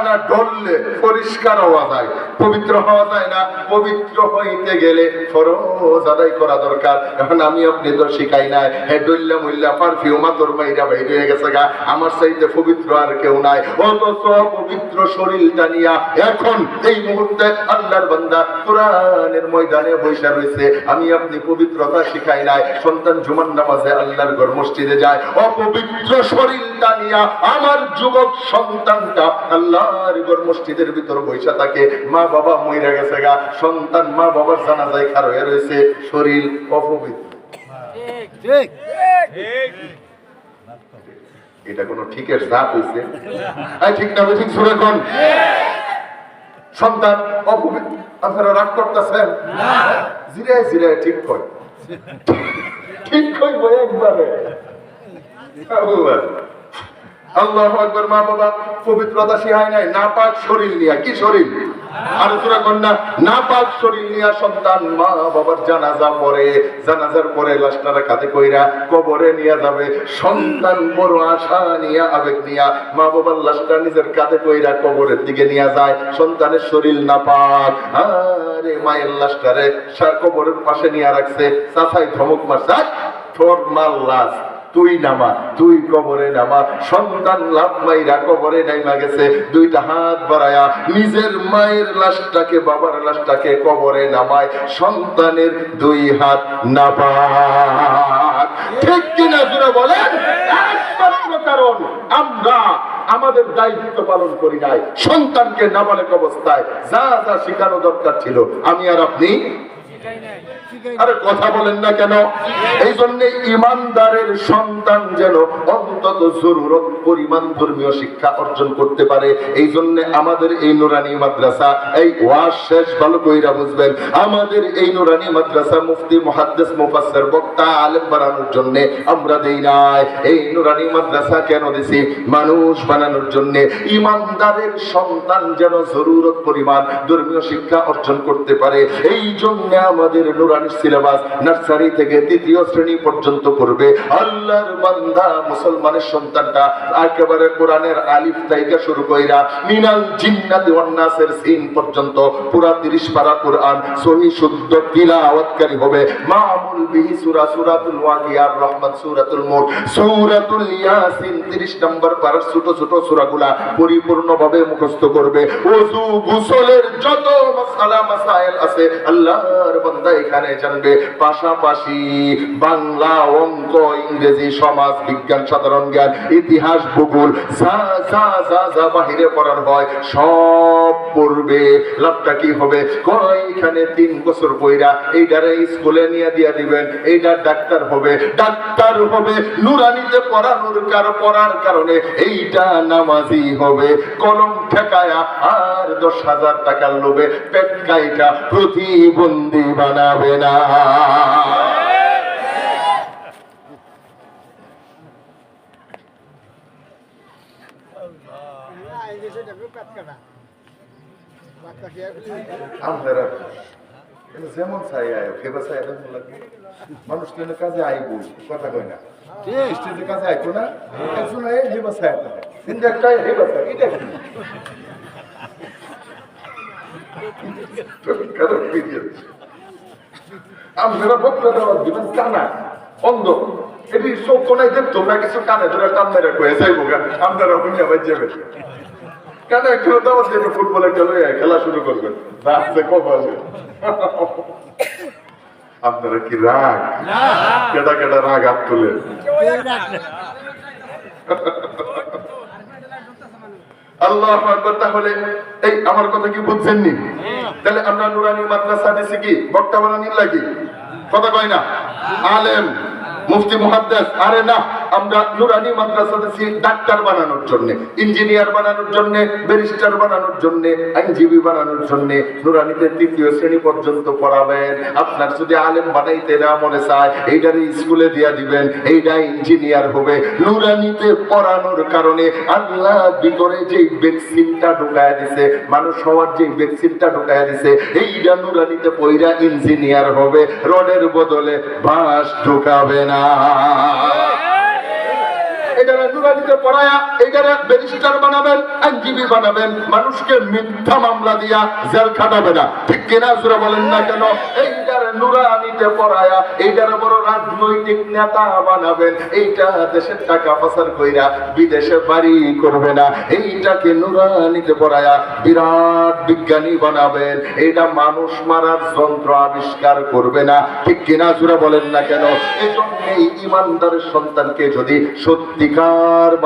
না, ডললে পরিষ্কার হওয়া যায়, পবিত্র হওয়া যায় না। পবিত্র হইতে গেলে ফরজ আদায় করা দরকার। এখন আমি আপনি তো শিখাই নাই, হে ডল্লা মুল্লা পারফিউম তোর মাইরা বাইর হয়ে গেছে গা, আমার চাইতে পবিত্র আর কেউ নাই। অথচ পবিত্র শরীরটা নিয়া এখন এই মুহূর্তে আল্লাহর বান্দা কোরআনের ময়দানে বৈশা রয়েছে, আমি আপনি পবিত্রতা শিখাই নাই। সন্তান জুমার নামাজে আল্লাহর ঘর মসজিদে যায়, অপবিত্র শরীরটা নিয়া আমার যুবক সন্তানটা আল্লাহর ঘর মসজিদের ভিতর বৈশা থাকে। মা বাবা মইরা গেছে গা, সন্তান মা বাবার জানাজায় খার হয়ে রয়েছে, শরীর অপবিত্র। এটা কোন ঠিকের জাত হইছে? ঠিক না? ঠিক সুরে কোন সন্তান অপবিত্র? আপনারা রাগ করতেছেন? জিরায় জিরায় ঠিক কই, ঠিক কইব একবারে। আল্লাহু আকবার। মা বাবা পবিত্রতা শিখায় নাই, নাপাক শরীর নিয়া। কি শরীর? আর সূরা কন্যা, নাপাক শরীর নিয়া সন্তান মা বাবার জানাজা পড়ে, জানাজার পরে লাশটারে কাঁধে কইরা কবরে নিয়ে যাবে। সন্তান বড় আশা নিয়া, আবেগ নিয়া মা বাবার লাশটা নিজের কাঁধে কইরা কবরের দিকে নিয়ে যায়। সন্তানের শরীর নাপাক, আরে মায়ের লাশটারে কবরের পাশে নিয়ে রাখছে, চাচাই ধমক মারছে, তোর মার লাশ তুই নামা, তুই কবরে নামা। সন্তান লাভ মাইরা কবরে নাইমা গেছে, দুইটা হাত বাড়ায়া নিজের মায়ের লাশটাকে, বাবার লাশটাকে কবরে নামায়, সন্তানের দুই হাত নাপাক। ঠিক কিনা জোরে বলেন? একমাত্র কারণ আমরা আমাদের দায়িত্ব পালন করি নাই। সন্তানকে নাবালেক অবস্থায় যা যা শেখানো দরকার ছিল আমি আর আপনি, আরে কথা বলেন না কেন? এই জন্য ইমানদারের সন্তান যেন অন্তত জরুরত পরিমাণ ধর্মীয় শিক্ষা অর্জন করতে পারে। এই জন্য আমাদের এই নুরানি মাদ্রাসা, এই ওয়াজ শেষ ভালো কইরা বুঝবেন, আমাদের এই নুরানি মাদ্রাসা মুফতি, মুহাদ্দিস, মুফাসসির, বক্তা, আলেম বানানোর জন্য আমরা দেই নাই। এই নুরানি মাদ্রাসা কেন দিছি? মানুষ বানানোর জন্য। ইমানদারের সন্তান যেন জরুরত পরিমাণ ধর্মীয় শিক্ষা অর্জন করতে পারে, এই জন্য আমাদের নুরানি সিলেবাস নার্সারি থেকে 3য় শ্রেণী পর্যন্ত পড়বে। আল্লাহর বান্দা মুসলমানের সন্তানটা একেবারে কোরআনের আলিফ থেকে শুরু কইরা মিনাল জিন্নাতি ওয়ান নাসের সিন পর্যন্ত পুরা 30 পারা কোরআন সহিহ শুদ্ধ তিলাওয়াতকারী হবে। মামুল বিহি সূরা, সূরাতুল ওয়াকিয়ার রহমান, সূরাতুল মুলক, সূরাতুল ইয়াসিন 30 নম্বর পারার ছোট ছোট সূরাগুলা পরিপূর্ণভাবে মুখস্থ করবে। ওযু গোসলের যত মাসালা মাসাইল আছে আল্লাহর বান্দা এখানে জানবে। পাশাপাশি বাংলা, অঙ্ক, ইংরেজি, সমাজ বিজ্ঞান, সাধারণ জ্ঞান, ইতিহাস, ভূগোল যা যা যা যা বাহিরে পড়ার হয় সব পড়বে। লাভটা কি হবে? এখানে 3 বছর পইরা এইটারে স্কুলে নিয়ে দিয়ে দিবেন, এইটা ডাক্তার হবে। ডাক্তার হবে নুরানিতে পড়ার কারণে এইটা নামাজি হবে। কলম ঠেকায়া আর 10,000 টাকার লোভে পেট কাইটা প্রতিবন্ধী বানাবে না। আপনারা যেমন চাই ফেবা চাই লাগে মানুষ তো কাজে আইব, কথা কয় না, স্টেজের কাজে আইতো না, একজন আয় হেবা চাই কিন্তু একটা হেবা চাই, এটা আপনারা বক্তব্য দেওয়ার দিবেন কানা অন্ধ, এটি চোখ কোনায় দেখতো না, কিছু কানে ধরে টান মেরে কয়ে যাইবো গা, আপনারা হুইয়া বাজ যাবেন কেন? একটু দাওয়াত দেবে, ফুটবলে খেলা শুরু করবেন, রাখছে কপালে। আপনারা কি রাগ? কেটা কেটা রাগ হাত তুলে? আল্লাহু আকবার। তাহলে এই আমার কথা কি বুঝছেননি? তাহলে আমরা নুরানি মাদ্রাসা দিছি কি বক্তা বানানোর লাগি? কথা কয় না? আলেম, মুফতি, মুহাদ্দিস? আরে না, আমরা নুরানি মাদ্রাসা দিছি ডাক্তার বানানোর জন্য, ইঞ্জিনিয়ার বানানোর জন্য, ব্যারিস্টার বানানোর জন্য, আইনজীবী বানানোর জন্য। নুরানিতে 3য় শ্রেণী পর্যন্ত পড়াবেন। আপনার যদি আলেম বানাইতে না মনে চায় এইটারে স্কুলে দিয়া দিবেন, এইটা ইঞ্জিনিয়ার হবে। নুরানিতে পড়ানোর কারণে আল্লাহ ভিতরে যে ভ্যাকসিনটা ঢুকায় দিছে, মানুষ হওয়ার যে ভ্যাকসিনটা ঢুকায় দিছে, এইটা নুরানিতে পড়া ইঞ্জিনিয়ার হবে, রডের বদলে বাঁশ ঢুকাবে না। এটারে নুরানিতে পড়ায়া এটারে ব্যারিস্টার বানাবেন, আইনজীবী বানাবেন, মানুষকে মিথ্যা মামলা দিয়া জেল খাটাবে না। ঠিক কিনা জোরে বলেন না কেন? এইটারে নুরানিতে পড়ায়া এইটারে বড় রাজনৈতিক নেতা বানাবেন, এইটা দেশের টাকা পাচার কইরা বিদেশে বাড়ি করবে না। এইটাকে নুরানিতে পড়ায়া বিরাট বিজ্ঞানী বানাবেন, এইটা মানুষ মারার যন্ত্র আবিষ্কার করবে না। ঠিক কিনা জোরে বলেন না কেন? এই জন্য এই ইমানদারের সন্তানকে যদি সত্যি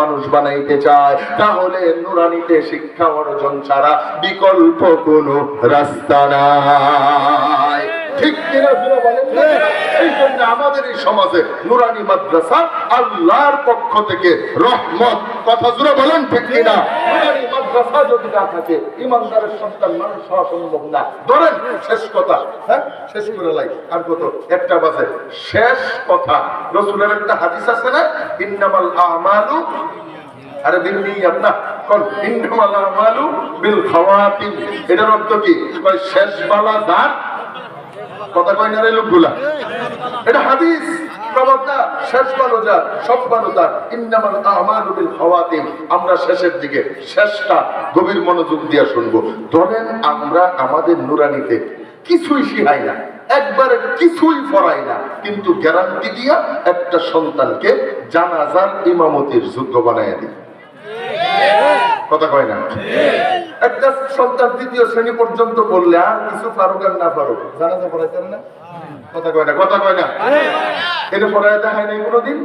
মানুষ বানাইতে চায় তাহলে নুরানিতে শিক্ষা অর্জন ছাড়া বিকল্প কোনো রাস্তা নাই। ঠিক কিনা জোরে বলেন? এই জন্য আমাদের এই সমাজে নুরানি মাদ্রাসা আল্লাহর পক্ষ থেকে রহমত। কথা জোরে বলেন ঠিক কিনা? নুরানি মাদ্রাসা যদি না থাকে ইমানদারের সন্তান মানুষ হওয়া সম্ভব না। ধরেন শেষ কথা, হ্যাঁ শেষ করে লাই, আর কত একটা বাজে। শেষ কথা, রাসূলের একটা হাদিস আছে না, ইন্নামাল আমালু, আরে বিন্নিয়াত না, কোন ইন্নামাল আমালু বিল খাওয়াতিম। এটার অর্থ কি? কয় শেষ বালা দান। কথা কয় না রে লোকগুলা? এটা হাদিস, প্রবক্তা শেষ ভালো যার সব ভালো তার। ইন্নামাল আমালু বিল খাওয়াতিম। আমরা শেষের দিকে, শেষটা গভীর মনোযোগ দিয়ে শুনবো। ধরেন আমরা আমাদের নুরানিতে কিছুই শিখাই না, একবারে কিছুই পড়াই না, কিন্তু গ্যারান্টি দিয়া একটা সন্তানকে জানাজার ইমামতির যোগ্য বানাইয়া দিই। কথা কয় না? একটা সন্তান দ্বিতীয় শ্রেণী পর্যন্ত বললে আর কিছু পারুক আর না পারুক, জানাজা পড়াইতেন না? কথা কয় না? কথা কয় না? এটা পড়ায় দেখায় নাই কোনোদিন?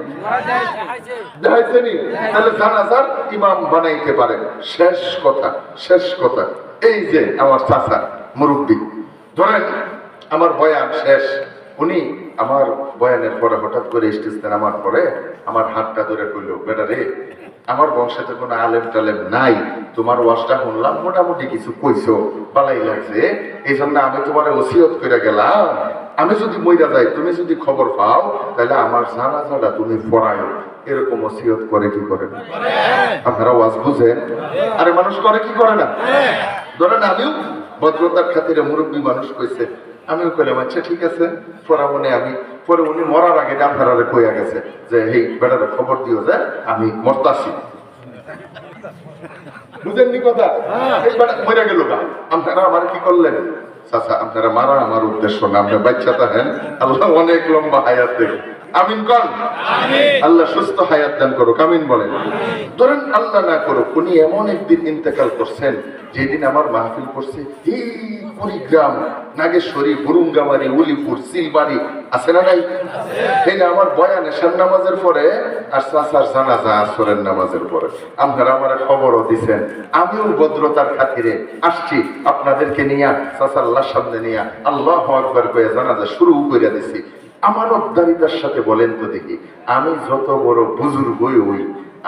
দেখাইছেনি? তাহলে জানাজার ইমাম বানাইতে পারে। শেষ কথা, শেষ কথা, এই যে আমার চাচা মুরব্বী, ধরেন আমার বয়ান শেষ, উনি আমার বয়ানের পরে হঠাৎ করে স্টেজে নামার পরে আমার হাতটা ধরে কইল, বেটা রে, আমার বংশে তো কোনো আলেম টালেম নাই, তোমার ওয়াজটা শুনলাম, মোটামুটি কিছু কইছো, ভালোই লাগছে, এই জন্য আমি তোমার ওসিয়ত করে গেলাম, আমি যদি মইরা যাই, তুমি যদি খবর পাও, তাহলে আমার জানাজাটা তুমি পড়ায়ো। এরকম ওসিয়ত করে কি করে না? আপনারা ওয়াজ বুঝেন? আরে মানুষ করে কি করে না? ধরেন আমিও ভদ্রতার খাতিরে মুরব্বী মানুষ কইছে, আমিও কইলাম আচ্ছা ঠিক আছে, পড়া মনে আমি, পরে উনি মরার আগে আপনারা কইয়া গেছে যে এই বেটারে খবর দিও যে আমি মরতাছি। বুঝেননি কথা? এই বেটা মরে গেল গা, আপনারা আমার কি করলেন? চাচা আপনারা মারা আমার উদ্দেশ্য না, আপনার বাচ্চাটা হেন, আল্লাহ অনেক লম্বা হায়াত দেখ, আমিন কর, আল্লাহ সুস্থ হায়াত দান করুক, আমিন বলেন। ধরেন আল্লাহ না করুক, উনি এমন একদিন ইন্তেকাল করছেন যেদিন আমার মাহফিল করছে এই কুড়িগ্রাম, নাগেশ্বরী, বুরুঙ্গামারি, উলিপুর, সিলবাড়ি, আছে না নাই? এই আমার বয়ান এশার নামাজের পরে আর চাচার জানাজা আসরের নামাজের পরে। আপনারা আমার খবরও দিচ্ছেন, আমিও ভদ্রতার খাতিরে আসছি আপনাদেরকে নিয়ে, চাচার আল্লাহর সামনে নিয়ে আল্লাহু আকবার কয়ে জানাজা শুরু করে দিছি। আমার অবদারিতার সাথে বলেন তো দেখি, আমি যত বড় বুজুর্গই হই,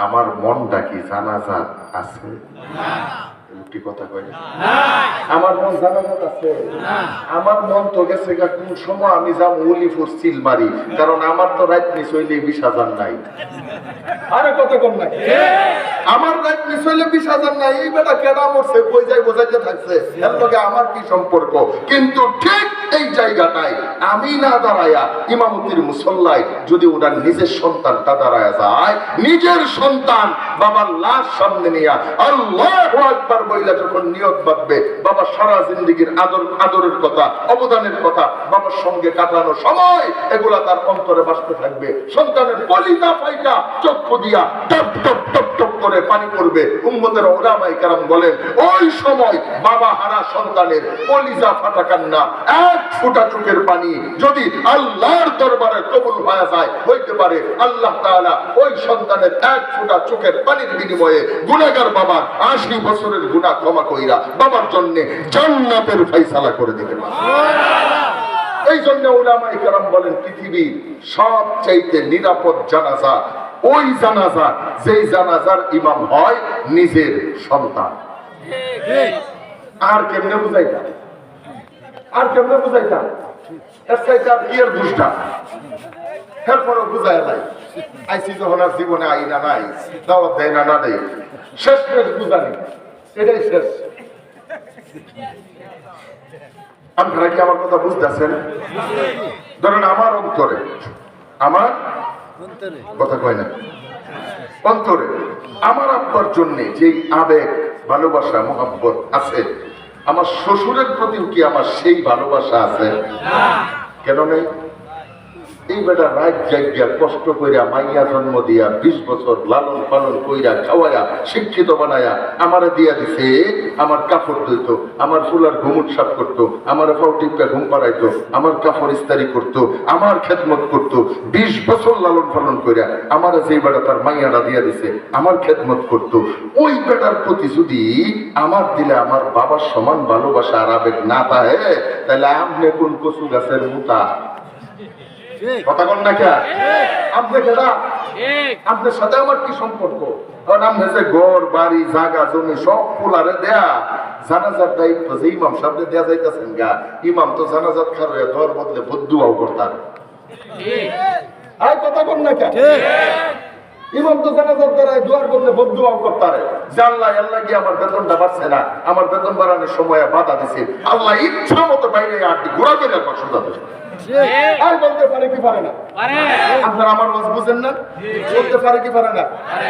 আমার মনটা কি জানাজা আছে? কথা কয় না? আমার মন জানাজাত আছে? আমার মন তো গেছে গা কোন সময় আমি যাবো উলিপুর সিলমারি, কারণ আমার তো রাত মিস হইলে 20,000 নাই। আরে কত কম নাই? আমার রাত মিস হইলে 20,000 নাই। এই বেটা কেডা মরছে কই যাই বোঝাইতে থাকছে, এর লগে আমার কি সম্পর্ক? কিন্তু ঠিক এই জায়গাটায় আমি না দাঁড়ায়া ইমামতির মুসল্লায় যদি ওনার নিজের সন্তানটা দাঁড়ায়া যায়, নিজের সন্তান বাবার লাশ সামনে নিয়ে আল্লাহু আকবার বইলা যখন নিয়ত বাঁধবে, বাবা সারা জিন্দেগীর আদরের কথা, অবদানের কথা, বাবার সঙ্গে কাটানো সময়, এগুলা তার অন্তরে বাসতে থাকবে। সন্তানের কলিজা ফাইটা চক্ষু দিয়া টপ টপ টপ টপ করে পানি পড়বে। উম্মতের উলামায়ে কেরাম বলেন, ওই সময় বাবা হারা সন্তানের কলিজা ফাটা কান্না, এক ফোঁটা চোখের পানি যদি আল্লাহর দরবারে কবুল হয়ে যায়, হইতে পারে আল্লাহ তাআলা ওই সন্তানের এক ফোঁটা চোখের পানির বিনিময়ে গুনাহগার বাবার 80 বছরের গুনাহ ক্ষমা কইরা বাবার জন্য জান্নাতের ফয়সালা করে দিতে পারে। এই জন্য উলামায়ে কেরাম বলেন, পৃথিবীর সবচাইতে নিরাপদ জানাজা ওই জানাজা যেই জানাজার ইমাম হয় নিজের সন্তান। আর কেমনে বুঝাইতাম? আর কেমনে বুঝাইতাম? এর চাইতে আর কি এর বুঝটা? এরপরও বুঝায় নাই। আইসি যখন আর জীবনে আইনা নাই, দাওয়াত দেয় না, না দেয়, শেষ বুঝানি, এটাই শেষ। আপনারা কি আমার কথা বুঝতেছেন? ধরেন আমার অন্তরে, আমার কথা কয় না, অন্তরে আমার আব্বার জন্য যে আবেগ, ভালোবাসা, মহব্বত আছে, আমার শ্বশুরের প্রতিও কি আমার সেই ভালোবাসা আছে? কেন নেই? এই বেটা রাত জাগিয়া কষ্ট কইরা মাইয়া জন্ম দিয়া 20 বছর লালন পালন কইরা খাওয়ায়া শিক্ষিত বানায়া আমারে দিয়া দিছে, আমার কাপড় ধুইতো, আমার ফুলার ঘুমুট সাফ করতো, আমার পাও টিপা ঘুম পাড়াইতো, আমার কাপড় ইস্তারি করতো, আমার খেদমত করতো। 20 বছর লালন পালন কইরা আমার যে বেটা তার মাইয়াটা দিয়া দিছে, আমার খেদমত করতো। ওই বেটার প্রতি যদি আমার দিলে আমার বাবার সমান ভালোবাসা আর আবেগ না থাকে, তাহলে আপনি কোন কচু গাছের মুতা? কথা বল না কে? আপনি কেডা? আপনার সাথে আমার কি সম্পর্ক? কারণ আপনি যে ঘর বাড়ি জায়গা জমি সব ফুলারে দেয়া, জানাজার দায়িত্ব যে ইমাম সাহেবকে দেয়া যাইতেছেন গা, ইমাম তো জানাজাত খারোয়া দেওয়ার বদলে বদদুয়াও করতার। আই কথা বল না কে? ইমাম তো জানাজার দ্বারা দোয়ার বদলে বদদুয়াও করতারে। যে আল্লাহ গিয়ে আমার বেতনটা বাড়ছে না, আমার বেতন বাড়ানোর সময় বাধা দিছে, আল্লাহ ইচ্ছা মতো বাইরে আটটি ঘোরা করে রাখবার সুযোগ আছে। আর বলতে পারে কি পারে না? আপনারা আমার ওয়াজ বুঝেন না? বলতে পারে কি পারে না?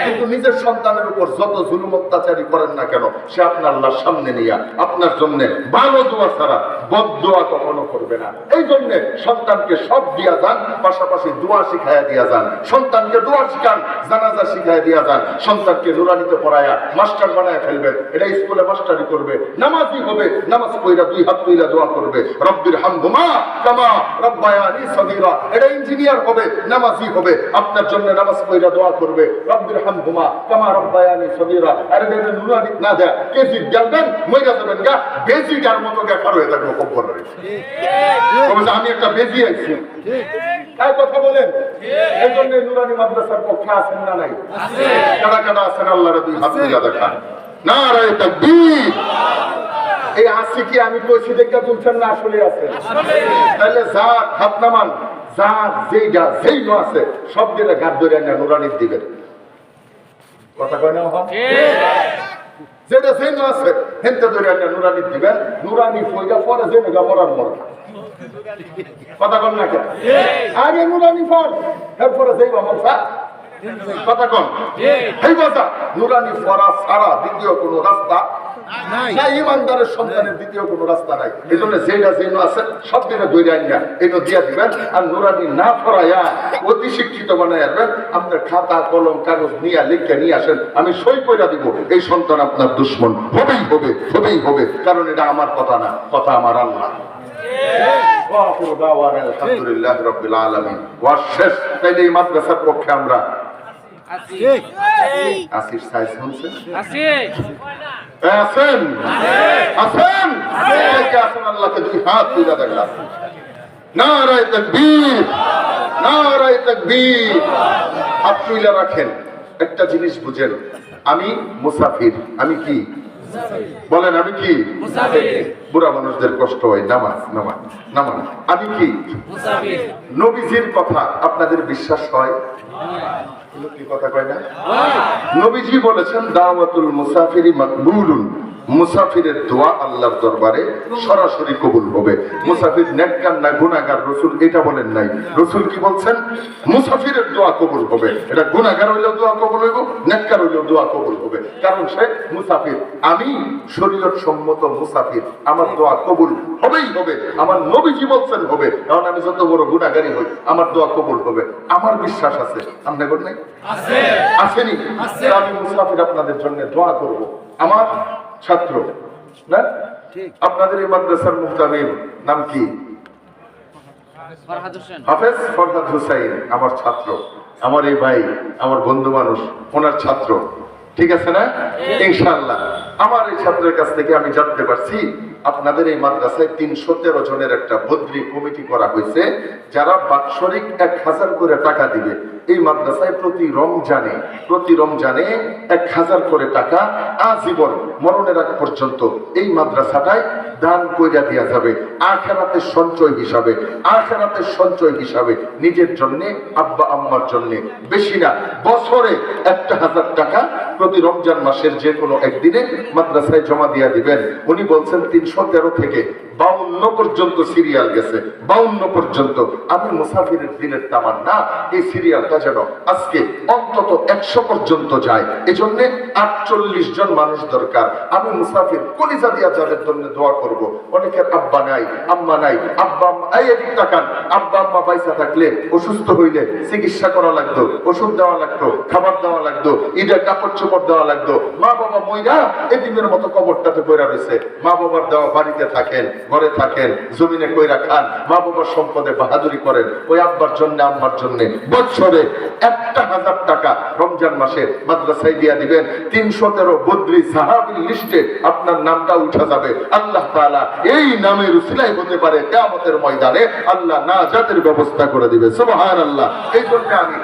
কিন্তু নিজের সন্তানের উপর যত জুলুম অত্যাচারী করেন না কেন, সে আপনার আল্লাহর সামনে নিয়ে আপনার জন্য ভালো দোয়া ছাড়া বদ দোয়া কখনো করবে না। এই জন্য সন্তানকে সব দিয়া যান, পাশাপাশি দোয়া শিখাইয়া দিয়া যান। সন্তানকে দোয়া শিখান, জানাজা শিখাইয়া দিয়া যান। সন্তানকে নুরানিতে পড়ায়া মাস্টার বানায় ফেলবেন, এটা স্কুলে মাস্টারি করবে, নামাজি হবে, নামাজ পড়া দুই হাত তুইলা দোয়া করবে, রব্বির হামহুমা কামা রব্বায়ানি সগীরা। এটা ইঞ্জিনিয়ার হবে, নামাজি হবে, আপনার জন্য নামাজ পড়া দোয়া করবে, রব্বির হামহুমা কামা রব্বায়ানি সগীরা। আরে দেখেন নুরানি না দেয় কেজি গেলবেন মইরা যাবেন গা, বেজিটার মতো গেফার হয়ে থাকবো কবরে। আমি একটা বেজি আইছি, তাই কথা বলেন। এই জন্য নুরানি মাদ্রাসার পক্ষে আছেন না নাই? কারা কারা আছেন আল্লাহর দুই হাত তুলে দেখান। নারায়ে তাকবীর। এই আসি কি আমি কইছি দেখে বলছেন না আসলে আছে? তাহলে যার হাত নামান, যার যেইটা যেই ন আছে সব দিলে গাদ ধরে না নুরানির দিকে কথা কয় না? যেটা যেই ন আছে হেনতে ধরে না নুরানির দিবেন। নুরানি ফইরা পরে যে মেগা মরার মরা কথা কন না কেন? আগে নুরানি ফর, এরপরে যেই মামসা কথা কন। এই কথা নুরানি ফরা ছাড়া দ্বিতীয় কোনো রাস্তা নাই, ইমানদারের সন্তানের দ্বিতীয় কোনো রাস্তা নাই। এই জন্য যেটা যেন আছে সব দিনে দৈরে আইন না এটা দিয়া দিবেন। আর নুরানি না ফরাইয়া অতি শিক্ষিত বানাই আসবেন। আপনার খাতা কলম কাগজ নিয়ে লিখে নিয়ে আসেন, আমি সই করে দিব। এই সন্তান আপনার দুশ্মন হবেই হবে, হবেই হবে, কারণ এটা আমার কথা না, কথা আমার আল্লাহ। আলহামদুলিল্লাহ রাব্বিল আলামিন। ওয়াজ শেষ। তাইলে এই মাদ্রাসার পক্ষে আমরা আসির সাইজ শুনছেন? আছেন আছেন আছেন আল্লাহকে দুই হাত তুলে দেখলাম। নারায়ে তাকবীর, নারায়ে তাকবীর। হাত তুলে রাখেন। একটা জিনিস বুঝেন, আমি মুসাফির। আমি কি বলেন? আমি কি? বুড়া মানুষদের কষ্ট হয়, নামাজ নামাজ নামাজ। আমি কি? নবীজির কথা আপনাদের বিশ্বাস হয়? কথা কয় না? নবীজি বলেছেন দাওয়াতুল মুসাফিরি মাকবুলুন, মুসাফিরের দোয়া আল্লাহর দরবারে সরাসরি কবুল হবে। মুসাফির নেককার না গুনাহগার রাসূল এটা বলেন নাই। রাসূল কি বলছেন? মুসাফিরের দোয়া কবুল হবে। এটা গুনাহগার হইলেও দোয়া কবুল হইব, নেককার হইলেও দোয়া কবুল হবে, কারণ সে মুসাফির। আমি শরীয়ত সম্মত মুসাফির, আমার দোয়া কবুল হবেই হবে। আমার নবীজি বলছেন হবে, কারণ আমি যত বড় গুনাহগারই হই আমার দোয়া কবুল হবে। আমার বিশ্বাস আছে, আপনাদের নাই? আছে, আসেনি? আমি মুসাফির, আপনাদের জন্য দোয়া করব। আমার ছাত্র না, আপনাদের এই মাদ্রাসার মুহতামিম নাম কি? হাফেজ ফরহাদ হুসাইন আমার ছাত্র, আমার এই ভাই, আমার বন্ধু মানুষ, ওনার ছাত্র। ঠিক আছে না? ইনশাআল্লাহ আমার এই ছাত্রের কাছ থেকে আমি জানতে পারছি আপনাদের এই মাদ্রাসায় 313 জনের একটা বদরি কমিটি করা হয়েছে, যারা বাৎসরিক 1000 করে টাকা দিবে। এই মাদ্রাসায় প্রতি রমজানে 1000 করে টাকা আজীবন মরণের আগ পর্যন্ত এই মাদ্রাসাটায় দান কইরা দেয়া যাবে, আখিরাতের সঞ্চয় হিসাবে। আখিরাতের সঞ্চয় হিসাবে নিজের জন্য, আব্বা আম্মার জন্য, বেশি না, বছরে 1000 টাকা প্রতি রমজান মাসের যে কোনো একদিনে মাদ্রাসায় জমা দিয়া দিবেন। উনি বলছেন 313 থেকে 52 পর্যন্ত সিরিয়াল গেছে, 52 পর্যন্ত। আমি মুসাফিরের দিনের তামান্না এই সিরিয়ালটা যেন আজকে অন্তত 100 পর্যন্ত যায়। এজন্য 48 জন মানুষ দরকার। আমি মুসাফির কলিজা দিয়া যাদের জন্য দোয়া করব। অনেকের আব্বা নাই, আম্মা নাই। আব্বা আম্মা এই তাকান, আব্বা আম্মা পয়সা থাকলে অসুস্থ হইলে চিকিৎসা করা লাগতো, ওষুধ দেওয়া লাগতো, খাবার দেওয়া লাগতো, ঈদের কাপড় চোপড় দেওয়া লাগতো। মা বাবা মইরা এতিমের মতো কবরটাতে পড়া রয়েছে। মা বাবার দেওয়া বাড়িতে থাকেন, ঘরে থাকেন, জমিনে কইরা খান, মা বাবার সম্পদে বাহাদুরি করেন। ওই আব্বার জন্য আম্মার জন্য বছরে 1000 টাকা রমজান মাসে মাদ্রাসায় দিয়া দিবেন। 313 বদরি সাহাবীর লিস্টে আপনার নামটা উঠা যাবে। আল্লাহ তাআলা এই নামের উসিলায় হতে পারে কিয়ামতের ময়দানে আল্লাহ নাজাতের ব্যবস্থা করে দিবে। সুবহানাল্লাহ। এই জন্য আমি